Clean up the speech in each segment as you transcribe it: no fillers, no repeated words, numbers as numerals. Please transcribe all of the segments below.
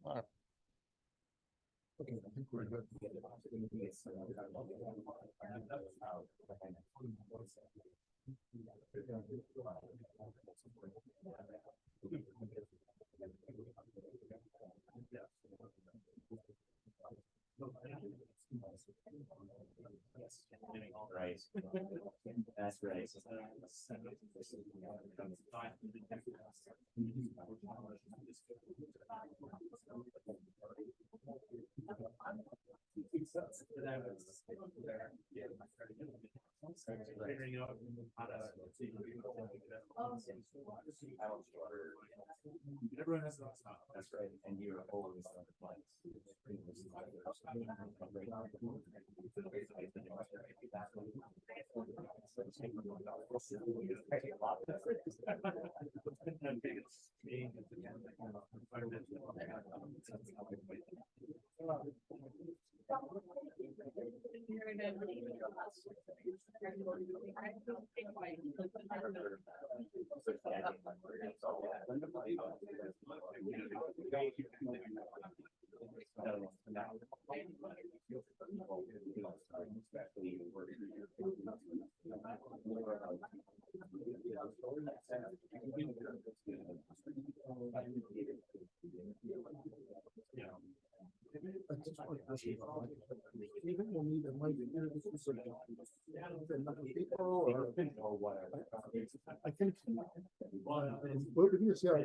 All right. Okay, I think we're good. Right. That's right. Everyone has that stuff. That's right. And you're always on the flights. I think we'll see how it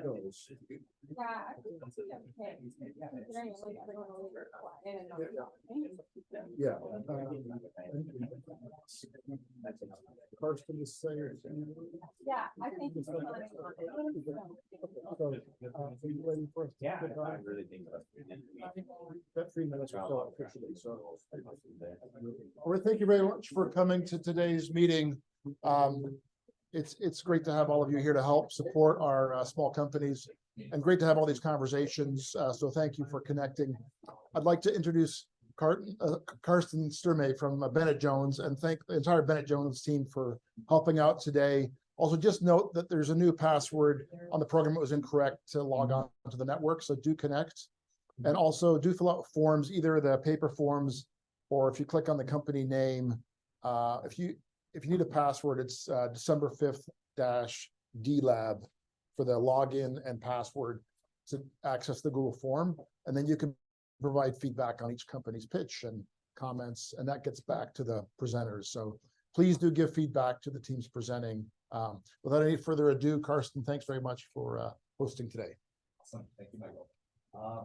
goes. Yeah. Karsten is saying. Yeah, I think. So, are you waiting for us to Yeah, click on I it? really think That 3 minutes or so officially, so. All right, thank you very much for coming to today's meeting. It's great to have all of you here to help support our small companies, and great to have all these conversations. So thank you for connecting. I'd like to introduce Karsten Sturmay from Bennett Jones, and thank the entire Bennett Jones team for helping out today. Also, just note that there's a new password on the program that was incorrect to log on to the network, so do connect. And also do fill out forms, either the paper forms, or if you click on the company name, if you need a password, it's December 5th-DLab for the login and password to access the Google form. And then you can provide feedback on each company's pitch and comments, and that gets back to the presenters. So please do give feedback to the teams presenting. Without any further ado, Karsten, thanks very much for hosting today. Awesome. Thank you, Michael.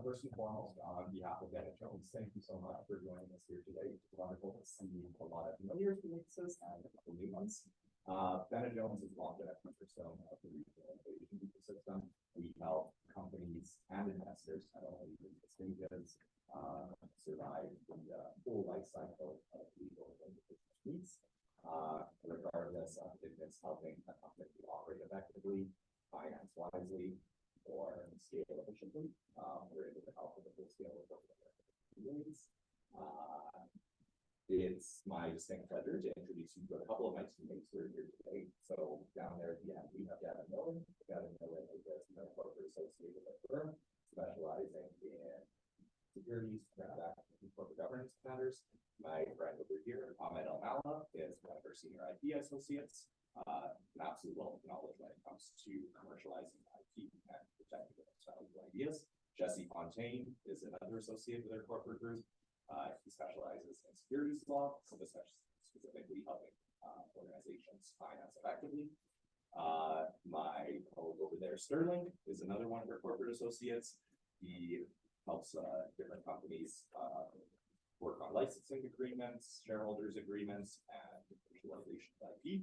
First and foremost, on behalf of Bennett Jones, thank you so much for joining us here today. It's wonderful to see a lot of familiar faces and a couple new ones. Bennett Jones has long been a cornerstone of the retail innovation ecosystem. We help companies and investors, not only the existing goods, survive the full life cycle of legal and business needs. Regardless of if it's helping a company operate effectively, finance wisely, or scale efficiently, we're able to help with the full scale of what needs. It's my distinct pleasure to introduce you to a couple of my teammates who are here today. So down there at the end, we have McMullen. McMullen is a corporate associate with a firm specializing in securities, transactions, and corporate governance matters. My friend over here, Ahmed Al-Mala, is one of our senior IP associates. An absolute wealth of knowledge when it comes to commercializing IP and protecting valuable ideas. Jesse Fontaine is another associate with our corporate group. He specializes in securities law, so specifically helping organizations finance effectively. My colleague over there, Sterling, is another one of our corporate associates. He helps different companies work on licensing agreements, shareholders agreements, and commercialization of IP.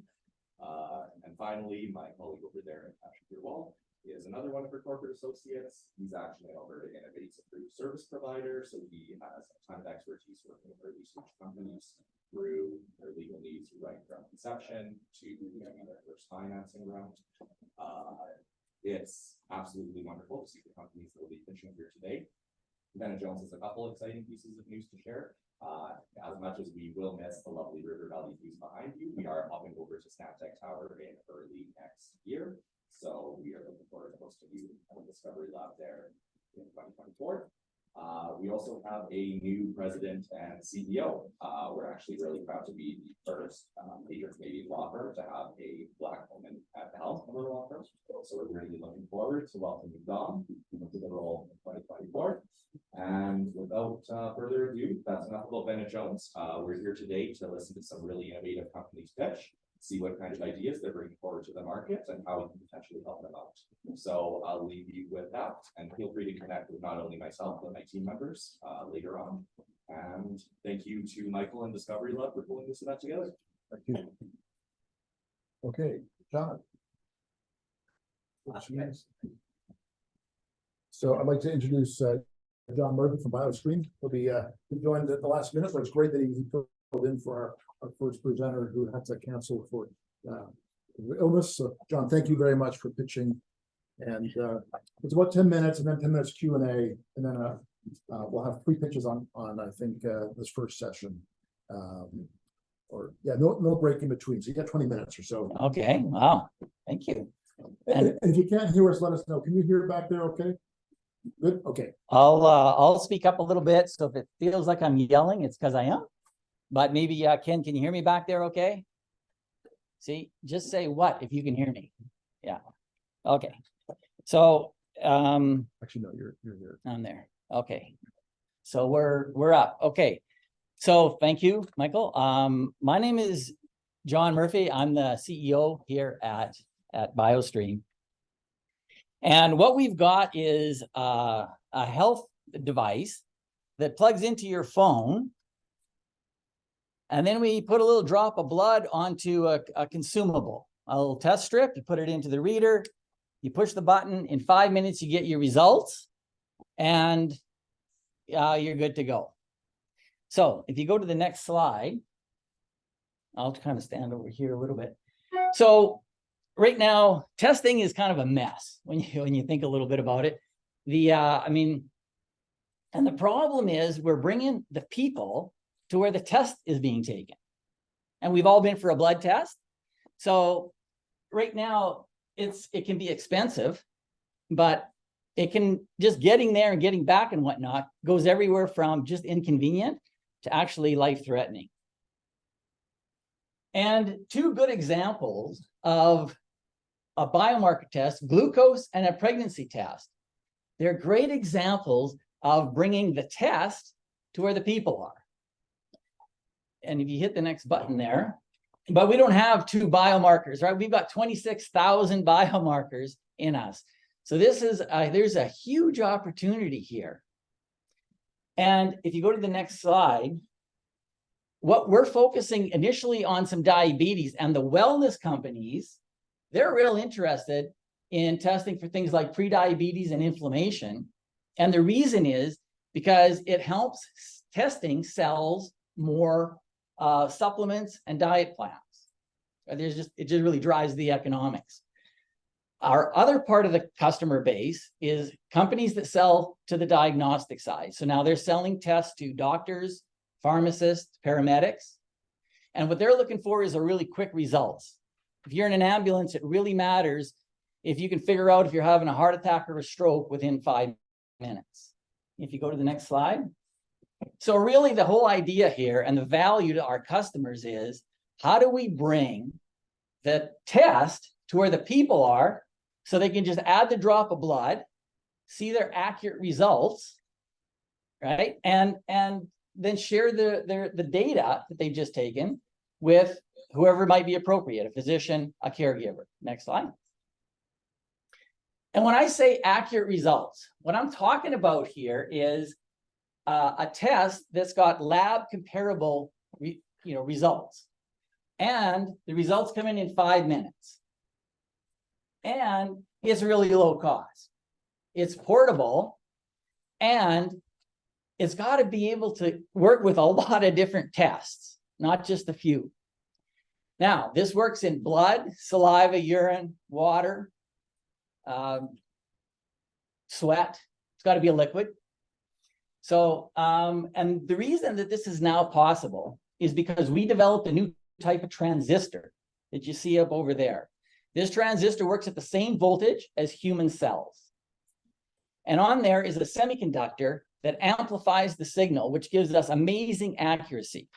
And finally, my colleague over there, Patrick Wall, is another one of our corporate associates. He's actually an Alberta Innovates Approved Service Provider, so he has a ton of expertise working with our research companies through their legal needs right from conception to their first financing round. It's absolutely wonderful to see the companies that will be pitching here today. Bennett Jones has a couple exciting pieces of news to share. As much as we will miss the lovely River Valley views behind you, we are hopping over to Snaptech Tower in early next year. So we are looking forward to hosting you at the DiscoveryLab there in 2024. We also have a new president and CEO. We're actually really proud to be the first major Canadian law firm to have a Black woman at the helm of the law firm. So we're really looking forward to welcoming Dom into the role in 2024. And without further ado, that's enough about Bennett Jones. We're here today to listen to some really innovative companies pitch, see what kind of ideas they're bringing forward to the market and how we can potentially help them out. So I'll leave you with that, and feel free to connect with not only myself, but my team members later on. And thank you to Michael and DiscoveryLab for pulling this event together. Thank you. Okay, John. So I'd like to introduce John Murphy from BioStream. He'll be joined at the last minute, but it's great that he filled in for our first presenter who had to cancel for illness. So John, thank you very much for pitching. And it's about 10 minutes, and then 10 minutes Q&A, and then we'll have 3 pitches on I think this first session. No break in between. So you got 20 minutes or so. Okay. Wow. Thank you. And if you can't hear us, let us know. Can you hear back there? Okay. Good. Okay. I'll speak up a little bit. So if it feels like I'm yelling, it's because I am. But maybe Ken, can you hear me back there? Okay. See, just say what if you can hear me. Yeah. Okay. So Actually, no, you're here. I'm there. Okay. So we're up. Okay. So thank you, Michael. My name is John Murphy. I'm the CEO here at BioStream. And what we've got is a health device that plugs into your phone. And then we put a little drop of blood onto a consumable, a little test strip. You put it into the reader. You push the button. In 5 minutes, you get your results. And you're good to go. So if you go to the next slide, I'll kind of stand over here a little bit. So right now, testing is kind of a mess when you think a little bit about it. And the problem is we're bringing the people to where the test is being taken. And we've all been for a blood test. So right now, it can be expensive, but it can just getting there and getting back and whatnot goes everywhere from just inconvenient to actually life-threatening. And 2 good examples of a biomarker test, glucose and a pregnancy test. They're great examples of bringing the test to where the people are. And if you hit the next button there, but we don't have 2 biomarkers, right? We've got 26,000 biomarkers in us. So this is, there's a huge opportunity here. And if you go to the next slide, what we're focusing initially on some diabetes, and the wellness companies, they're real interested in testing for things like prediabetes and inflammation. And the reason is because it helps testing sells more supplements and diet plans. It just really drives the economics. Our other part of the customer base is companies that sell to the diagnostic side. So now they're selling tests to doctors, pharmacists, paramedics. And what they're looking for is a really quick results. If you're in an ambulance, it really matters if you can figure out if you're having a heart attack or a stroke within 5 minutes. If you go to the next slide. So really the whole idea here and the value to our customers is, how do we bring the test to where the people are so they can just add the drop of blood, see their accurate results, right? And then share the data that they've just taken with whoever might be appropriate, a physician, a caregiver. Next slide. And when I say accurate results, what I'm talking about here is a test that's got lab comparable results. And the results come in 5 minutes. And it's really low cost. It's portable, and it's got to be able to work with a lot of different tests, not just a few. Now, this works in blood, saliva, urine, water, sweat. It's got to be a liquid. So, and the reason that this is now possible is because we developed a new type of transistor that you see up over there. This transistor works at the same voltage as human cells. And on there is a semiconductor that amplifies the signal, which gives us amazing accuracy.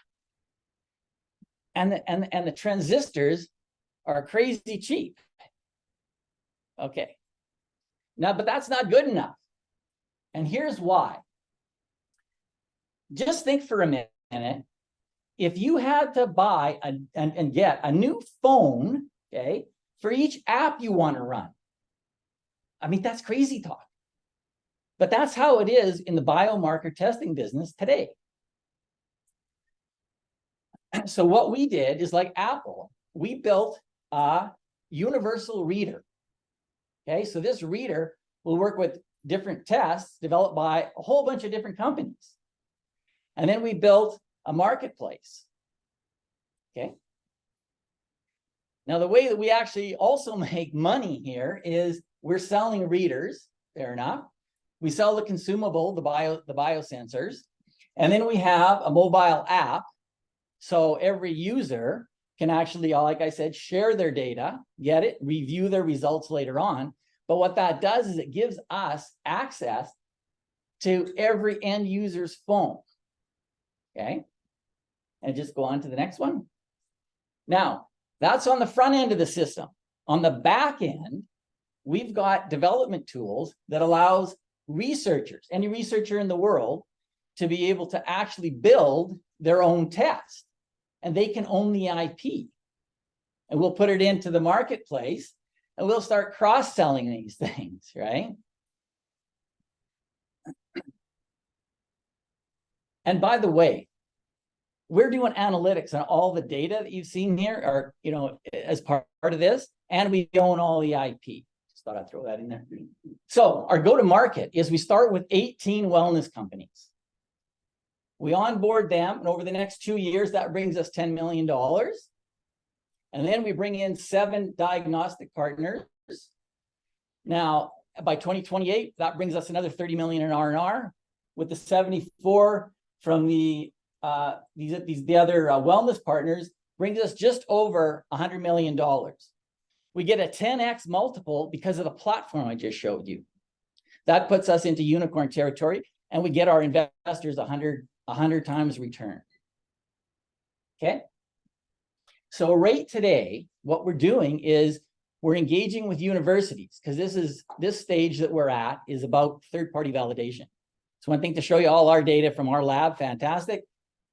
And the transistors are crazy cheap. Okay. Now, but that's not good enough. And here's why. Just think for a minute. If you had to buy and get a new phone, okay, for each app you want to run, I mean, that's crazy talk. But that's how it is in the biomarker testing business today. So what we did is, like Apple, we built a universal reader. Okay, so this reader will work with different tests developed by a whole bunch of different companies. And then we built a marketplace. Okay. Now, the way that we actually also make money here is we're selling readers, fair enough. We sell the consumable, the biosensors, and then we have a mobile app. So every user can actually, like I said, share their data, get it, review their results later on. But what that does is it gives us access to every end user's phone. Okay. And just go on to the next one. Now, that's on the front end of the system. On the back end, we've got development tools that allows researchers, any researcher in the world, to be able to actually build their own test. And they can own the IP. And we'll put it into the marketplace and we'll start cross-selling these things, right? And by the way, we're doing analytics on all the data that you've seen here, or, you know, as part of this, and we own all the IP. Just thought I'd throw that in there. So our go-to-market is we start with 18 wellness companies. We onboard them, and over the next 2 years, that brings us $10 million. And then we bring in 7 diagnostic partners. Now, by 2028, that brings us another 30 million in R&R, with the 74 from the other wellness partners brings us just over $100 million. We get a 10x multiple because of the platform I just showed you. That puts us into unicorn territory, and we get our investors 100 times return. Okay. So right today, what we're doing is we're engaging with universities, because this stage that we're at is about third-party validation. So one thing to show you all our data from our lab, fantastic.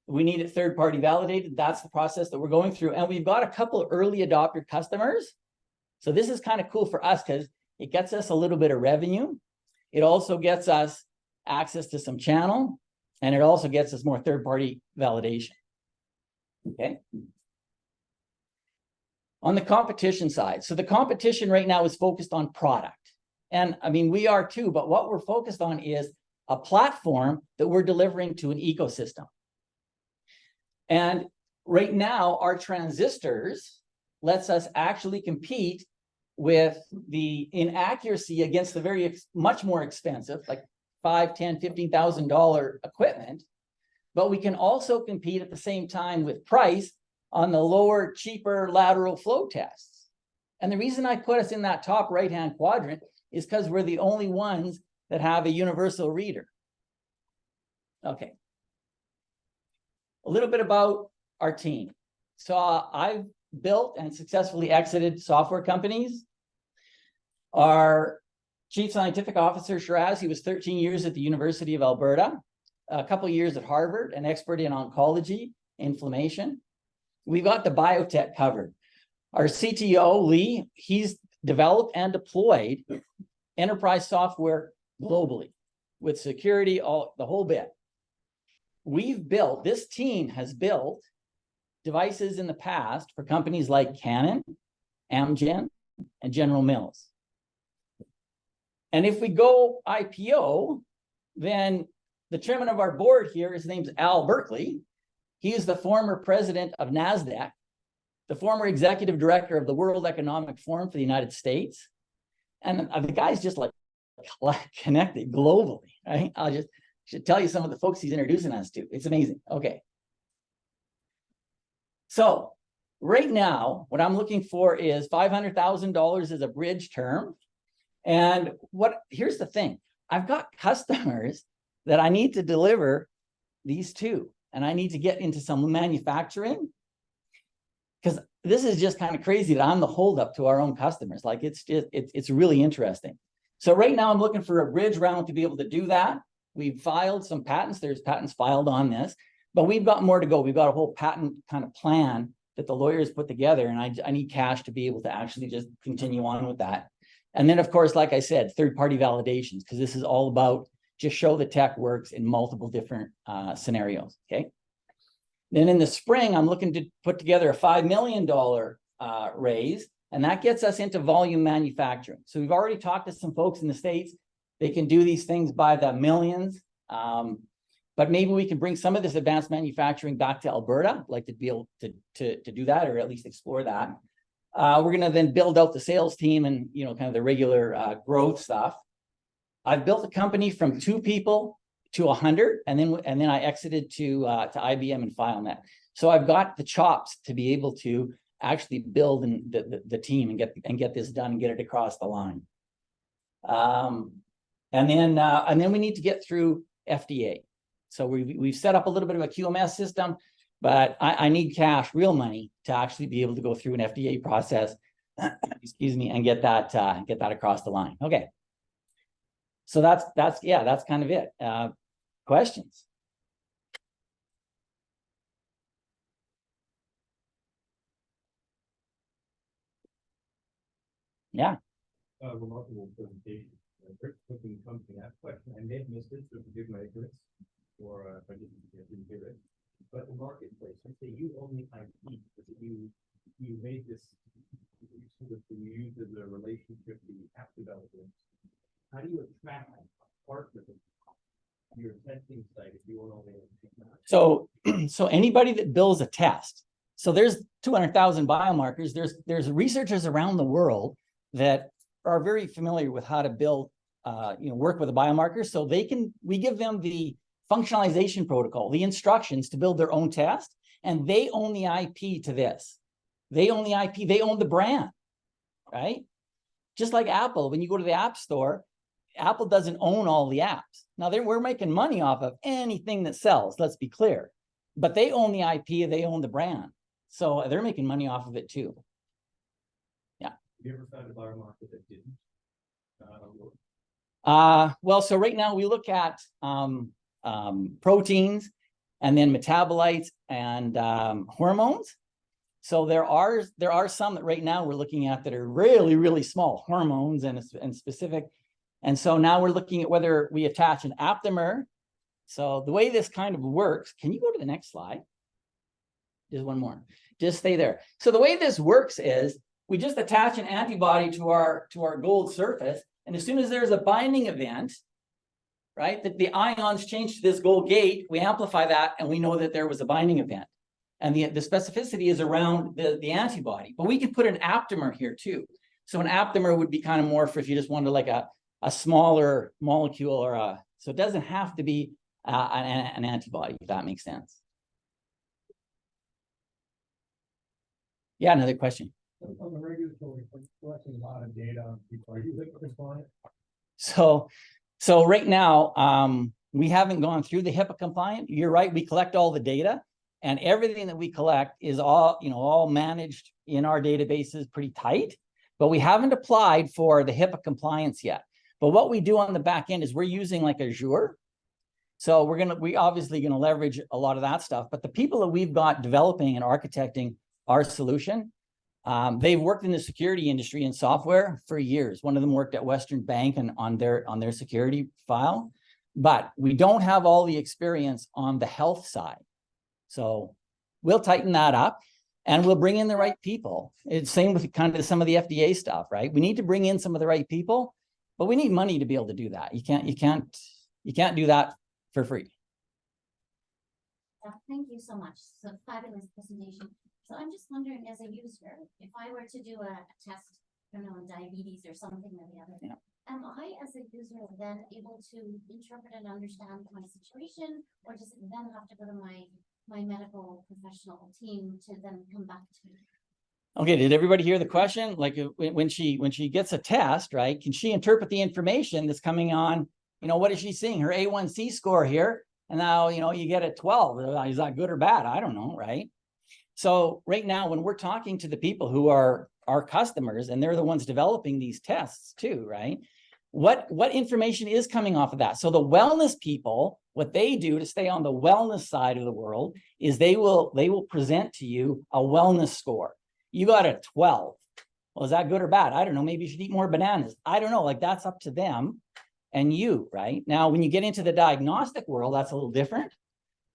We need it third-party validated. That's the process that we're going through. And we've got a couple of early adopter customers. So this is kind of cool for us because it gets us a little bit of revenue. It also gets us access to some channel, and it also gets us more third-party validation. Okay. On the competition side, so the competition right now is focused on product. And I mean, we are too, but what we're focused on is a platform that we're delivering to an ecosystem. And right now, our transistors lets us actually compete with the inaccuracy against the very much more expensive, like $5,000, $10,000, $15,000 equipment. But we can also compete at the same time with price on the lower, cheaper lateral flow tests. And the reason I put us in that top right-hand quadrant is because we're the only ones that have a universal reader. Okay. A little bit about our team. So I've built and successfully exited software companies. Our Chief Scientific Officer, Shiraz, he was 13 years at the University of Alberta, a couple of years at Harvard, an expert in oncology, inflammation. We've got the biotech covered. Our CTO, Lee, he's developed and deployed enterprise software globally with security, the whole bit. This team has built devices in the past for companies like Canon, Amgen, and General Mills. And if we go IPO, then the chairman of our board here, his name's Al Berkeley. He is the former president of NASDAQ, the former executive director of the World Economic Forum for the United States. And the guy's just like connected globally, right? I should tell you some of the folks he's introducing us to. It's amazing. Okay. So right now, what I'm looking for is $500,000 as a bridge term. And here's the thing. I've got customers that I need to deliver these to, and I need to get into some manufacturing, because this is just kind of crazy that I'm the holdup to our own customers. Like it's really interesting. So right now I'm looking for a bridge round to be able to do that. We've filed some patents. There's patents filed on this, but we've got more to go. We've got a whole patent kind of plan that the lawyers put together, and I need cash to be able to actually just continue on with that. And then, of course, like I said, third-party validations, because this is all about just show the tech works in multiple different scenarios, okay? Then in the spring, I'm looking to put together a $5 million raise, and that gets us into volume manufacturing. So we've already talked to some folks in the States. They can do these things by the millions, but maybe we can bring some of this advanced manufacturing back to Alberta. I'd like to be able to do that, or at least explore that. We're going to then build out the sales team and, you know, kind of the regular growth stuff. I've built a company from 2 people to 100, and then I exited to IBM and FileNet. So I've got the chops to be able to actually build the team and get this done and get it across the line. And then we need to get through FDA. So we've set up a little bit of a QMS system, but I need cash, real money, to actually be able to go through an FDA process, excuse me, and get that across the line. Okay. So that's kind of it. Questions? Yeah. Remarkable presentation. Great looking company. I have a question. I may have missed it, so forgive my ignorance, or if I didn't hear it. But the marketplace, I say you own the IP, but you made this, you use as a relationship, the app developers. How do you attract partners to your testing site if you own all the IP? So anybody that builds a test, so there's 200,000 biomarkers. There's researchers around the world that are very familiar with how to build, work with a biomarker. So we give them the functionalization protocol, the instructions to build their own test, and they own the IP to this. They own the IP, they own the brand, right? Just like Apple, when you go to the App Store, Apple doesn't own all the apps. Now we're making money off of anything that sells, let's be clear, but they own the IP, they own the brand. So they're making money off of it too. Yeah. Have you ever found a biomarker that didn't work? Well, so right now we look at proteins and then metabolites and hormones. So there are some that right now we're looking at that are really, really small, hormones and specific. And so now we're looking at whether we attach an aptamer. So the way this kind of works, can you go to the next slide? Just one more, just stay there. So the way this works is we just attach an antibody to our gold surface. And as soon as there's a binding event, right, that the ions change to this gold gate, we amplify that and we know that there was a binding event. And the specificity is around the antibody, but we can put an aptamer here too. So an aptamer would be kind of more for if you just wanted like a smaller molecule or so it doesn't have to be an antibody, if that makes sense. Yeah, another question. On the regulatory, collecting a lot of data on people, are you HIPAA compliant? So right now, we haven't gone through the HIPAA compliant. You're right, we collect all the data, and everything that we collect is all managed in our databases pretty tight, but we haven't applied for the HIPAA compliance yet. But what we do on the back end is we're using like Azure. So we're obviously gonna leverage a lot of that stuff, but the people that we've got developing and architecting our solution, they've worked in the security industry and software for years. One of them worked at Western Bank and on their security file, but we don't have all the experience on the health side. So we'll tighten that up and we'll bring in the right people. It's same with kind of some of the FDA stuff, right? We need to bring in some of the right people, but we need money to be able to do that. You can't do that for free. Thank you so much. So fabulous presentation. So I'm just wondering, as a user, if I were to do a test, I don't know, on diabetes or something or the other, Yeah. Am I, as a user, then able to interpret and understand my situation, or does it then have to go to my medical professional team to then come back to me? Okay, did everybody hear the question? Like when she gets a test, right? Can she interpret the information that's coming on you know, what is she seeing? Her A1C score here. And now, you know, you get a 12. Is that good or bad? I don't know, right? So right now, when we're talking to the people who are our customers, and they're the ones developing these tests too, right? What information is coming off of that? So the wellness people, what they do to stay on the wellness side of the world is they will present to you a wellness score. You got a 12. Well, is that good or bad? I don't know. Maybe you should eat more bananas. I don't know. Like, that's up to them and you, right? Now, when you get into the diagnostic world, that's a little different.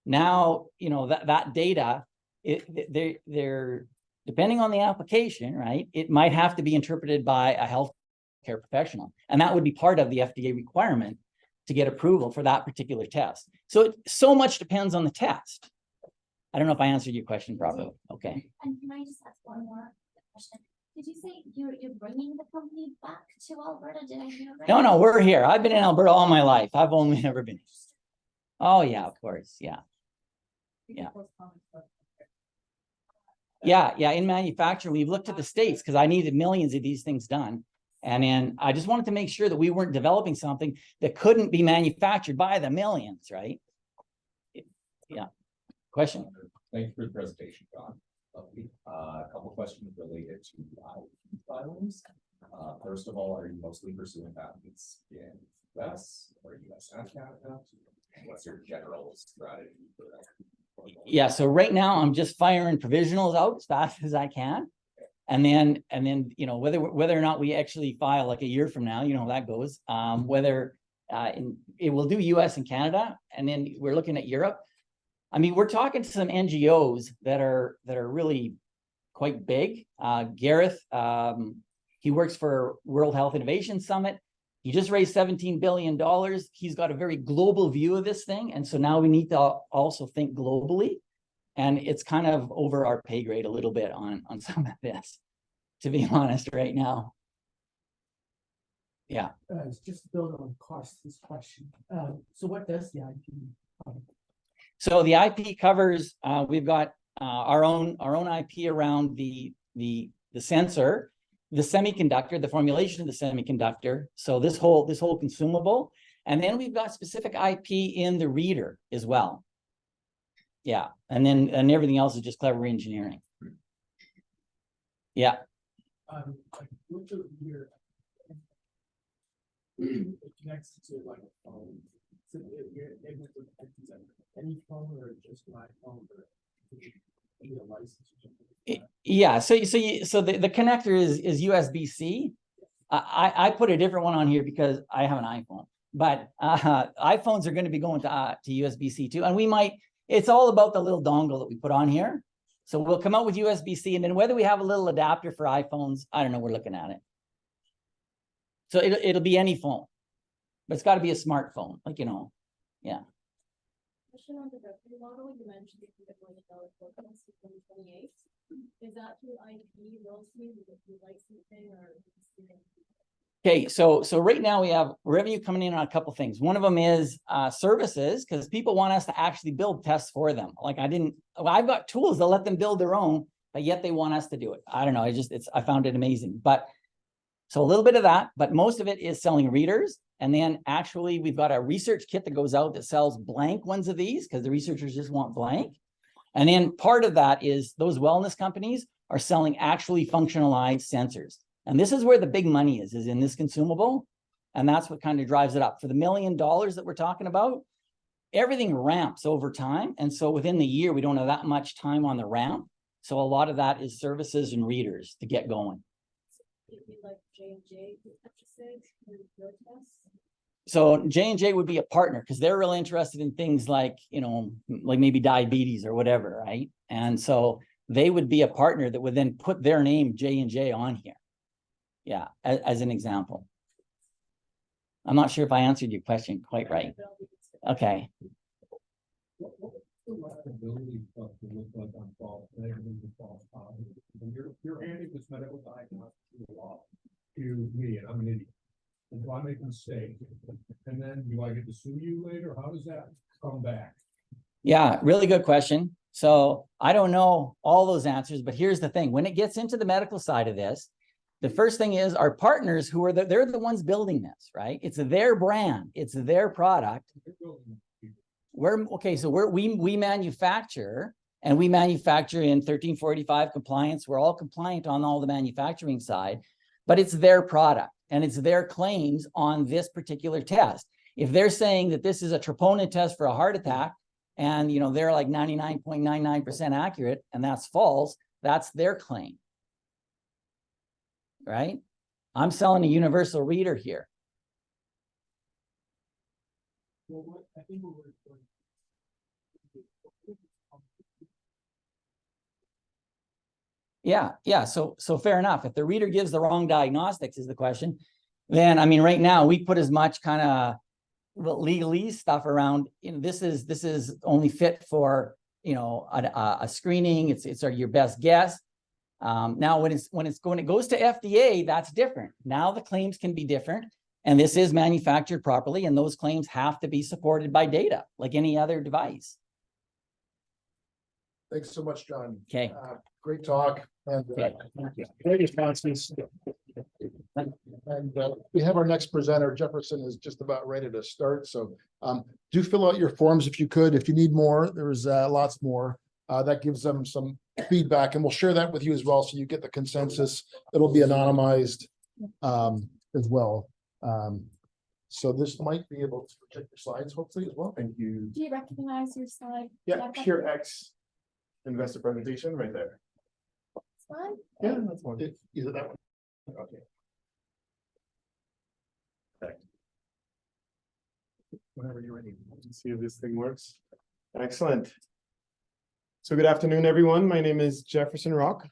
Now, you know, that data, they're depending on the application, right? It might have to be interpreted by a healthcare professional. And that would be part of the FDA requirement to get approval for that particular test. So it so much depends on the test. I don't know if I answered your question properly. Okay. And can I just ask one more question? Did you say you're bringing the company back to Alberta? Did I hear right? No, we're here. I've been in Alberta all my life. I've only never been. Oh yeah, of course. Yeah. Yeah. In manufacturing, we've looked at the States because I needed millions of these things done. And then I just wanted to make sure that we weren't developing something that couldn't be manufactured by the millions, right? Yeah. Question? Thank you for the presentation, John. Lovely. A couple questions related to IP filings. First of all, are you mostly pursuing patents in US or US and Canada? What's your general strategy for that? Yeah, so right now I'm just firing provisionals out as fast as I can. And then, you know, whether or not we actually file like a year from now, you know how that goes. It will do US and Canada, and then we're looking at Europe. I mean, we're talking to some NGOs that are really quite big. Gareth, he works for World Health Innovation Summit. He just raised $17 billion. He's got a very global view of this thing. And so now we need to also think globally. And it's kind of over our pay grade a little bit on some of this, to be honest, right now. Yeah. Just to build on Carson's question. So what does the IP cover? So the IP covers, we've got our own IP around the sensor, the semiconductor, the formulation of the semiconductor. So this whole consumable, and then we've got specific IP in the reader as well. Yeah, and everything else is just clever engineering. Yeah. Look at here. It connects to like a phone. So you're able to connect to any phone or just my phone or a license or something. Yeah, so the connector is USB-C. I put a different one on here because I have an iPhone, but iPhones are going to be going to USB-C too, and we might. It's all about the little dongle that we put on here. So we'll come out with USB-C, and then whether we have a little adapter for iPhones, I don't know. We're looking at it. So it'll be any phone, but it's got to be a smartphone, like, you know, yeah. Question on the revenue model, you mentioned the $100 million forecast for 2028. Is that through IP royalties, is it through licensing, or? Okay, so right now we have revenue coming in on a couple things. One of them is services, because people want us to actually build tests for them. Like I've got tools that let them build their own, but yet they want us to do it. I don't know. I found it amazing. But so a little bit of that, but most of it is selling readers. And then actually we've got a research kit that goes out that sells blank ones of these because the researchers just want blank. And then part of that is those wellness companies are selling actually functionalized sensors. And this is where the big money is in this consumable. And that's what kind of drives it up. For the $1 million that we're talking about, everything ramps over time. And so within the year, we don't have that much time on the ramp. So a lot of that is services and readers to get going. It'd be like J&J purchases for your tests? So J&J would be a partner because they're really interested in things like, you know, like maybe diabetes or whatever, right? And so they would be a partner that would then put their name J&J on here. Yeah, as an example. I'm not sure if I answered your question quite right. Okay. What's the liability stuff to look like on false negatives and false positives? When you're handing this medical diagnostic to the law, to me, and I'm an idiot. And do I make a mistake? And then do I get to sue you later? How does that come back? Yeah, really good question. So I don't know all those answers, but here's the thing. When it gets into the medical side of this, The first thing is our partners who are they're the ones building this, right? It's their brand, it's their product. We manufacture, and we manufacture in 1345 compliance. We're all compliant on all the manufacturing side, but it's their product and it's their claims on this particular test. If they're saying that this is a troponin test for a heart attack, and they're like 99.99% accurate, and that's false, that's their claim. Right? I'm selling a universal reader here. Well, I think what we're doing. Yeah. So fair enough. If the reader gives the wrong diagnostics is the question, then I mean, right now we put as much kind of legalese stuff around. This is only fit for a screening. It's your best guess. Now when it goes to FDA, that's different. Now the claims can be different, and this is manufactured properly, and those claims have to be supported by data like any other device. Thanks so much, John. Okay. Great talk and great responses. And we have our next presenter. Jefferson is just about ready to start. So do fill out your forms if you could. If you need more, there's lots more. That gives them some feedback, and we'll share that with you as well, so you get the consensus. It'll be anonymized as well. So this might be able to project your slides, hopefully, as well. Thank you. Do you recognize your slide? Yeah, PeerX investor presentation right there. Slide? Yeah, that's one. Is it that one? Okay. Perfect. Whenever you're ready. Let's see if this thing works. Excellent. So good afternoon, everyone. My name is Jefferson Rock.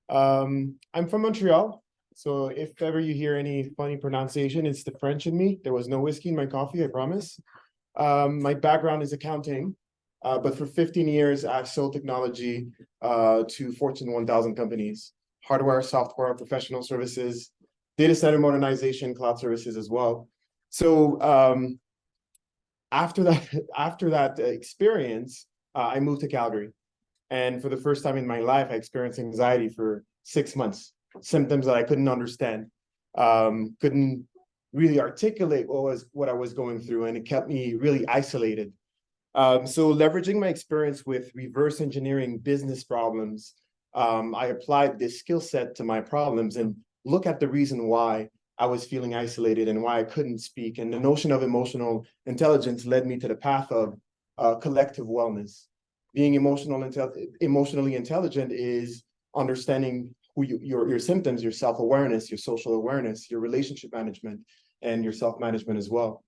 I'm from Montreal. So if ever you hear any funny pronunciation, it's the French in me. There was no whiskey in my coffee, I promise. My background is accounting, but for 15 years, I've sold technology to Fortune 1000 companies, hardware, software, professional services, data center modernization, cloud services as well. So after that experience, I moved to Calgary. And for the first time in my life, I experienced anxiety for 6 months, symptoms that I couldn't understand, couldn't really articulate what I was going through, and it kept me really isolated. So leveraging my experience with reverse engineering business problems, I applied this skill set to my problems and look at the reason why I was feeling isolated and why I couldn't speak. And the notion of emotional intelligence led me to the path of collective wellness. Being emotionally intelligent is understanding who your symptoms, your self-awareness, your social awareness, your relationship management, and your self-management as well.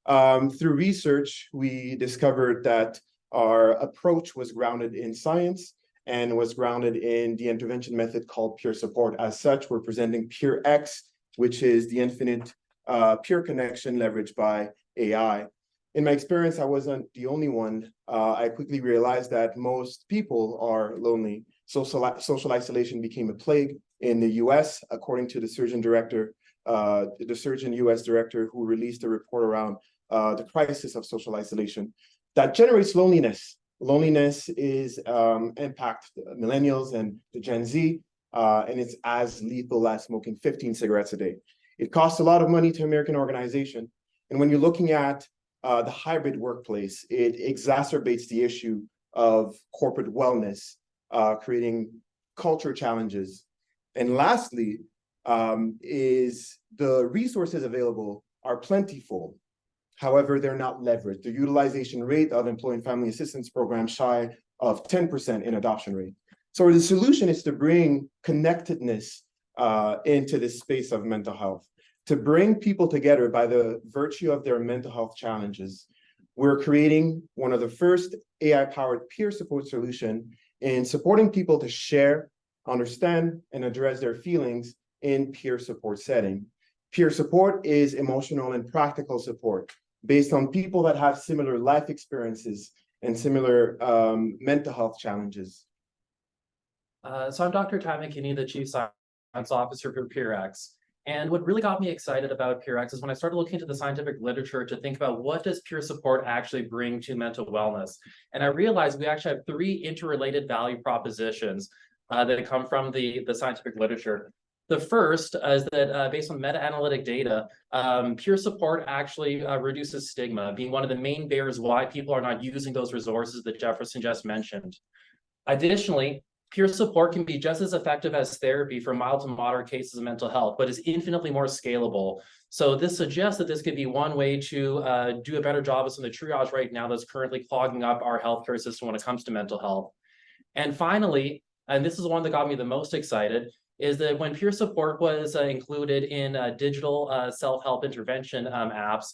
Through research, we discovered that our approach was grounded in science and was grounded in the intervention method called peer support. As such, we're presenting PeerX, which is the infinite peer connection leveraged by AI. In my experience, I wasn't the only one. I quickly realized that most people are lonely. Social isolation became a plague in the US, according to the Surgeon US director who released a report around the crisis of social isolation. That generates loneliness. Loneliness is impact millennials and the Gen Z, and it's as lethal as smoking 15 cigarettes a day. It costs a lot of money to American organization. And when you're looking at the hybrid workplace, it exacerbates the issue of corporate wellness, creating culture challenges. And lastly, is the resources available are plentiful. However, they're not leveraged. The utilization rate of employee and family assistance programs shy of 10% in adoption rate. So the solution is to bring connectedness into this space of mental health, to bring people together by the virtue of their mental health challenges. We're creating one of the first AI-powered peer support solution in supporting people to share, understand, and address their feelings in peer support setting. Peer support is emotional and practical support based on people that have similar life experiences and similar mental health challenges. So I'm Dr. Todd McKinney, the Chief Science Officer for PeerX. And what really got me excited about PeerX is when I started looking into the scientific literature to think about what does peer support actually bring to mental wellness. And I realized we actually have 3 interrelated value propositions that come from the scientific literature. The first is that based on meta-analytic data, peer support actually reduces stigma, being one of the main barriers why people are not using those resources that Jefferson just mentioned. Additionally, peer support can be just as effective as therapy for mild to moderate cases of mental health, but is infinitely more scalable. So this suggests that this could be one way to do a better job of some of the triage right now that's currently clogging up our healthcare system when it comes to mental health. And finally, and this is the one that got me the most excited, is that when peer support was included in digital self-help intervention apps,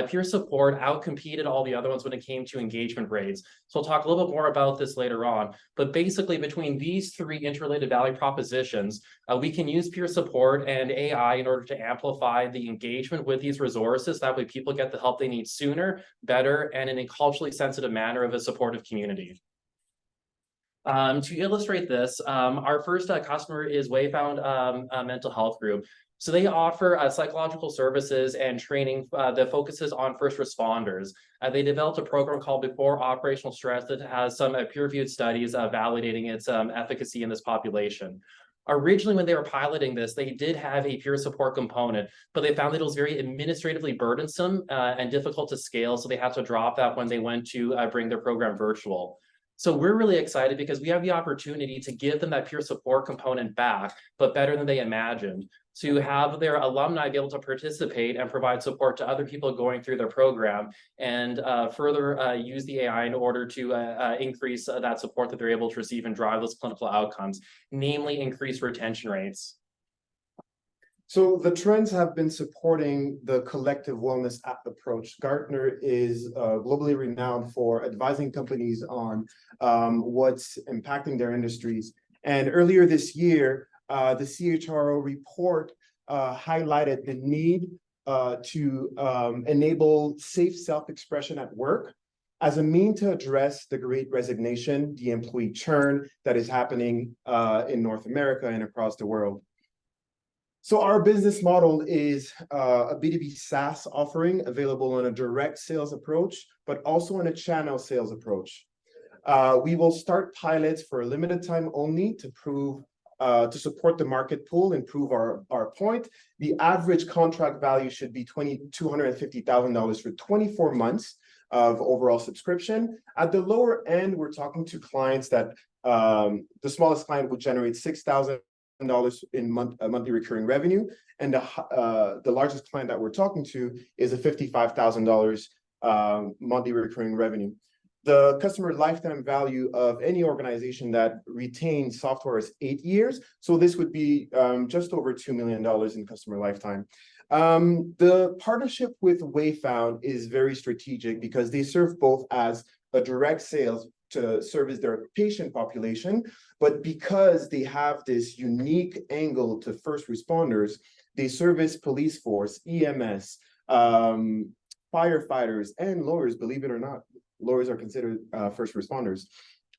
peer support outcompeted all the other ones when it came to engagement rates. So I'll talk a little bit more about this later on. But basically, between these three interrelated value propositions, we can use peer support and AI in order to amplify the engagement with these resources. That way people get the help they need sooner, better, and in a culturally sensitive manner of a supportive community. To illustrate this, our first customer is Wayfound Mental Health Group. So they offer psychological services and training that focuses on first responders. They developed a program called Before Operational Stress that has some peer-reviewed studies validating its efficacy in this population. Originally, when they were piloting this, they did have a peer support component, but they found that it was very administratively burdensome and difficult to scale, so they had to drop that when they went to bring their program virtual. So we're really excited because we have the opportunity to give them that peer support component back, but better than they imagined, to have their alumni be able to participate and provide support to other people going through their program, and further use the AI in order to increase that support that they're able to receive and drive those clinical outcomes, namely increase retention rates. So the trends have been supporting the collective wellness app approach. Gartner is globally renowned for advising companies on what's impacting their industries. And earlier this year, the CHRO report highlighted the need to enable safe self-expression at work as a mean to address the Great Resignation, the employee churn that is happening in North America and across the world. So our business model is a B2B SaaS offering available on a direct sales approach, but also on a channel sales approach. We will start pilots for a limited time only to prove to support the market pool and prove our point. The average contract value should be $250,000 for 24 months of overall subscription. At the lower end, we're talking to clients that the smallest client would generate $6,000 in monthly recurring revenue, and the largest client that we're talking to is a $55,000 monthly recurring revenue. The customer lifetime value of any organization that retains software is 8 years, so this would be just over $2 million in customer lifetime. The partnership with Wayfound is very strategic because they serve both as a direct sales to service their patient population, but because they have this unique angle to first responders, they service police force, EMS, firefighters, and lawyers. Believe it or not, lawyers are considered first responders.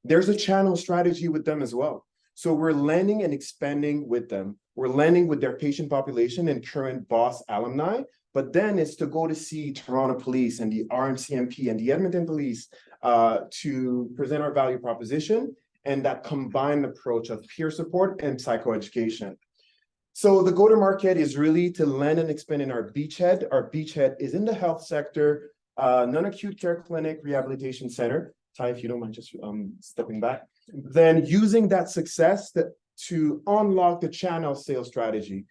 There's a channel strategy with them as well. So we're landing and expanding with them. We're landing with their patient population and current boss alumni, but then it's to go to see Toronto Police and the RMCMP and the Edmonton Police to present our value proposition and that combined approach of peer support and psychoeducation. So the go-to-market is really to land and expand in our beachhead. Our beachhead is in the health sector, non-acute care clinic, rehabilitation center. Ty, if you don't mind just stepping back. Then using that success to unlock the channel sales strategy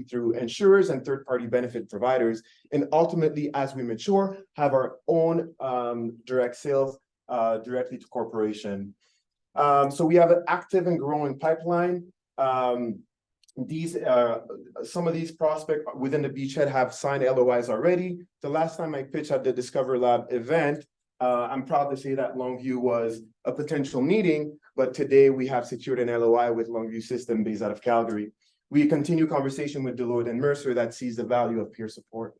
through insurers and third-party benefit providers, and ultimately, as we mature, have our own direct sales directly to corporation. So we have an active and growing pipeline. Some of these prospects within the beachhead have signed LOIs already. The last time I pitched at the DiscoveryLab event, I'm proud to say that Longview was a potential meeting, but today we have secured an LOI with Longview System based out of Calgary. We continue conversation with Deloitte and Mercer that sees the value of peer support.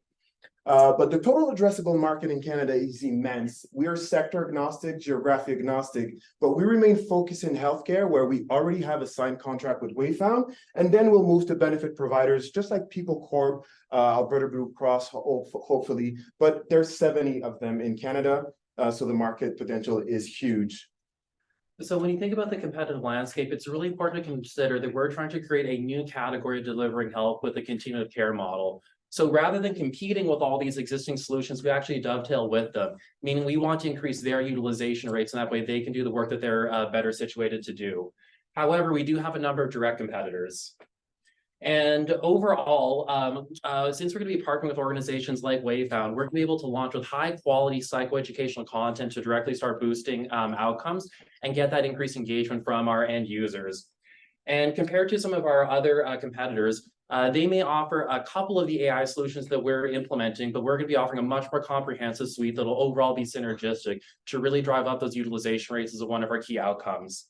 But the total addressable market in Canada is immense. We are sector agnostic, geographic agnostic, but we remain focused in healthcare where we already have a signed contract with Wayfound, and then we'll move to benefit providers just like People Corp, Alberta Blue Cross, hopefully, but there's 70 of them in Canada, so the market potential is huge. So when you think about the competitive landscape, it's really important to consider that we're trying to create a new category of delivering help with the continuum of care model. So rather than competing with all these existing solutions, we actually dovetail with them, meaning we want to increase their utilization rates, and that way they can do the work that they're better situated to do. However, we do have a number of direct competitors. And overall, since we're going to be partnering with organizations like Wayfound, we're going to be able to launch with high quality psychoeducational content to directly start boosting outcomes and get that increased engagement from our end users. And compared to some of our other competitors, they may offer a couple of the AI solutions that we're implementing, but we're going to be offering a much more comprehensive suite that will overall be synergistic to really drive up those utilization rates as one of our key outcomes.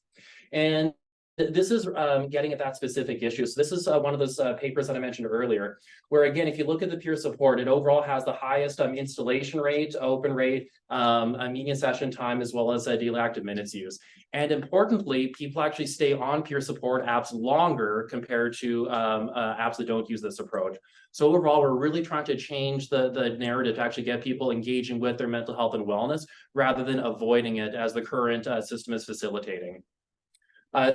And this is getting at that specific issue. So this is one of those papers that I mentioned earlier, where again, if you look at the peer support, it overall has the highest installation rate, open rate, median session time, as well as daily active minutes used. And importantly, people actually stay on peer support apps longer compared to apps that don't use this approach. So overall, we're really trying to change the narrative to actually get people engaging with their mental health and wellness rather than avoiding it as the current system is facilitating.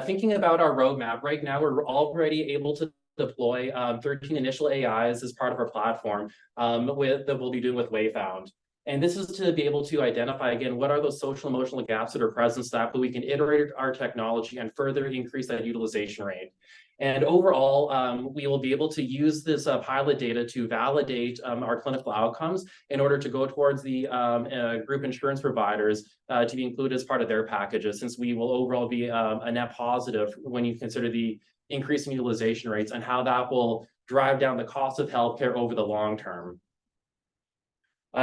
Thinking about our roadmap, right now we're already able to deploy 13 initial AIs as part of our platform that we'll be doing with Wayfound. And this is to be able to identify, again, what are those social emotional gaps that are present so that we can iterate our technology and further increase that utilization rate. And overall, we will be able to use this pilot data to validate our clinical outcomes in order to go towards the group insurance providers to be included as part of their packages, since we will overall be a net positive when you consider the increase in utilization rates and how that will drive down the cost of healthcare over the long term.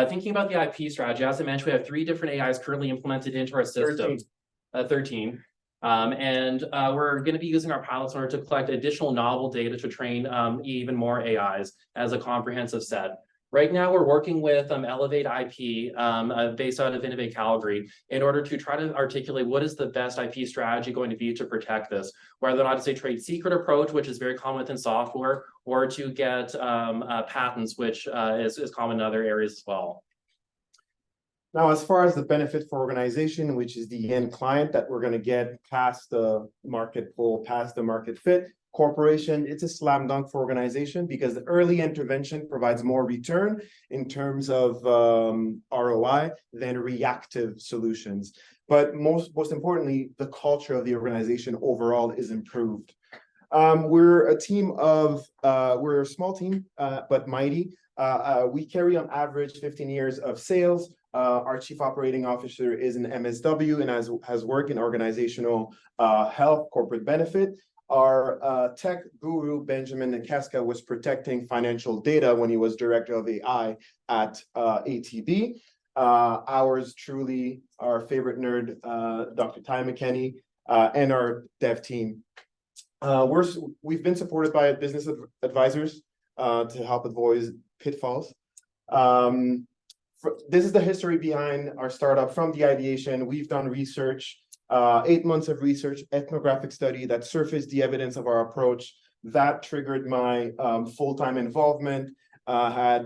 Thinking about the IP strategy, as I mentioned, we have 3 different AIs currently implemented into our system. 13. We're going to be using our pilots in order to collect additional novel data to train even more AIs as a comprehensive set. Right now, we're working with Elevate IP based out of Innovate Calgary in order to try to articulate what is the best IP strategy going to be to protect this, whether or not it's a trade secret approach, which is very common within software, or to get patents, which is common in other areas as well. Now, as far as the benefit for organization, which is the end client that we're going to get past the market pull, past the market fit, corporation, it's a slam dunk for organization because the early intervention provides more return in terms of ROI than reactive solutions. But most importantly, the culture of the organization overall is improved. We're a team of, we're a small team, but mighty. We carry on average 15 years of sales. Our chief operating officer is an MSW and has worked in organizational health, corporate benefit. Our tech guru, Benjamin Nkeska, was protecting financial data when he was director of AI at ATB. Ours truly, our favorite nerd, Dr. Todd McKinney, and our dev team. We've been supported by business advisors to help avoid pitfalls. This is the history behind our startup. From the ideation, we've done research, 8 months of research, ethnographic study that surfaced the evidence of our approach. That triggered my full-time involvement. I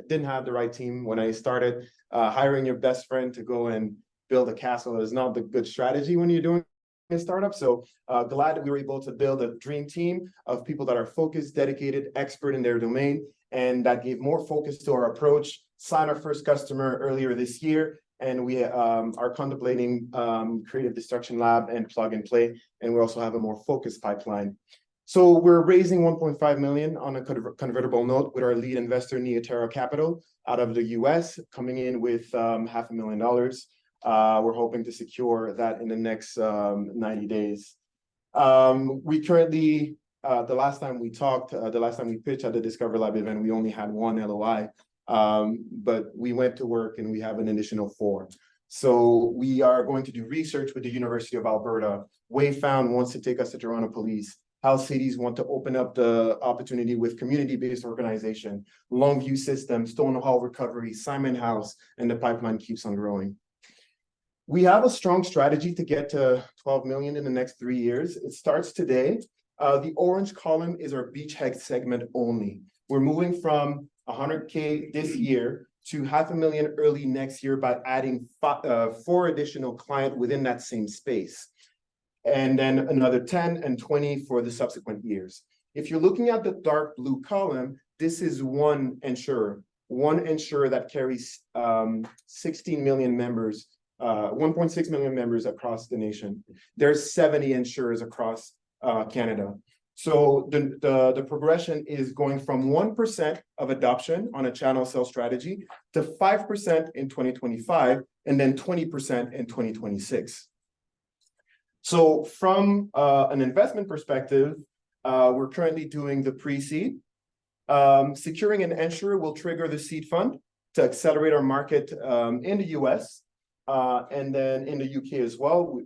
didn't have the right team when I started. Hiring your best friend to go and build a castle is not the good strategy when you're doing a startup. So glad we were able to build a dream team of people that are focused, dedicated, expert in their domain, and that gave more focus to our approach. Signed our first customer earlier this year, and we are contemplating Creative Destruction Lab and Plug and Play, and we also have a more focused pipeline. So we're raising 1.5 million on a convertible note with our lead investor, Neoterra Capital, out of the US, coming in with $500,000. We're hoping to secure that in the next 90 days. We currently, the last time we talked, the last time we pitched at the DiscoveryLab event, we only had 1 LOI. But we went to work and we have an additional 4. So we are going to do research with the University of Alberta. Wayfound wants to take us to Toronto Police. Health Cities want to open up the opportunity with community-based organization, Longview System, Stonehall Recovery, Simon House, and the pipeline keeps on growing. We have a strong strategy to get to 12 million in the next 3 years. It starts today. The orange column is our beachhead segment only. We're moving from 100K this year to 500,000 early next year by adding 4 additional clients within that same space. And then another 10 and 20 for the subsequent years. If you're looking at the dark blue column, this is one insurer that carries 16 million members, 1.6 million members across the nation. There's 70 insurers across Canada. So the progression is going from 1% of adoption on a channel sales strategy to 5% in 2025, and then 20% in 2026. So from an investment perspective, we're currently doing the pre-seed. Securing an insurer will trigger the seed fund to accelerate our market in the US and then in the UK as well,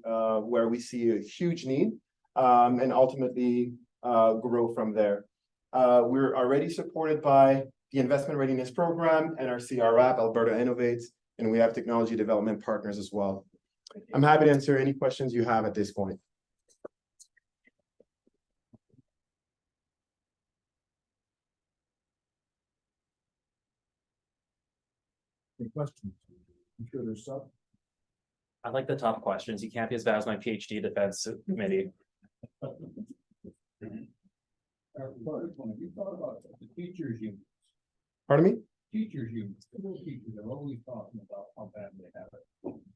where we see a huge need and ultimately grow from there. We're already supported by the Investment Readiness Program and our CRAP, Alberta Innovates, and we have technology development partners as well. I'm happy to answer any questions you have at this point. Any questions? I'm sure there's some. I like the tough questions. You can't be as bad as my PhD defense committee. Have you thought about the teachers unions? Pardon me? Teachers unions, school teachers are always talking about how bad they have it.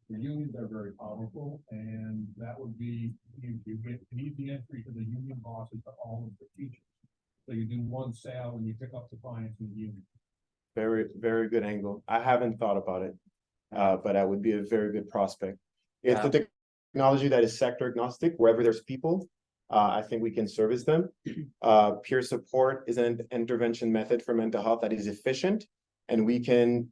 The unions are very powerful, and that would be, you get an easy entry to the union bosses to all of the teachers. So you do one sale and you pick up the clients in the union. Very, very good angle. I haven't thought about it, but that would be a very good prospect. It's the technology that is sector agnostic, wherever there's people, I think we can service them. Peer support is an intervention method for mental health that is efficient, and we can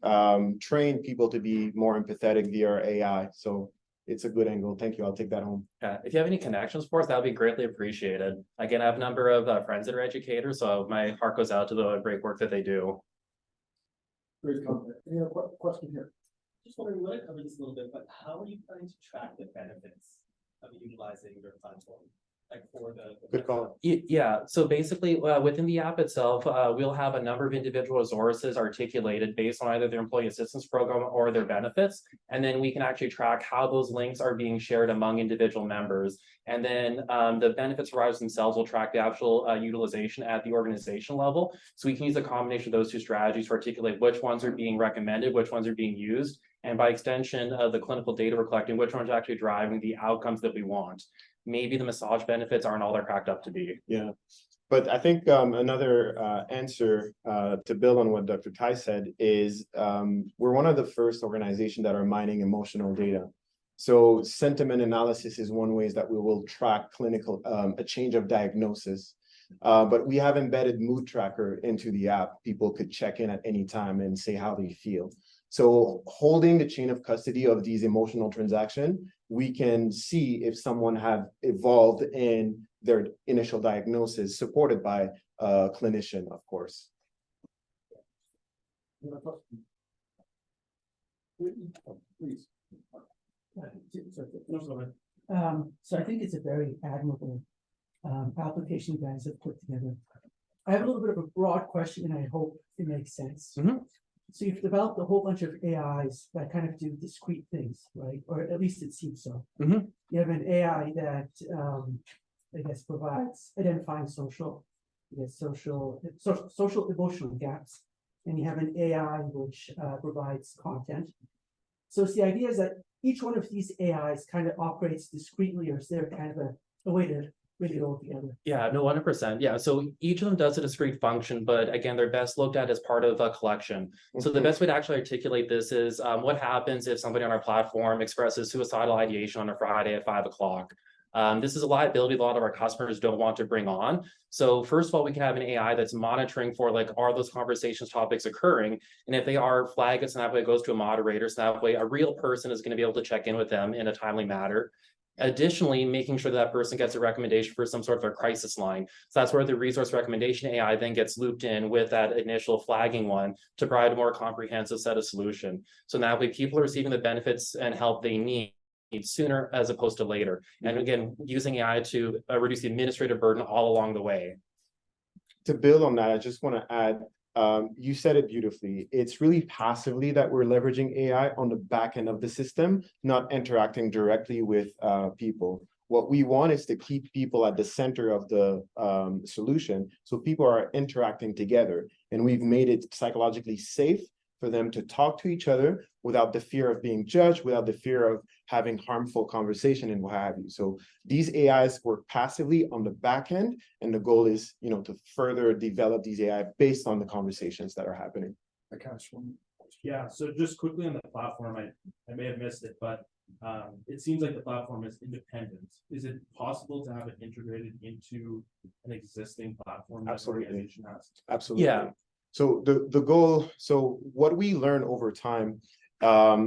train people to be more empathetic via our AI. So it's a good angle. Thank you. I'll take that home. If you have any connections for us, that would be greatly appreciated. Again, I have a number of friends that are educators, so my heart goes out to the great work that they do. Great comment. Any other question here? Just wondering, we might cover this a little bit, but how are you planning to track the benefits of utilizing your platform? Like for the Good call. Yeah, so basically within the app itself, we'll have a number of individual resources articulated based on either their employee assistance program or their benefits. And then we can actually track how those links are being shared among individual members. And then the benefits providers themselves will track the actual utilization at the organization level. So we can use a combination of those two strategies to articulate which ones are being recommended, which ones are being used, and by extension of the clinical data we're collecting, which ones are actually driving the outcomes that we want. Maybe the massage benefits aren't all they're cracked up to be. Yeah, but I think another answer to build on what Dr. Tai said is we're one of the first organizations that are mining emotional data. So sentiment analysis is one way that we will track clinical, a change of diagnosis. But we have embedded mood tracker into the app. People could check in at any time and say how they feel. So holding the chain of custody of these emotional transactions, we can see if someone have evolved in their initial diagnosis, supported by a clinician, of course. Please. So I think it's a very admirable application you guys have put together. I have a little bit of a broad question, and I hope it makes sense. So you've developed a whole bunch of AIs that kind of do discrete things, right? Or at least it seems so. You have an AI that I guess provides identifying social emotional gaps, and you have an AI which provides content. So it's the idea is that each one of these AIs kind of operates discreetly, or is there kind of a way to bring it all together? Yeah, no, 100%. Yeah, so each of them does a discrete function, but again, they're best looked at as part of a collection. So the best way to actually articulate this is what happens if somebody on our platform expresses suicidal ideation on a Friday at 5 o'clock. This is a liability a lot of our customers don't want to bring on. So first of all, we can have an AI that's monitoring for like, are those conversations topics occurring? And if they are, flag it, so that way it goes to a moderator, so that way a real person is going to be able to check in with them in a timely manner. Additionally, making sure that person gets a recommendation for some sort of a crisis line. So that's where the resource recommendation AI then gets looped in with that initial flagging one to provide a more comprehensive set of solution. So that way people are receiving the benefits and help they need sooner as opposed to later. And again, using AI to reduce the administrative burden all along the way. To build on that, I just want to add, you said it beautifully. It's really passively that we're leveraging AI on the back end of the system, not interacting directly with people. What we want is to keep people at the center of the solution, so people are interacting together. And we've made it psychologically safe for them to talk to each other without the fear of being judged, without the fear of having harmful conversation and what have you. So these AIs work passively on the back end, and the goal is, to further develop these AI based on the conversations that are happening. Yeah, so just quickly on the platform, I may have missed it, but it seems like the platform is independent. Is it possible to have it integrated into an existing platform that the organization has? Absolutely. Yeah. So the goal, so what we learn over time,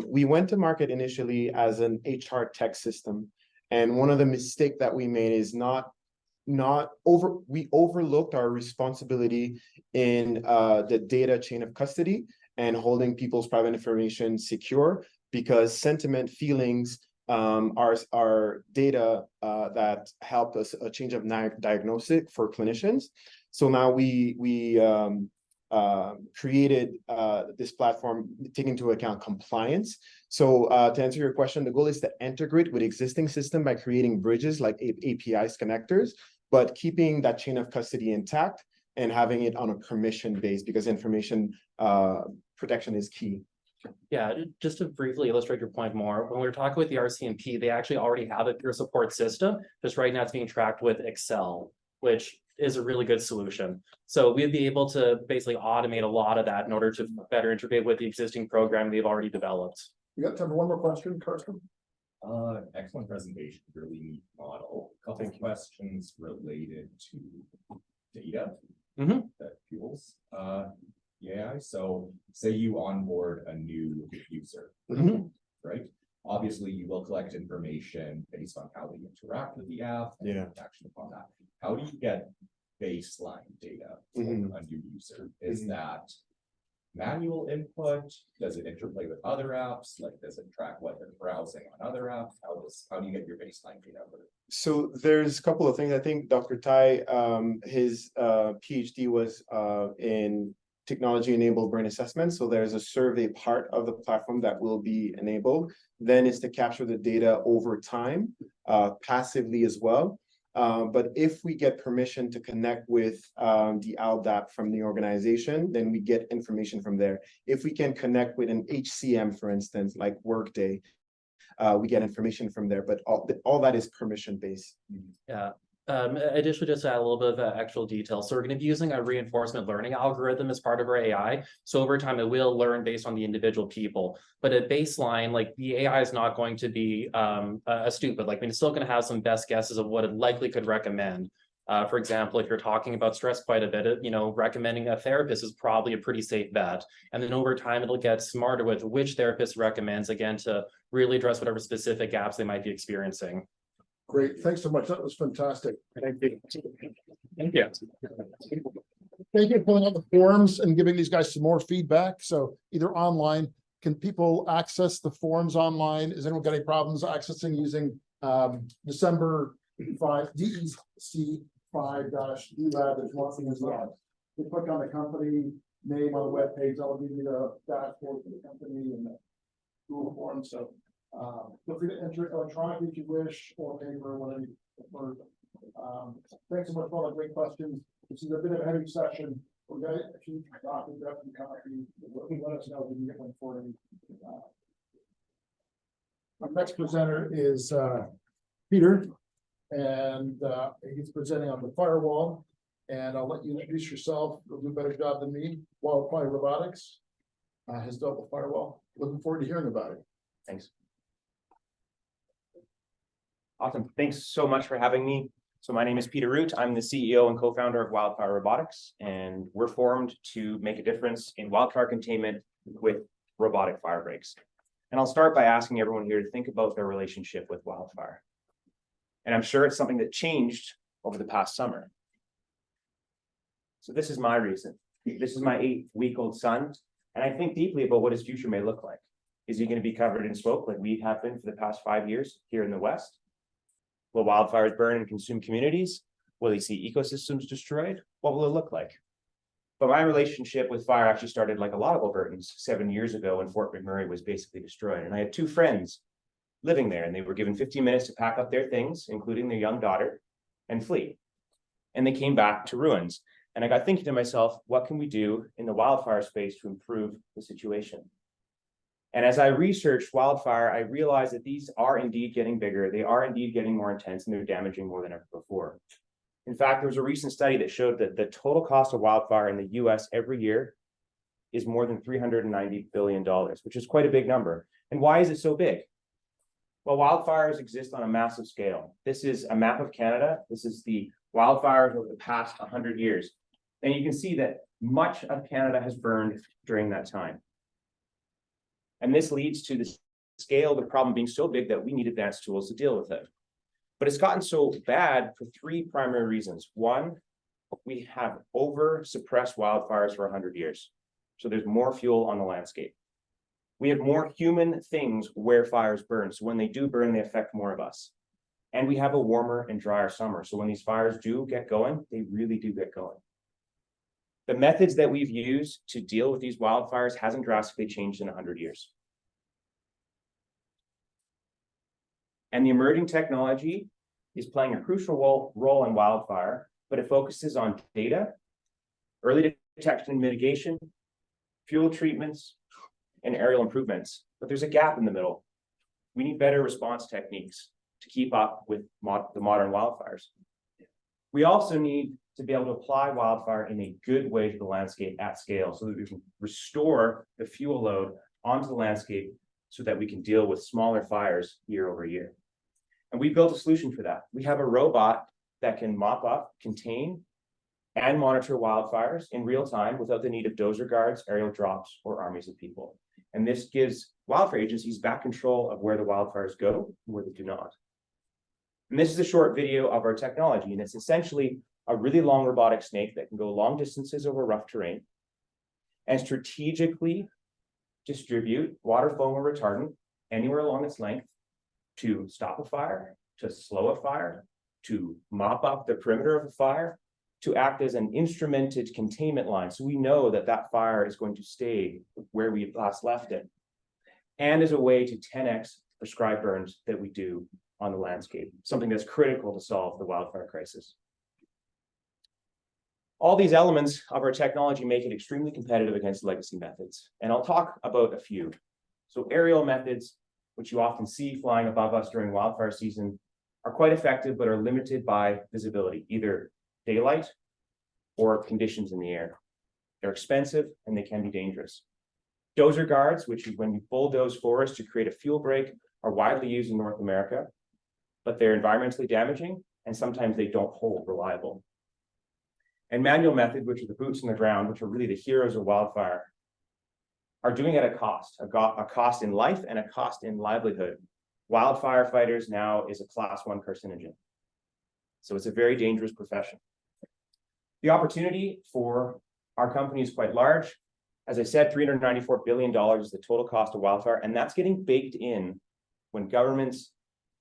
we went to market initially as an HR tech system. And one of the mistakes that we made is we overlooked our responsibility in the data chain of custody and holding people's private information secure, because sentiment, feelings are data that help us a change of diagnostic for clinicians. So now we created this platform taking into account compliance. So to answer your question, the goal is to integrate with existing system by creating bridges like APIs connectors, but keeping that chain of custody intact and having it on a permission base, because information protection is key. Yeah, just to briefly illustrate your point more, when we were talking with the RCMP, they actually already have a peer support system. Just right now it's being tracked with Excel, which is a really good solution. So we'd be able to basically automate a lot of that in order to better integrate with the existing program they've already developed. You got time for one more question, Karsten? Excellent presentation, really neat model. Couple of questions related to data that fuels AI. So say you onboard a new user, right? Obviously, you will collect information based on how they interact with the app and action upon that. How do you get baseline data from a new user? Is that manual input? Does it interplay with other apps? Like, does it track what they're browsing on other apps? How do you get your baseline data? So there's a couple of things. I think Dr. Tai, his PhD was in technology-enabled brain assessment. So there's a survey part of the platform that will be enabled. Then is to capture the data over time, passively as well. But if we get permission to connect with the LDAP from the organization, then we get information from there. If we can connect with an HCM, for instance, like Workday, we get information from there, but all that is permission-based. Yeah. Additionally, just to add a little bit of actual detail. So we're going to be using a reinforcement learning algorithm as part of our AI. So over time, it will learn based on the individual people. But at baseline, like the AI is not going to be stupid. Like, it's still going to have some best guesses of what it likely could recommend. For example, if you're talking about stress quite a bit, recommending a therapist is probably a pretty safe bet. And then over time, it'll get smarter with which therapist recommends, again, to really address whatever specific gaps they might be experiencing. Great, thanks so much. That was fantastic. Thank you. Thank you. Thank you for filling out the forms and giving these guys some more feedback. So either online, can people access the forms online? Has anyone got any problems accessing using December 5 DEC 5-DLab? There's nothing as well. You click on the company name on the web page, that'll give you the dashboard for the company and the Google form. So feel free to enter it electronically if you wish, or paper, whatever you prefer. Thanks so much for all the great questions. This is a bit of a heavy session. We're going to keep talking about the copy. Let us know if we can get one for you. Our next presenter is Peter, and he's presenting on the firewall. And I'll let you introduce yourself. You'll do a better job than me. Wildfire Robotics has dealt with firewall. Looking forward to hearing about it. Thanks. Awesome. Thanks so much for having me. So my name is Peter Root. I'm the CEO and co-founder of Wildfire Robotics, and we're formed to make a difference in wildfire containment with robotic fire breaks. And I'll start by asking everyone here to think about their relationship with wildfire. And I'm sure it's something that changed over the past summer. So this is my reason. This is my 8-week-old son, and I think deeply about what his future may look like. Is he going to be covered in smoke like we have been for the past 5 years here in the West? Will wildfires burn and consume communities? Will he see ecosystems destroyed? What will it look like? But my relationship with fire actually started like a lot of Albertans 7 years ago when Fort McMurray was basically destroyed. And I had two friends living there, and they were given 15 minutes to pack up their things, including their young daughter, and flee. And they came back to ruins. And I got thinking to myself, what can we do in the wildfire space to improve the situation? And as I researched wildfire, I realized that these are indeed getting bigger. They are indeed getting more intense, and they're damaging more than ever before. In fact, there was a recent study that showed that the total cost of wildfire in the US every year is more than $390 billion, which is quite a big number. And why is it so big? Well, wildfires exist on a massive scale. This is a map of Canada. This is the wildfires over the past 100 years. And you can see that much of Canada has burned during that time. And this leads to the scale of the problem being so big that we need advanced tools to deal with it. But it's gotten so bad for three primary reasons. One, we have over-suppressed wildfires for 100 years. So there's more fuel on the landscape. We have more human things where fires burn. So when they do burn, they affect more of us. And we have a warmer and drier summer. So when these fires do get going, they really do get going. The methods that we've used to deal with these wildfires hasn't drastically changed in 100 years. And the emerging technology is playing a crucial role in wildfire, but it focuses on data, early detection and mitigation, fuel treatments, and aerial improvements. But there's a gap in the middle. We need better response techniques to keep up with the modern wildfires. We also need to be able to apply wildfire in a good way to the landscape at scale so that we can restore the fuel load onto the landscape so that we can deal with smaller fires year over year. And we built a solution for that. We have a robot that can mop up, contain, and monitor wildfires in real time without the need of dozer guards, aerial drops, or armies of people. And this gives wildfire agencies back control of where the wildfires go and where they do not. And this is a short video of our technology, and it's essentially a really long robotic snake that can go long distances over rough terrain and strategically distribute water foam or retardant anywhere along its length to stop a fire, to slow a fire, to mop up the perimeter of a fire, to act as an instrumented containment line. So we know that that fire is going to stay where we last left it. And as a way to 10x prescribed burns that we do on the landscape, something that's critical to solve the wildfire crisis. All these elements of our technology make it extremely competitive against legacy methods. And I'll talk about a few. So aerial methods, which you often see flying above us during wildfire season, are quite effective, but are limited by visibility, either daylight or conditions in the air. They're expensive and they can be dangerous. Dozer guards, which is when you bulldoze forests to create a fuel break, are widely used in North America, but they're environmentally damaging and sometimes they don't hold reliable. And manual method, which are the boots on the ground, which are really the heroes of wildfire, are doing it at a cost in life and a cost in livelihood. Wildfire fighters now is a class 1 carcinogen. So it's a very dangerous profession. The opportunity for our company is quite large. As I said, $394 billion is the total cost of wildfire, and that's getting baked in when governments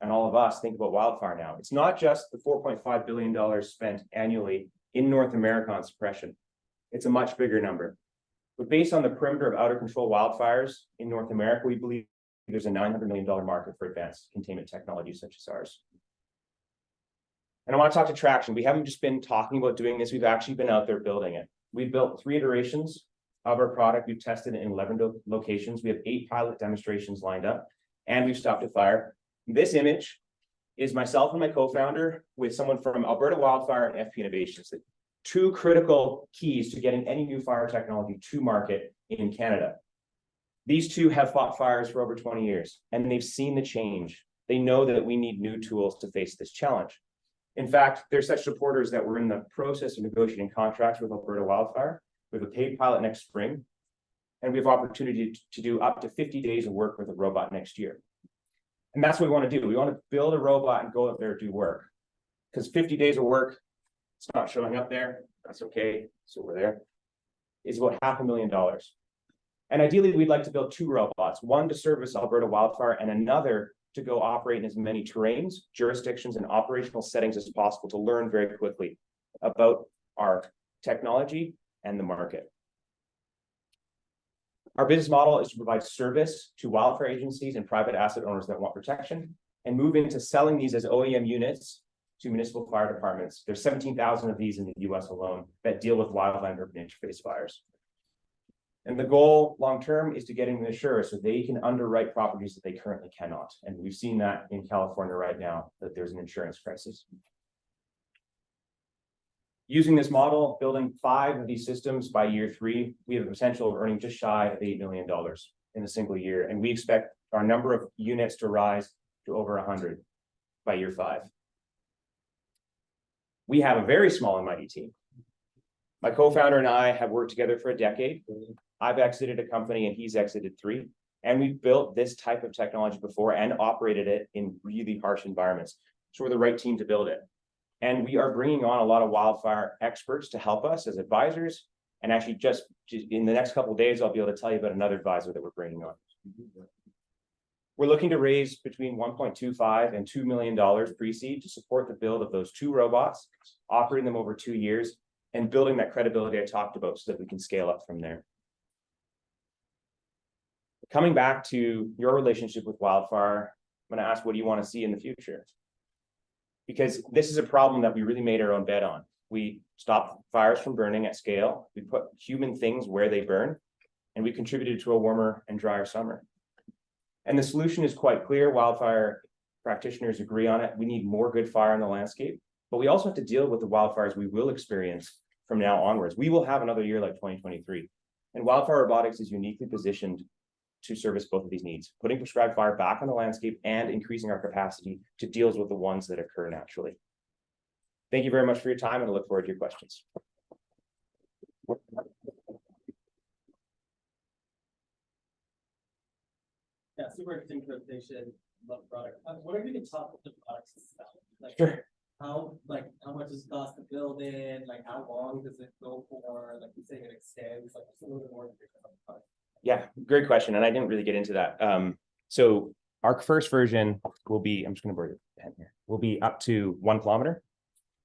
and all of us think about wildfire now. It's not just the $4.5 billion spent annually in North America on suppression. It's a much bigger number. But based on the perimeter of out of control wildfires in North America, we believe there's a $900 million market for advanced containment technologies such as ours. And I want to talk to traction. We haven't just been talking about doing this, we've actually been out there building it. We've built 3 iterations of our product. We've tested it in 11 locations. We have 8 pilot demonstrations lined up, and we've stopped a fire. This image is myself and my co-founder with someone from Alberta Wildfire and FP Innovations. The 2 critical keys to getting any new fire technology to market in Canada. These 2 have fought fires for over 20 years, and they've seen the change. They know that we need new tools to face this challenge. In fact, they're such supporters that we're in the process of negotiating contracts with Alberta Wildfire. We have a paid pilot next spring, and we have opportunity to do up to 50 days of work with a robot next year. And that's what we want to do. We want to build a robot and go out there and do work. Because 50 days of work, it's not showing up there. That's okay. So we're there. It's about $500,000. And ideally, we'd like to build 2 robots, one to service Alberta Wildfire and another to go operate in as many terrains, jurisdictions, and operational settings as possible to learn very quickly about our technology and the market. Our business model is to provide service to wildfire agencies and private asset owners that want protection and move into selling these as OEM units to municipal fire departments. There's 17,000 of these in the US alone that deal with wildland urban interface fires. And the goal long-term is to get them insurance so they can underwrite properties that they currently cannot. And we've seen that in California right now, that there's an insurance crisis. Using this model, building 5 of these systems by year 3, we have a potential of earning just shy of $8 million in a single year. And we expect our number of units to rise to over 100 by year 5. We have a very small and mighty team. My co-founder and I have worked together for a decade. I've exited a company and he's exited 3. And we've built this type of technology before and operated it in really harsh environments. So we're the right team to build it. And we are bringing on a lot of wildfire experts to help us as advisors. And actually just in the next couple of days, I'll be able to tell you about another advisor that we're bringing on. We're looking to raise between $1.25 and $2 million pre-seed to support the build of those 2 robots, operating them over 2 years, and building that credibility I talked about so that we can scale up from there. Coming back to your relationship with wildfire, I'm going to ask, what do you want to see in the future? Because this is a problem that we really made our own bet on. We stopped fires from burning at scale. We put human things where they burn, and we contributed to a warmer and drier summer. And the solution is quite clear. Wildfire practitioners agree on it. We need more good fire in the landscape, but we also have to deal with the wildfires we will experience from now onwards. We will have another year like 2023. And Wildfire Robotics is uniquely positioned to service both of these needs, putting prescribed fire back on the landscape and increasing our capacity to deal with the ones that occur naturally. Thank you very much for your time, and I look forward to your questions. Yeah, super interesting presentation. Love the product. What are you going to talk about the products itself? Like, Sure. how much does it cost to build it? Like, how long does it go for? Like, you say it extends. Like, just a little bit more information on the product. Yeah, great question. And I didn't really get into that. So our first version will be, I'm just going to borrow your pen here, will be up to 1 kilometer.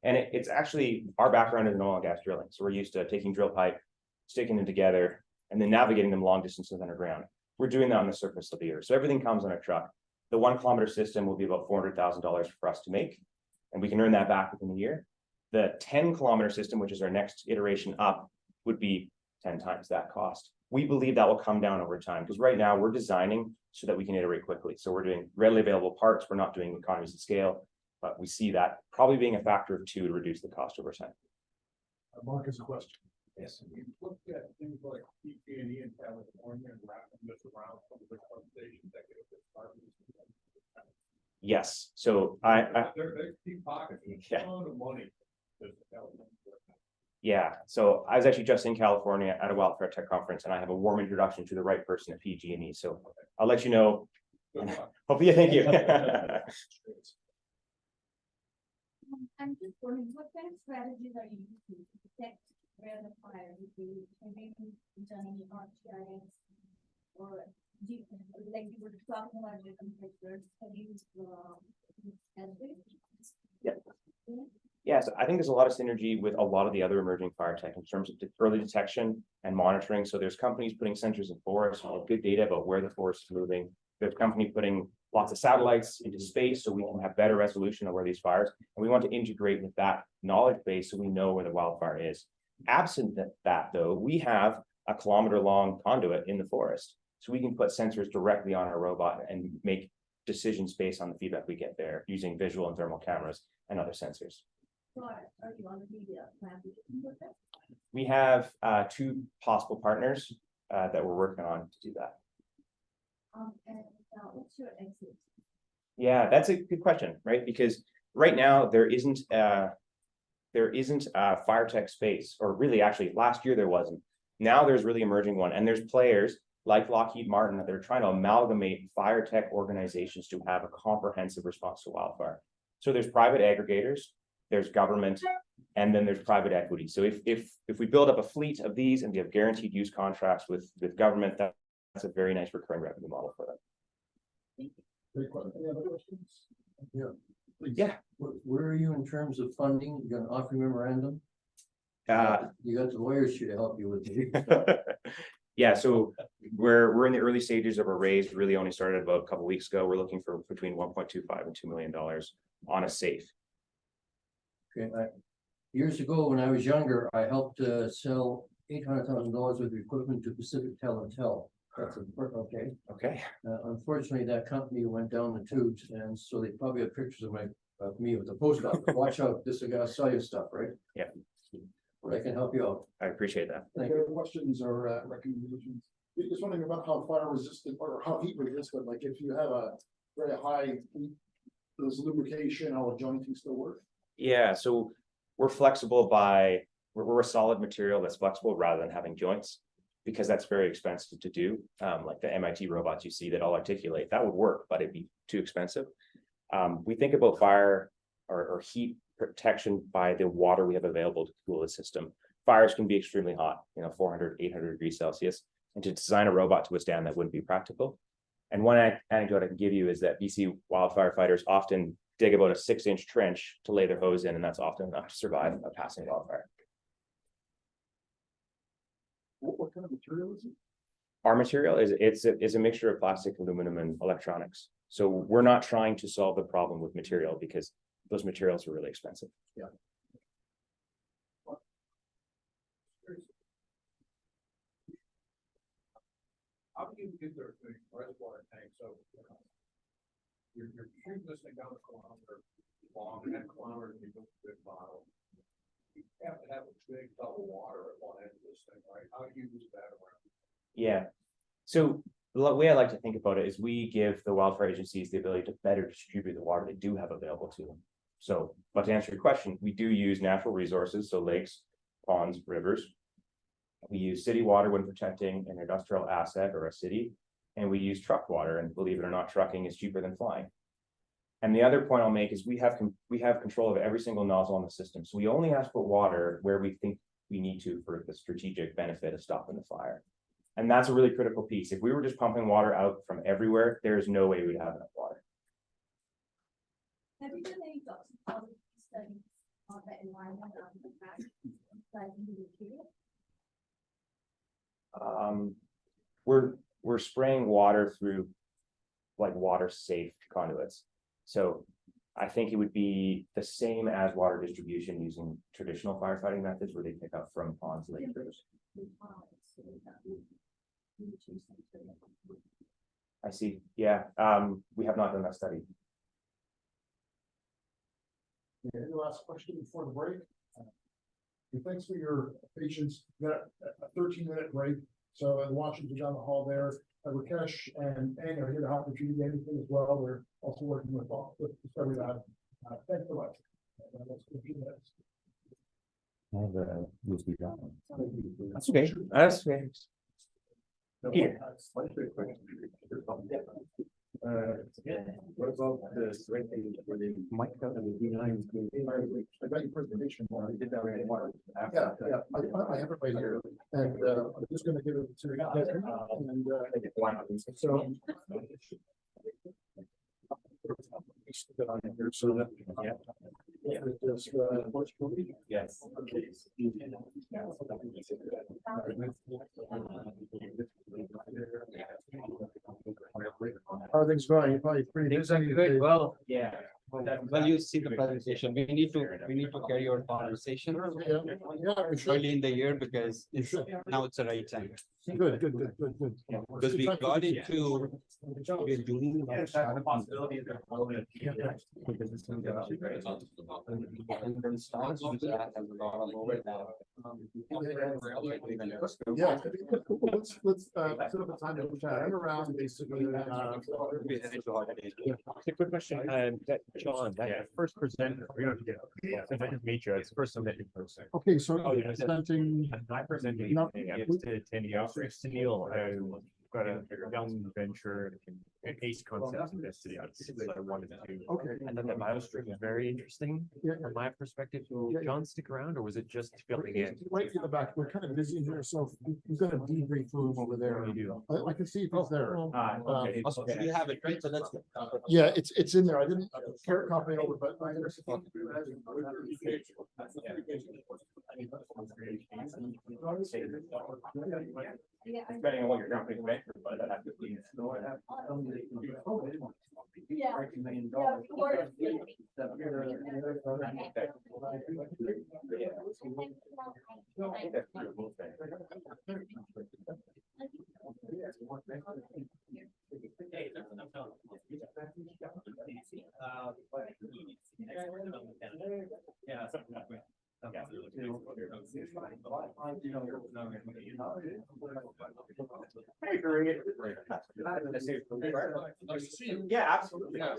And it's actually, our background is in oil and gas drilling. So we're used to taking drill pipe, sticking them together, and then navigating them long distances underground. We're doing that on the surface of the earth. So everything comes on a truck. The 1 kilometer system will be about $400,000 for us to make, and we can earn that back within a year. The 10 kilometer system, which is our next iteration up, would be 10 times that cost. We believe that will come down over time because right now we're designing so that we can iterate quickly. So we're doing readily available parts. We're not doing economies of scale, but we see that probably being a factor of 2 to reduce the cost over time. Mark has a question. Yes. We looked at things like PG&E in California and wrapping this around some of the conversations that get this. Yes. So They're deep pockets. Yeah. A ton of money. Yeah, so I was actually just in California at a Wildfire Tech conference, and I have a warm introduction to the right person at PG&E. So I'll let you know. Hopefully, thank you. I'm just wondering, what kind of strategies are you using to detect where the fire would be? Have you done any RTIs or do you, like you were talking about different pictures? Have you Yeah. Yes, I think there's a lot of synergy with a lot of the other emerging fire tech in terms of early detection and monitoring. So there's companies putting sensors in forests, good data about where the forest is moving. There's companies putting lots of satellites into space so we can have better resolution of where these fires. And we want to integrate with that knowledge base so we know where the wildfire is. Absent that though, we have a kilometer-long conduit in the forest. So we can put sensors directly on our robot and make decisions based on the feedback we get there using visual and thermal cameras and other sensors. Are you on the media plan with that? We have 2 possible partners that we're working on to do that. And what's your exit? Yeah, that's a good question, right? Because right now there isn't a fire tech space, or really actually last year there wasn't. Now there's really emerging one, and there's players like Lockheed Martin that they're trying to amalgamate fire tech organizations to have a comprehensive response to wildfire. So there's private aggregators, there's government, and then there's private equity. So if we build up a fleet of these and we have guaranteed use contracts with government, that's a very nice recurring revenue model for them. Any other questions? Yeah. Please. Yeah. Where are you in terms of funding? You got an offering memorandum? You got the lawyers here to help you with it. Yeah, so we're in the early stages of a raise, really only started about a couple weeks ago. We're looking for between 1.25 and $2 million on a safe. Okay, years ago, when I was younger, I helped sell $800,000 worth of equipment to Pacific Tel. That's important, okay? Okay. Unfortunately, that company went down the tubes, and so they probably have pictures of me with the post office. Watch out, this is gonna sell you stuff, right? Yeah. I can help you out. I appreciate that. Thank Any you. other questions or recommendations? Just wondering about how fire resistant or how heat resistant, like if you have a very high heat, does lubrication or jointing still work? Yeah, so we're flexible we're a solid material that's flexible rather than having joints, because that's very expensive to do. Like the MIT robots you see that all articulate, that would work, but it'd be too expensive. We think about fire or heat protection by the water we have available to cool the system. Fires can be extremely hot, 400, 800 degrees Celsius, and to design a robot to withstand that wouldn't be practical. And one anecdote I can give you is that BC wildfire fighters often dig about a 6-inch trench to lay their hose in, and that's often enough to survive a passing wildfire. What kind of material is it? Our material is a mixture of plastic, aluminum, and electronics. So we're not trying to solve the problem with material, because those materials are really expensive. Yeah. How do you get their reservoir tank? So you're shooting this thing down a kilometer long, 10 kilometers, you go to a big bottle. You have to have a big double water at one end of this thing, right? How do you use that around? Yeah. So the way I like to think about it is we give the wildfire agencies the ability to better distribute the water they do have available to them. So, but to answer your question, we do use natural resources, so lakes, ponds, rivers. We use city water when protecting an industrial asset or a city, and we use truck water, and believe it or not, trucking is cheaper than flying. And the other point I'll make is we have control of every single nozzle on the system. So we only have to put water where we think we need to for the strategic benefit of stopping the fire. And that's a really critical piece. If we were just pumping water out from everywhere, there's no way we'd have enough water. Have you done any toxicology studies on the environment of the fact that you We're spraying water through like water safe conduits. So I think it would be the same as water distribution using traditional firefighting methods where they pick up from ponds, lakes, rivers. I see. Yeah. We have not done that study. Yeah, any last question before the break? Thanks for your patience. We got a 13-minute break. So in Washington down the hall there, Rakesh and Ang are here to help if you need anything as well. We're also working with DiscoveryLab. Thanks so much. That's okay. That's okay. Here. What about the rating for the mic? I got your presentation. I did that right. Yeah, I have it right here, and I'm just going to give it to you. And so. Get on here so that. Yeah. Yes. How are things going? You're probably pretty busy. Good. Well, Yeah. well, you see the presentation. We need to carry our conversation early in the year because now it's the right time. Good. Because we got into we're doing and then stocks with that has a lot of overlap. Yeah, let's set up a time to chat. I'm around basically. It's a good question. John, that first presenter, we don't have to get up. Yeah, I just meet you. It's the first time that in person. Okay, so presenting. I presented. No. I was attending. Steel. I've got a young venture ACE concepts in this, to be honest, that I wanted to. Okay. I thought that BioStream was very interesting from my perspective. Did John stick around, or was it just filling in? Right in the back, we're kind of busy here, so we've got a debrief room over there. I can see if it's there. Okay. Also, you have it, right? So that's. Yeah, it's in there. I didn't carrot copy over, but I understand. Depending on what your company's meant for, but that could be. Yeah, absolutely. Yeah,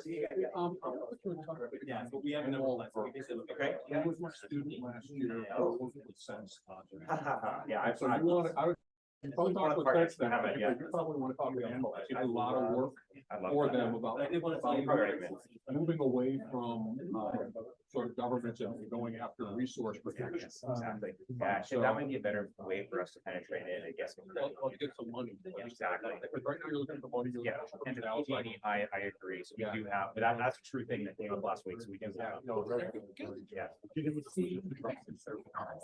but we haven't. Okay. I was my student last year. Yeah, So you want to, You probably talk with Tex then, Have it, yeah. you probably want to talk to them, I did a lot of work for them about moving away from, sort of governments and going after resource protection. Exactly. Yeah, so that might be a better way for us to penetrate it, I guess. Well, get some money. Exactly. But right now you're looking for money. Yeah, and the money, I agree. So we do have, but that's a true thing that came up last week. So we do have. Yeah.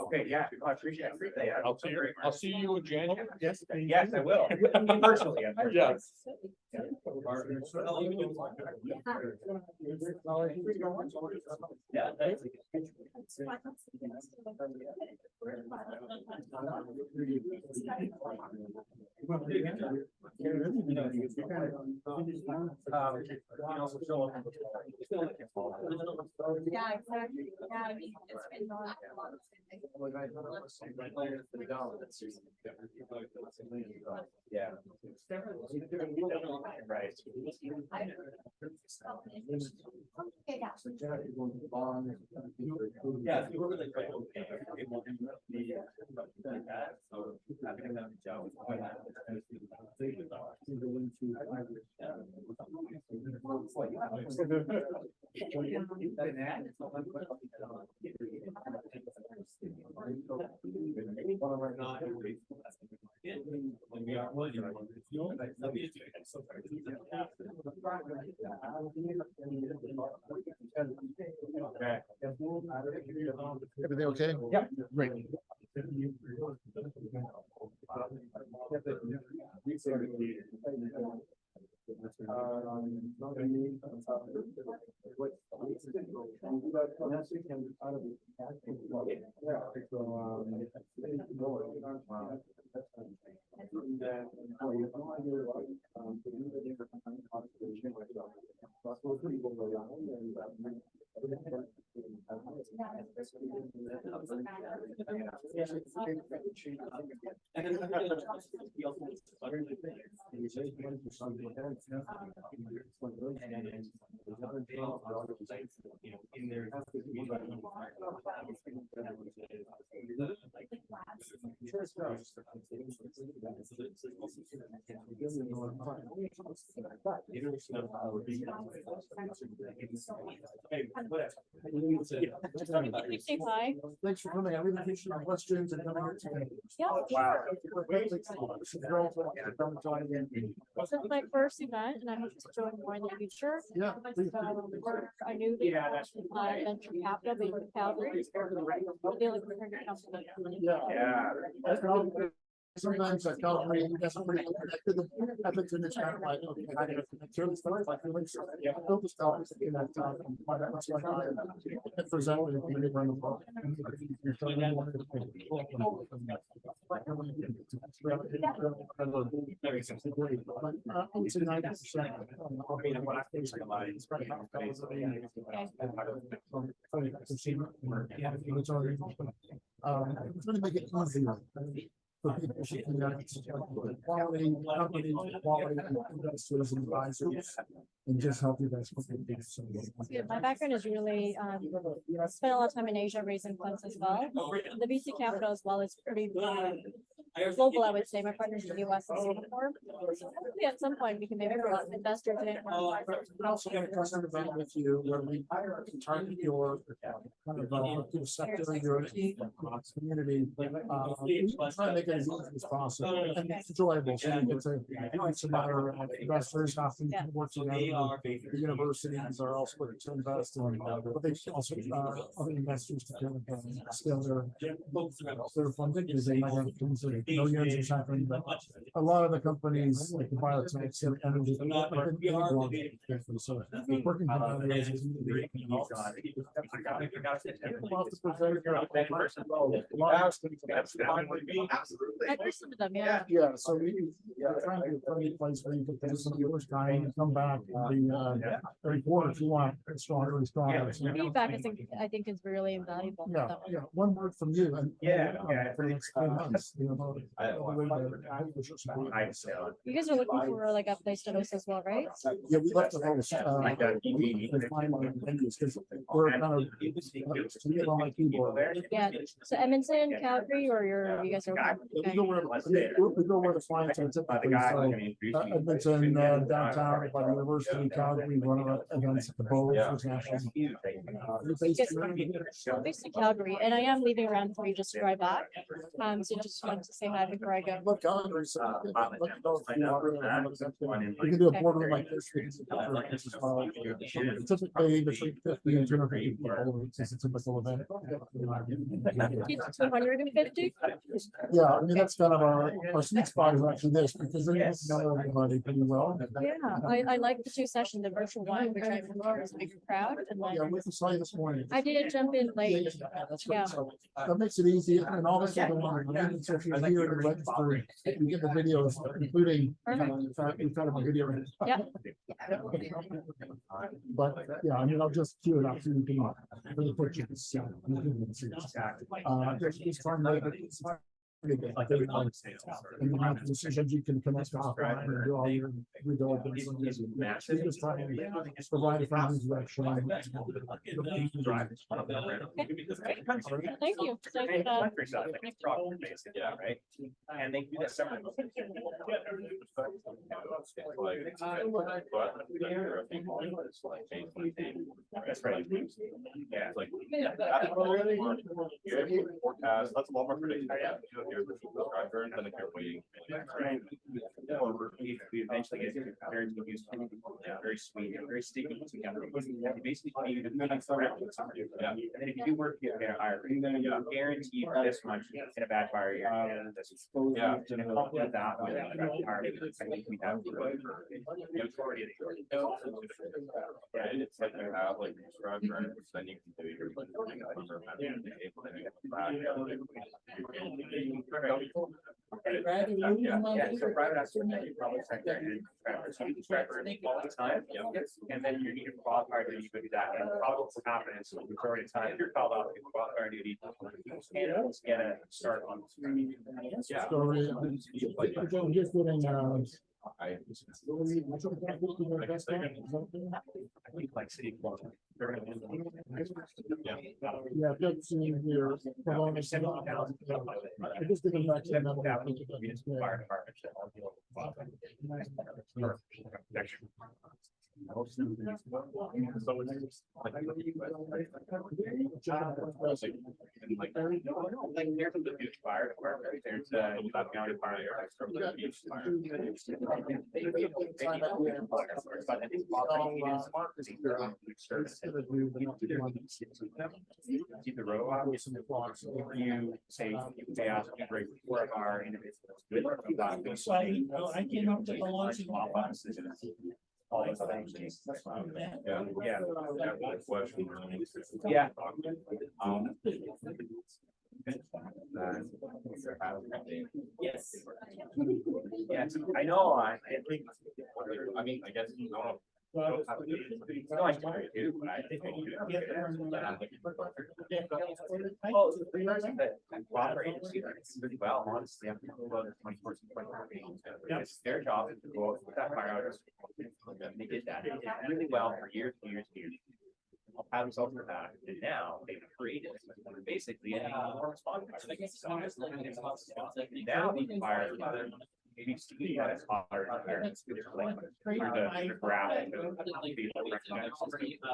Okay, yeah, I appreciate it. I'll see you in January. Yes, yes, I will. Virtually. Yeah. Yeah. Yeah, exactly. Yeah, I mean, it's been going on. Yeah. Right. Okay, gotcha. Yeah, we were really great. Everything okay? Yeah. Great. Say hi. Thanks for coming. I really appreciate your questions and coming here today. Yeah. Wow. This is my first event and I hope to join more in the future. Yeah. Please. I knew that venture capital based in Calgary. Dealing with her company. Yeah. Sometimes I felt pretty, that's pretty connected. I've been to this kind of like, okay, I gotta connect to this stuff, like, yeah, I built this stuff in that time. Why that was like, if there's that way, you can run the ball. I would say 90%. Trying to make it easier. For people to connect quality companies, quality investors and advisors, and just help you guys. My background is really, spent a lot of time in Asia raising funds as well. The VC capital as well is pretty global, I would say. My partner's in the US and Singapore. So hopefully at some point we can maybe bring investors in. But also get a customer event with you where we target your kind of your sector, your community. We try to make it as easy as possible and it's enjoyable. So you get to meet some other investors, often work together. The universities are also looking to invest in, but they also other investors to kind of scale their funding because they might have things like millions or something. But a lot of the companies like the biotechs and energy, so working together is really I've heard some of them, yeah. Yeah, so we're trying to find a place where you can pay some of yours time and come back and the report if you want stronger and stronger. So, Feedback, I think is really invaluable. yeah, one word from you and for the next 3 months, you know, You guys are looking for like a place to host as well, right? yeah, we left the host, we find one venues because we're kind of, to me on my keyboard. Yeah, so Edmonton, Calgary, or you guys are. We go where the clients are typically, so Edmonton, downtown by the university, Calgary, run our events at the Bow, for example. Based in Calgary, and I am leaving around 3 just to drive back. So just wanted to say hi before I go. Look, Calgary, so we can do a boardroom like this. Typically between 50 and 250 people, it's a typical event. 250? Yeah, I mean, that's kind of our sweet spot is actually this, because then you get to know everybody pretty well. Yeah, I like the 2 sessions, the virtual one, which I remember was a big crowd, and like. Yeah, we saw you this morning. I did jump in late. That's right. So that makes it easy, and all this other one, so if you're here and registered, you get the videos, including, we've got a video. Yeah. But, yeah, I mean, I'll just cue it up so you can really put your. Just trying to make it. And the decisions you can connect offline and do all your due diligence. Just trying to provide a friendly direction. Thank you. Yeah, right. And they do that separately. That's right. Yeah, it's like. Forecast, that's a lot more predictable. Than if you're waiting. We eventually get very used to very sweet, very sticky. Basically, you and then if you do work, you get higher. Guaranteed this much in a bad fire year. Yeah, to complete that with I think we have yeah, it's like they have like then you can do your so private asset probably sector and all the time. And then you need a qualifier duty to do that. And probably for confidence, the majority of time, if you're called off in qualifier duty, you can get a start on. Yeah. So we're just getting, I think like city. yeah, good seeing your. Pavonis. I just didn't back to that number. Fire department. The robot is in the box. You say you pay out a great for our individuals. I came up with a lot of All those things. Yeah. Yeah. Yes. Yeah, I know. I think. I mean, I guess you know. No, I do, but I think. Proper agency really well, honestly. I'm thinking about 2014, it's their job is to go out with that fire out. They did that. They did really well for years and years and years. pat themselves on the back, and now they've created basically a more responsive. Now the fire, maybe see that it's hotter here. It's like through the graph.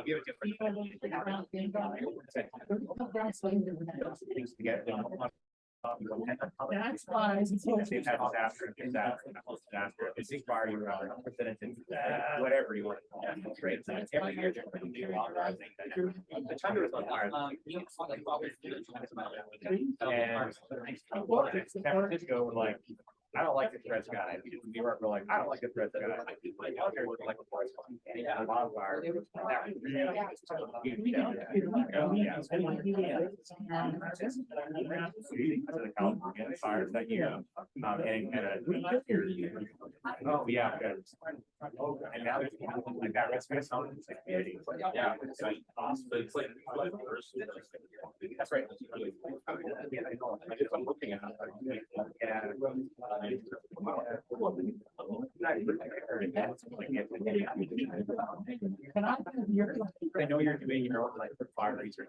Give it different things to get them. That's why. They've had disaster, disaster. If it's fire, you have whatever you want. Right. So it's every year. The thunder was on fire. And San Francisco were like, I don't like the Threads guy. New York were like, I don't like the Threads guy. Like a wildfire. The California fires that year. Oh, yeah. And now there's like that. It's gonna sound like, yeah, it's like awesome. It's like, that's right. I'm looking at I know you're doing your own like fire research.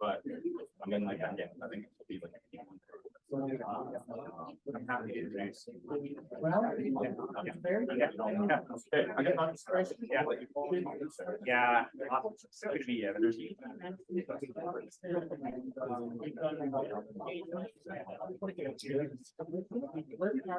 But I mean, like, again, I think it'll be like. I'm happy to introduce. Yeah, so it'd be Very good. We're gonna.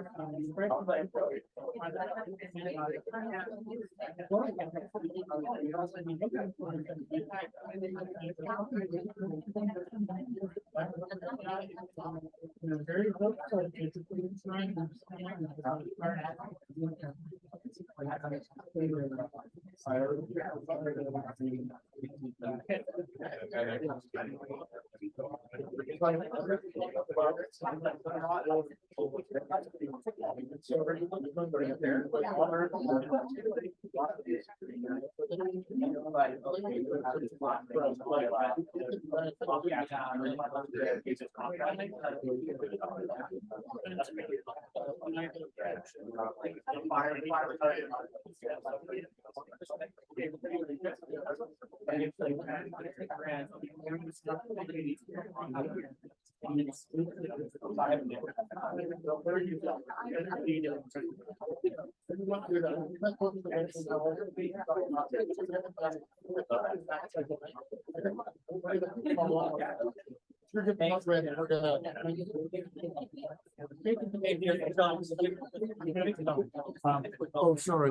Oh, sorry.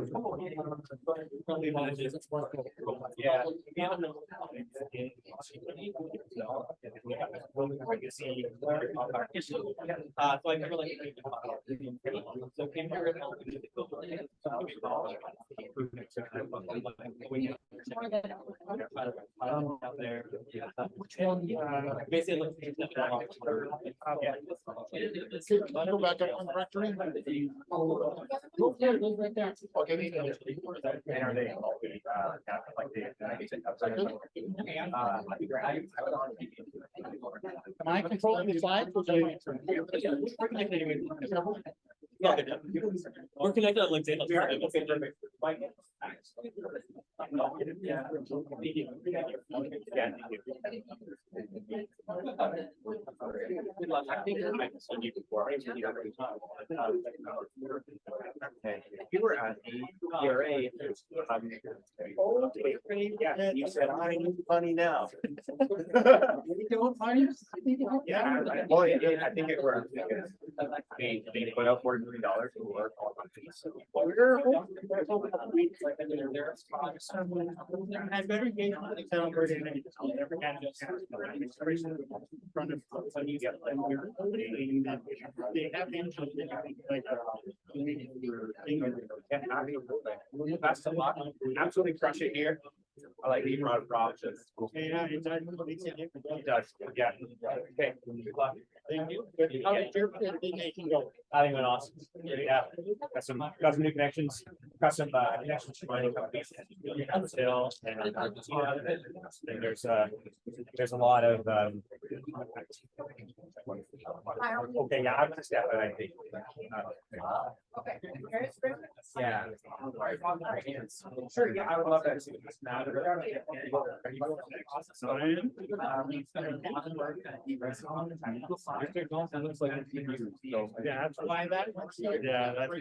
Yeah. So I never like. So came here which one? Basically, go back up on directory. Okay. And are they like Am I controlling the slide? We're connected on LinkedIn. You were at PRA. Yeah, you said I need money now. Yeah, well, I think it worked. They put out $40 million to work on fees. I've better engaged with the town version. Never had just. They have Best of luck. Absolutely crush it here. I like the broad options. Yeah, it does. It does. Yeah. Okay. Good luck. Thank you. How did your presentation go? I think it went awesome. Yeah, got some new connections, got some connections to mining companies. Still, and there's a lot of okay, yeah, I'm gonna step it, I think. Okay. Yeah. Sure, yeah, I would love that. Yeah, that's why that. Yeah, that's.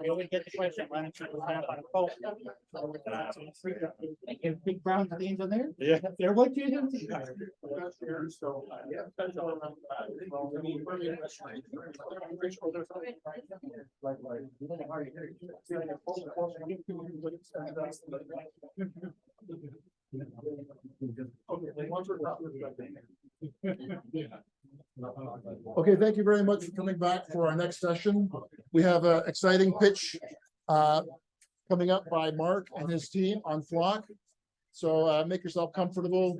You only get the question, why don't you have on a post? And big brown things on there? Yeah. They're what you do. Okay, thank you very much for coming back for our next session. We have an exciting pitch coming up by Mark and his team on Flokk. So make yourself comfortable.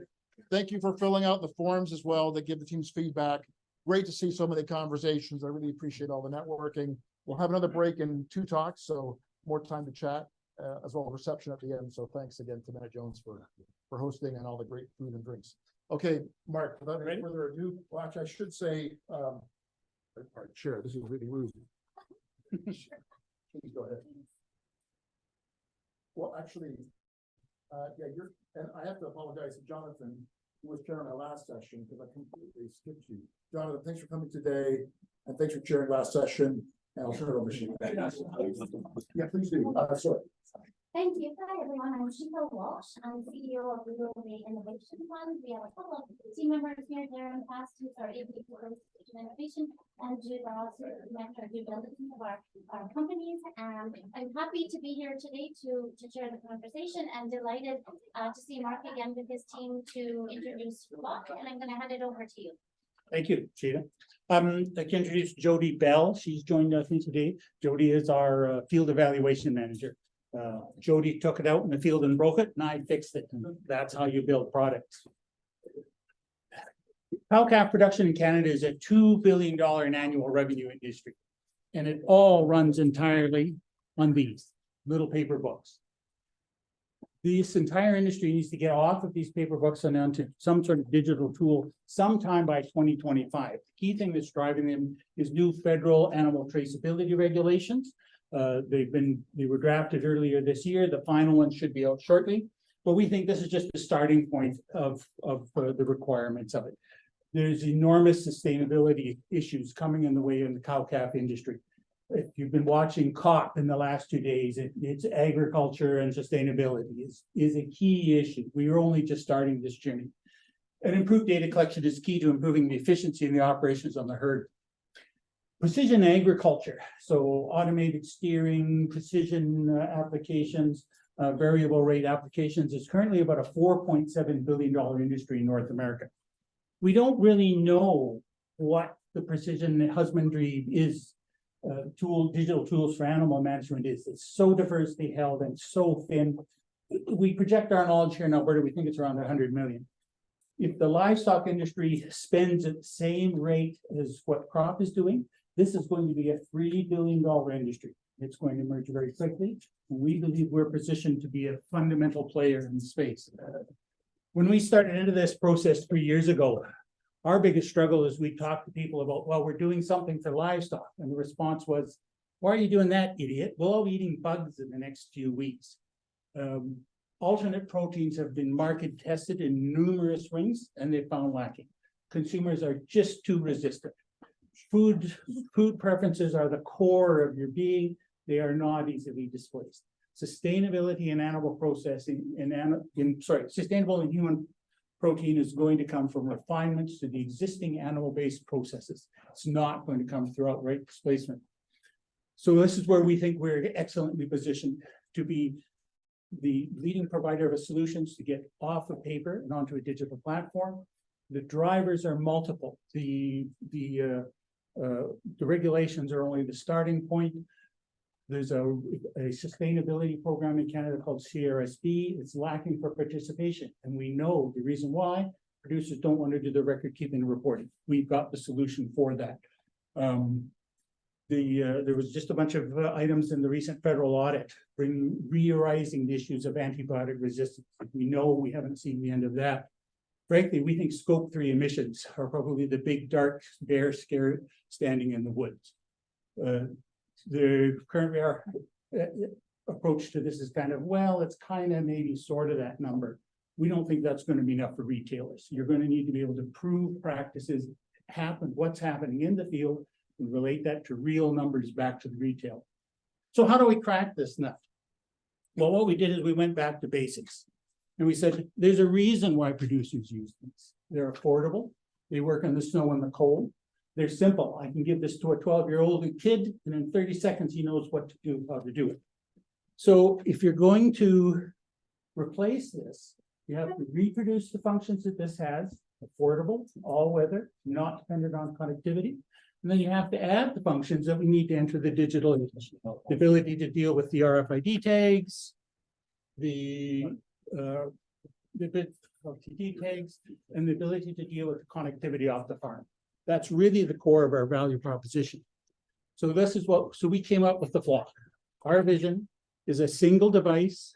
Thank you for filling out the forms as well that give the team's feedback. Great to see so many conversations. I really appreciate all the networking. We'll have another break in 2 talks, so more time to chat, as well as reception at the end. So thanks again to Bennett Jones for hosting and all the great food and drinks. Okay, Mark, without any further ado, watch, I should say, sure, this is really rude. Please go ahead. Well, actually, yeah, and I have to apologize to Jonathan, who was chairing our last session, because I completely skipped you. Jonathan, thanks for coming today, and thanks for chairing last session, and I'll turn it over to you. Yeah, please do. Sorry. Thank you. Hi, everyone. I'm Sheila Walsh. I'm CEO of the Global Innovation Fund. We have a couple of team members here there in the past who are able to innovation and do also mentor due diligence of our companies. And I'm happy to be here today to share the conversation, and delighted to see Mark again with his team to introduce Flokk. And I'm going to hand it over to you. Thank you, Sheila. I'd like to introduce Jody Bell. She's joined us today. Jody is our field evaluation manager. Jody took it out in the field and broke it, and I fixed it. And that's how you build products. Cow-calf production in Canada is a $2 billion annual revenue industry, and it all runs entirely on these little paper books. This entire industry needs to get off of these paper books and onto some sort of digital tool sometime by 2025. The key thing that's driving them is new federal animal traceability regulations. They were drafted earlier this year. The final one should be out shortly, but we think this is just the starting point of the requirements of it. There's enormous sustainability issues coming in the way in the cow-calf industry. If you've been watching COP in the last 2 days, it's agriculture and sustainability is a key issue. We are only just starting this journey. And improved data collection is key to improving the efficiency and the operations on the herd. Precision agriculture, so automated steering, precision applications, variable rate applications is currently about a $4.7 billion industry in North America. We don't really know what the precision husbandry is. Digital tools for animal management is. It's so diversely held and so thin. We project our knowledge here in Alberta, we think it's around 100 million. If the livestock industry spends at the same rate as what crop is doing, this is going to be a $3 billion industry. It's going to emerge very quickly. And we believe we're positioned to be a fundamental player in the space. When we started into this process 3 years ago, our biggest struggle is we talked to people about, well, we're doing something for livestock. And the response was, why are you doing that, idiot? We'll all be eating bugs in the next few weeks. Alternate proteins have been market tested in numerous rings, and they found lacking. Consumers are just too resistant. Food preferences are the core of your being. They are not easily displaced. Sustainability in animal processing, sustainable and human protein is going to come from refinements to the existing animal-based processes. It's not going to come through outright displacement. So this is where we think we're excellently positioned to be the leading provider of solutions to get off of paper and onto a digital platform. The drivers are multiple. The regulations are only the starting point. There's a sustainability program in Canada called CRSB. It's lacking for participation. And we know the reason why. Producers don't want to do the record keeping and reporting. We've got the solution for that. There was just a bunch of items in the recent federal audit re-arising the issues of antibiotic resistance. We know we haven't seen the end of that. Frankly, we think scope 3 emissions are probably the big dark bear scare standing in the woods. The current approach to this is kind of, well, it's kind of maybe sort of that number. We don't think that's going to be enough for retailers. You're going to need to be able to prove practices happen, what's happening in the field, and relate that to real numbers back to the retail. So how do we crack this nut? Well, what we did is we went back to basics. And we said, there's a reason why producers use these. They're affordable. They work in the snow and the cold. They're simple. I can give this to a 12-year-old kid, and in 30 seconds, he knows what to do, how to do it. So if you're going to replace this, you have to reproduce the functions that this has, affordable, all weather, not dependent on connectivity. And then you have to add the functions that we need to enter the digital age. The ability to deal with the RFID tags, the bit LTD tags, and the ability to deal with the connectivity off the farm. That's really the core of our value proposition. So this is so we came up with the Flokk. Our vision is a single device,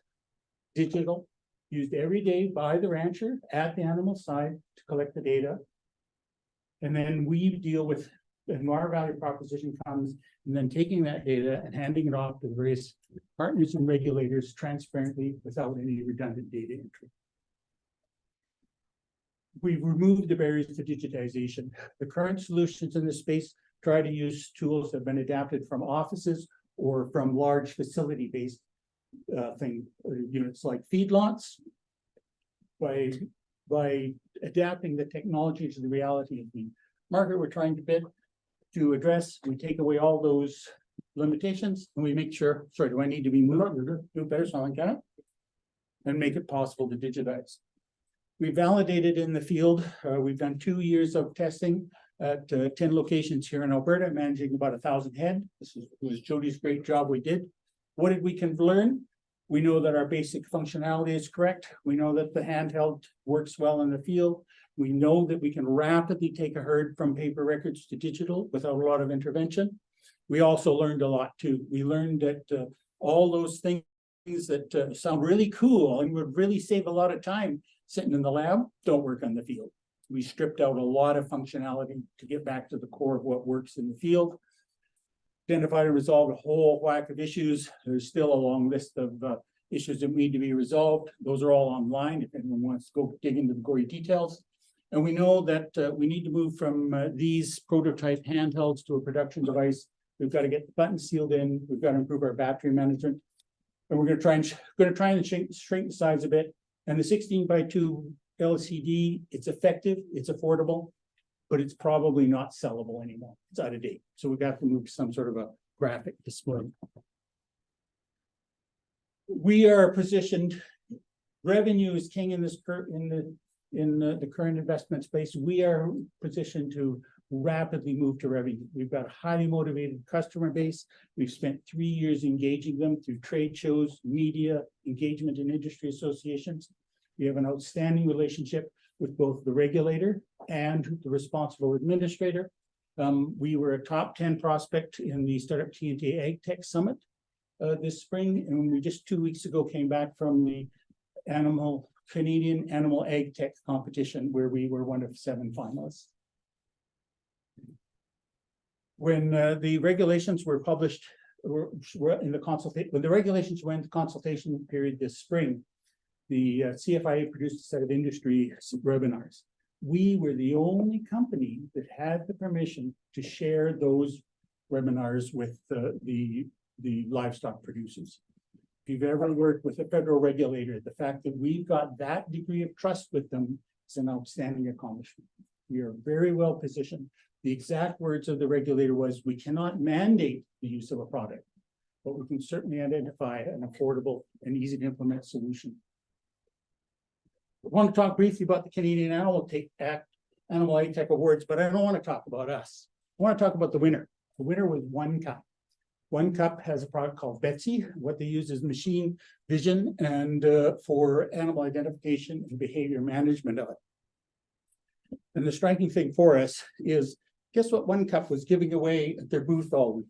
digital, used every day by the rancher at the animal side to collect the data. And then we deal with, and our value proposition comes, and then taking that data and handing it off to the various partners and regulators transparently without any redundant data entry. We've removed the barriers to digitization. The current solutions in this space try to use tools that have been adapted from offices or from large facility-based units like feedlots. By adapting the technology to the reality of the market we're trying to address, we take away all those limitations and we make sure, sorry, do I need to be moved? Do better, Salman, can I? And make it possible to digitize. We validated in the field. We've done 2 years of testing at 10 locations here in Alberta, managing about 1,000 head. This was Jody's great job we did. What did we learn? We know that our basic functionality is correct. We know that the handheld works well in the field. We know that we can rapidly take a herd from paper records to digital without a lot of intervention. We also learned a lot too. We learned that all those things that sound really cool and would really save a lot of time sitting in the lab don't work on the field. We stripped out a lot of functionality to get back to the core of what works in the field. Identified and resolved a whole whack of issues. There's still a long list of issues that need to be resolved. Those are all online if anyone wants to go dig into the gory details. And we know that we need to move from these prototype handhelds to a production device. We've got to get the buttons sealed in. We've got to improve our battery management. And we're going to try and shrink the size a bit. And the 16:2 LCD, it's effective, it's affordable, but it's probably not sellable anymore. It's out of date. So we've got to move to some sort of a graphic display. We are positioned, revenue is king in this in the current investment space. We are positioned to rapidly move to revenue. We've got a highly motivated customer base. We've spent 3 years engaging them through trade shows, media, engagement in industry associations. We have an outstanding relationship with both the regulator and the responsible administrator. We were a top 10 prospect in the Startup TNT Ag Tech Summit this spring, and we just 2 weeks ago came back from the Canadian Animal Ag Tech competition, where we were one of 7 finalists. When the regulations were published, were in the consultation, when the regulations went to consultation period this spring, the CFIA produced a set of industry webinars. We were the only company that had the permission to share those webinars with the livestock producers. If you've ever worked with a federal regulator, the fact that we've got that degree of trust with them is an outstanding accomplishment. We are very well positioned. The exact words of the regulator was, we cannot mandate the use of a product, but we can certainly identify an affordable and easy to implement solution. I want to talk briefly about the Canadian Animal Ag Tech Awards, but I don't want to talk about us. I want to talk about the winner. The winner was One Cup. One Cup has a product called Betsy. What they use is machine vision and for animal identification and behavior management of it. And the striking thing for us is Guess what one cup was giving away at their booth all week?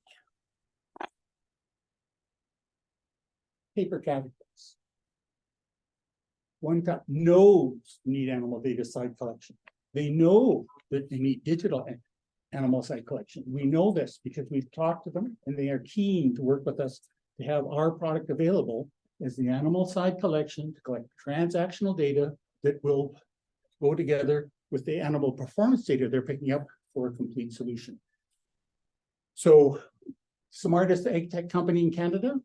Paper catalogs. One cup knows you need animal data site collection. They know that they need digital animal site collection. We know this because we've talked to them and they are keen to work with us to have our product available as the animal side collection to collect transactional data that will go together with the animal performance data they're picking up for a complete solution. So, smartest ag tech company in Canada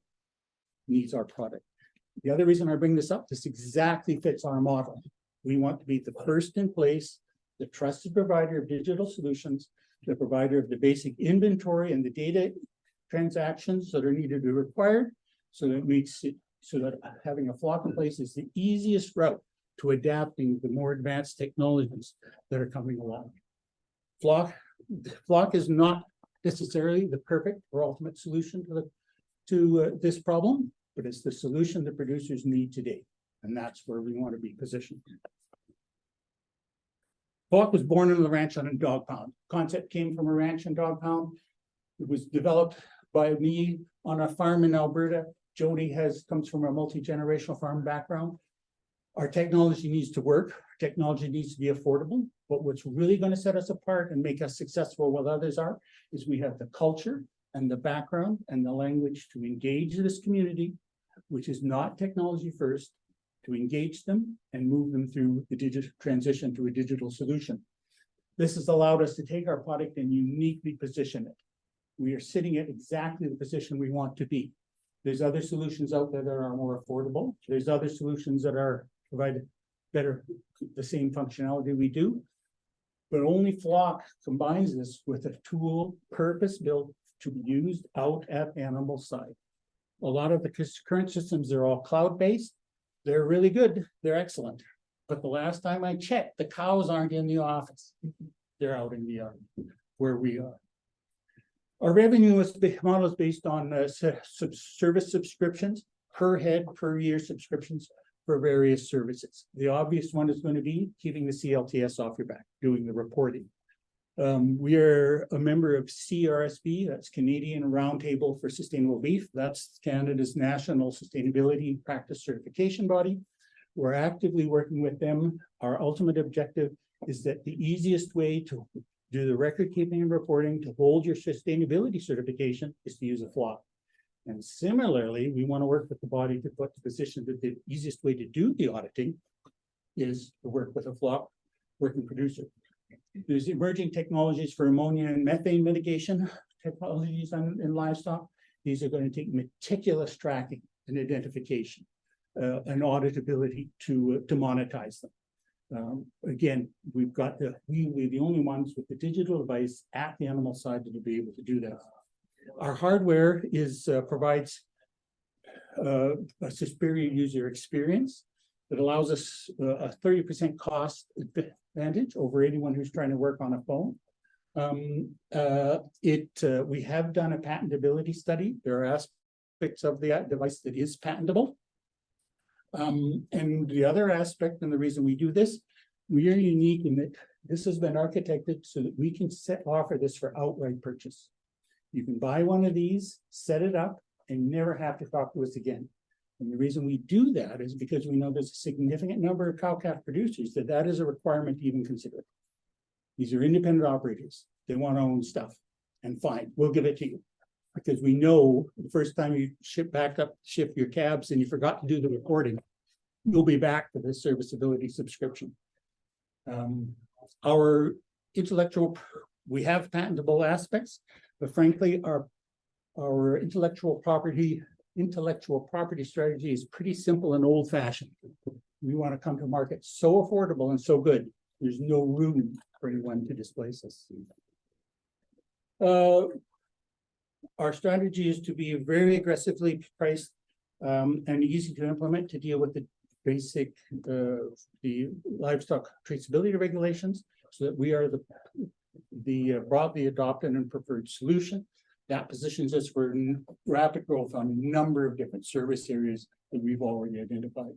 needs our product. The other reason I bring this up, this exactly fits our model. We want to be the first in place, the trusted provider of digital solutions, the provider of the basic inventory and the data transactions that are needed or required, so that it makes it so that having a Flokk in place is the easiest route to adapting the more advanced technologies that are coming along. Flokk is not necessarily the perfect or ultimate solution to this problem, but it's the solution that producers need today, and that's where we want to be positioned. Flokk was born in the ranch on a dog pound. Concept came from a ranch and dog pound. It was developed by me on a farm in Alberta. Jody comes from a multi-generational farm background. Our technology needs to work. Our technology needs to be affordable. But what's really going to set us apart and make us successful while others are, is we have the culture and the background and the language to engage this community, which is not technology first, to engage them and move them through the digital transition to a digital solution. This has allowed us to take our product and uniquely position it. We are sitting at exactly the position we want to be. There's other solutions out there that are more affordable. There's other solutions that are provided better, the same functionality we do. But only Flokk combines this with a tool purpose-built to be used out at animal side. A lot of the current systems, they're all cloud-based. They're really good. They're excellent. But the last time I checked, the cows aren't in the office. They're out in the yard where we are. Our revenue model is based on service subscriptions, per head, per year subscriptions for various services. The obvious one is going to be keeping the CLTS off your back, doing the reporting. We are a member of CRSB, that's Canadian Roundtable for Sustainable Beef. That's Canada's national sustainability practice certification body. We're actively working with them. Our ultimate objective is that the easiest way to do the record keeping and reporting to hold your sustainability certification is to use a Flokk. And similarly, we want to work with the body to put the position that the easiest way to do the auditing is to work with a Flokk working producer. There's emerging technologies for ammonia and methane mitigation technologies in livestock. These are going to take meticulous tracking and identification and auditability to monetize them. Again, we're the only ones with the digital device at the animal side that will be able to do that. Our hardware provides a superior user experience that allows us a 30% cost advantage over anyone who's trying to work on a phone. We have done a patentability study. There are aspects of the device that is patentable. And the other aspect, and the reason we do this, we are unique in that this has been architected so that we can offer this for outright purchase. You can buy one of these, set it up, and never have to talk to us again. And the reason we do that is because we know there's a significant number of cow-calf producers that is a requirement to even consider. These are independent operators. They want to own stuff. And fine, we'll give it to you. Because we know the first time you ship your cabs and you forgot to do the recording, you'll be back for the serviceability subscription. Our we have patentable aspects, but frankly, our intellectual property strategy is pretty simple and old-fashioned. We want to come to market so affordable and so good, there's no room for anyone to displace us. Our strategy is to be very aggressively priced and easy to implement to deal with the basic the livestock traceability regulations, so that we are the broadly adopted and preferred solution. That positions us for rapid growth on a number of different service areas that we've already identified.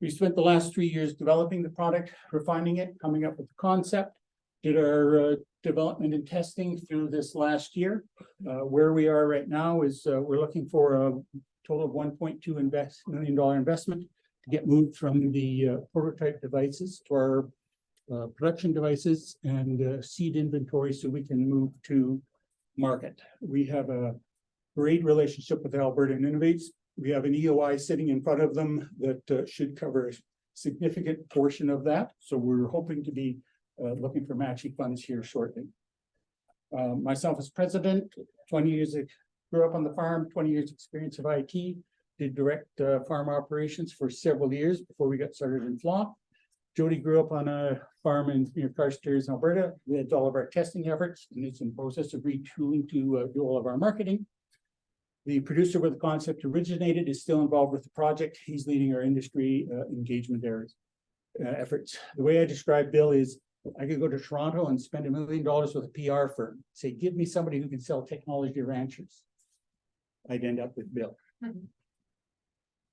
We spent the last 3 years developing the product, refining it, coming up with the concept. did our development and testing through this last year. Where we are right now is we're looking for a total of $1.2 million investment to get moved from the prototype devices to our production devices and seed inventory so we can move to market. We have a great relationship with Alberta Innovates. We have an EOI sitting in front of them that should cover a significant portion of that. So we're hoping to be looking for matching funds here shortly. Myself as president, 20 years, grew up on the farm, 20 years experience of IT, did direct farm operations for several years before we got started in Flokk. Jody grew up on a farm near Carstairs, Alberta. We had all of our testing efforts, and it's in the process of retooling to do all of our marketing. The producer where the concept originated is still involved with the project. He's leading our industry engagement areas efforts. The way I describe Bill is I could go to Toronto and spend $1 million with a PR firm. Say, give me somebody who can sell technology to ranchers. I'd end up with Bill.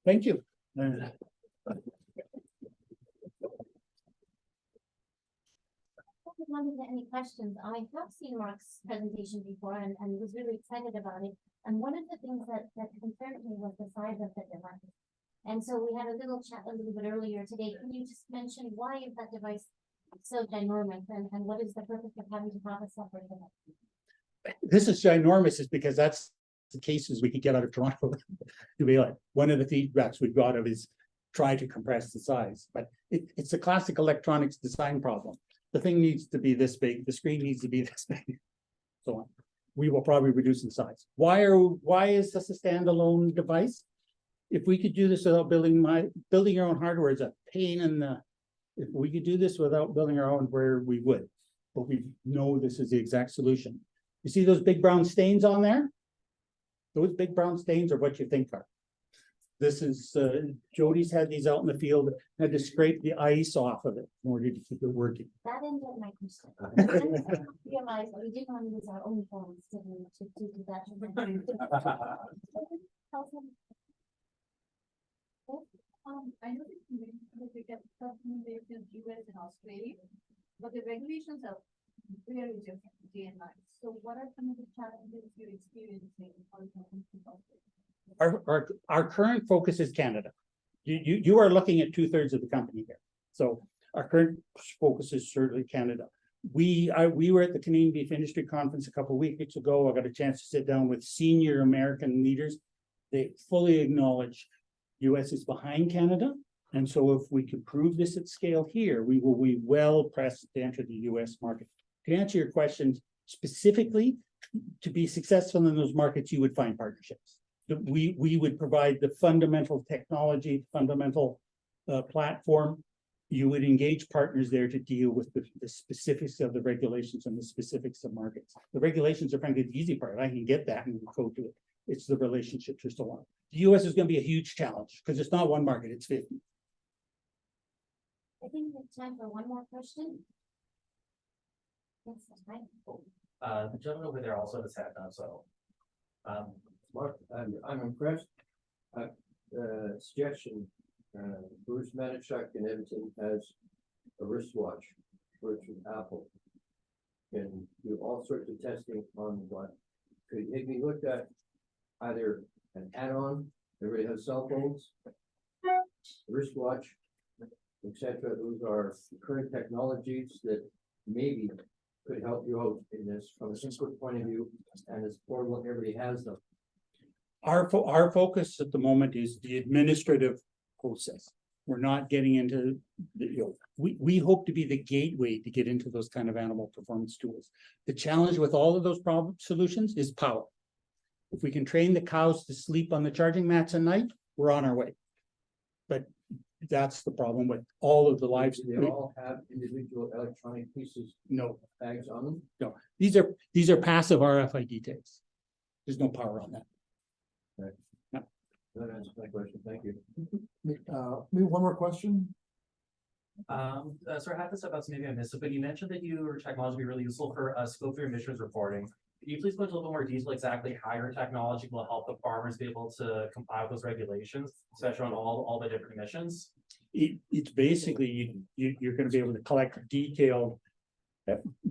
Thank you. If there's any questions, I have seen Mark's presentation before and was really excited about it. And one of the things that concerned me was the size of the device. And so we had a little chat a little bit earlier today. Can you just mention why is that device so ginormous and what is the purpose of having to have a separate device? This is ginormous is because that's the cases we could get out of Toronto to be like one of the feedbacks we've got of is try to compress the size, but it's a classic electronics design problem. The thing needs to be this big, the screen needs to be this big, so on. We will probably reduce in size. Why is this a standalone device? If we could do this without building your own hardware is a pain in the. If we could do this without building our own hardware, we would. But we know this is the exact solution. You see those big brown stains on there? Those big brown stains are what you think are. This is Jody's had these out in the field, had to scrape the ice off of it in order to keep it working. That ended my question. I realized we didn't want to use our own phones to do that. I know that we get customer base in US and Australia, but the regulations are very different day and night. So what are some of the challenges you're experiencing on Our current focus is Canada. You are looking at 2/3 of the company here. So our current focus is certainly Canada. We were at the Canadian Beef Industry Conference a couple of weeks ago. I got a chance to sit down with senior American leaders. They fully acknowledge US is behind Canada. And so if we can prove this at scale here, we will be well pressed to enter the US market. To answer your questions specifically, to be successful in those markets, you would find partnerships. We would provide the fundamental technology, fundamental platform. You would engage partners there to deal with the specifics of the regulations and the specifics of markets. The regulations are frankly the easy part. I can get that and go to it. It's the relationships or so on. The US is going to be a huge challenge because it's not one market, it's 50. I think we have time for one more question. Yes, right. The gentleman over there also has had done so. Mark, I'm impressed. Suggestion, Bruce Manichuk in Edmonton has a wristwatch, which is Apple. Can do all sorts of testing on what could make me look at either an add-on, everybody has cell phones, wristwatch, etc. Those are current technologies that maybe could help you out in this from a input point of view, and it's portable, everybody has them. Our focus at the moment is the administrative process. We're not getting into the, we hope to be the gateway to get into those kind of animal performance tools. The challenge with all of those problem solutions is power. If we can train the cows to sleep on the charging mats at night, we're on our way. But that's the problem with all of the lives. They all have individual electronic pieces. No tags on them. No, these are passive RFID tags. There's no power on that. Right. No. That answers my question. Thank you. Maybe one more question. So I had this about, so maybe I missed it, but you mentioned that your technology would be really useful for scope 3 emissions reporting. Can you please go into a little bit more detail exactly how your technology will help the farmers be able to comply with those regulations, especially on all the different emissions? It's basically you're going to be able to collect detailed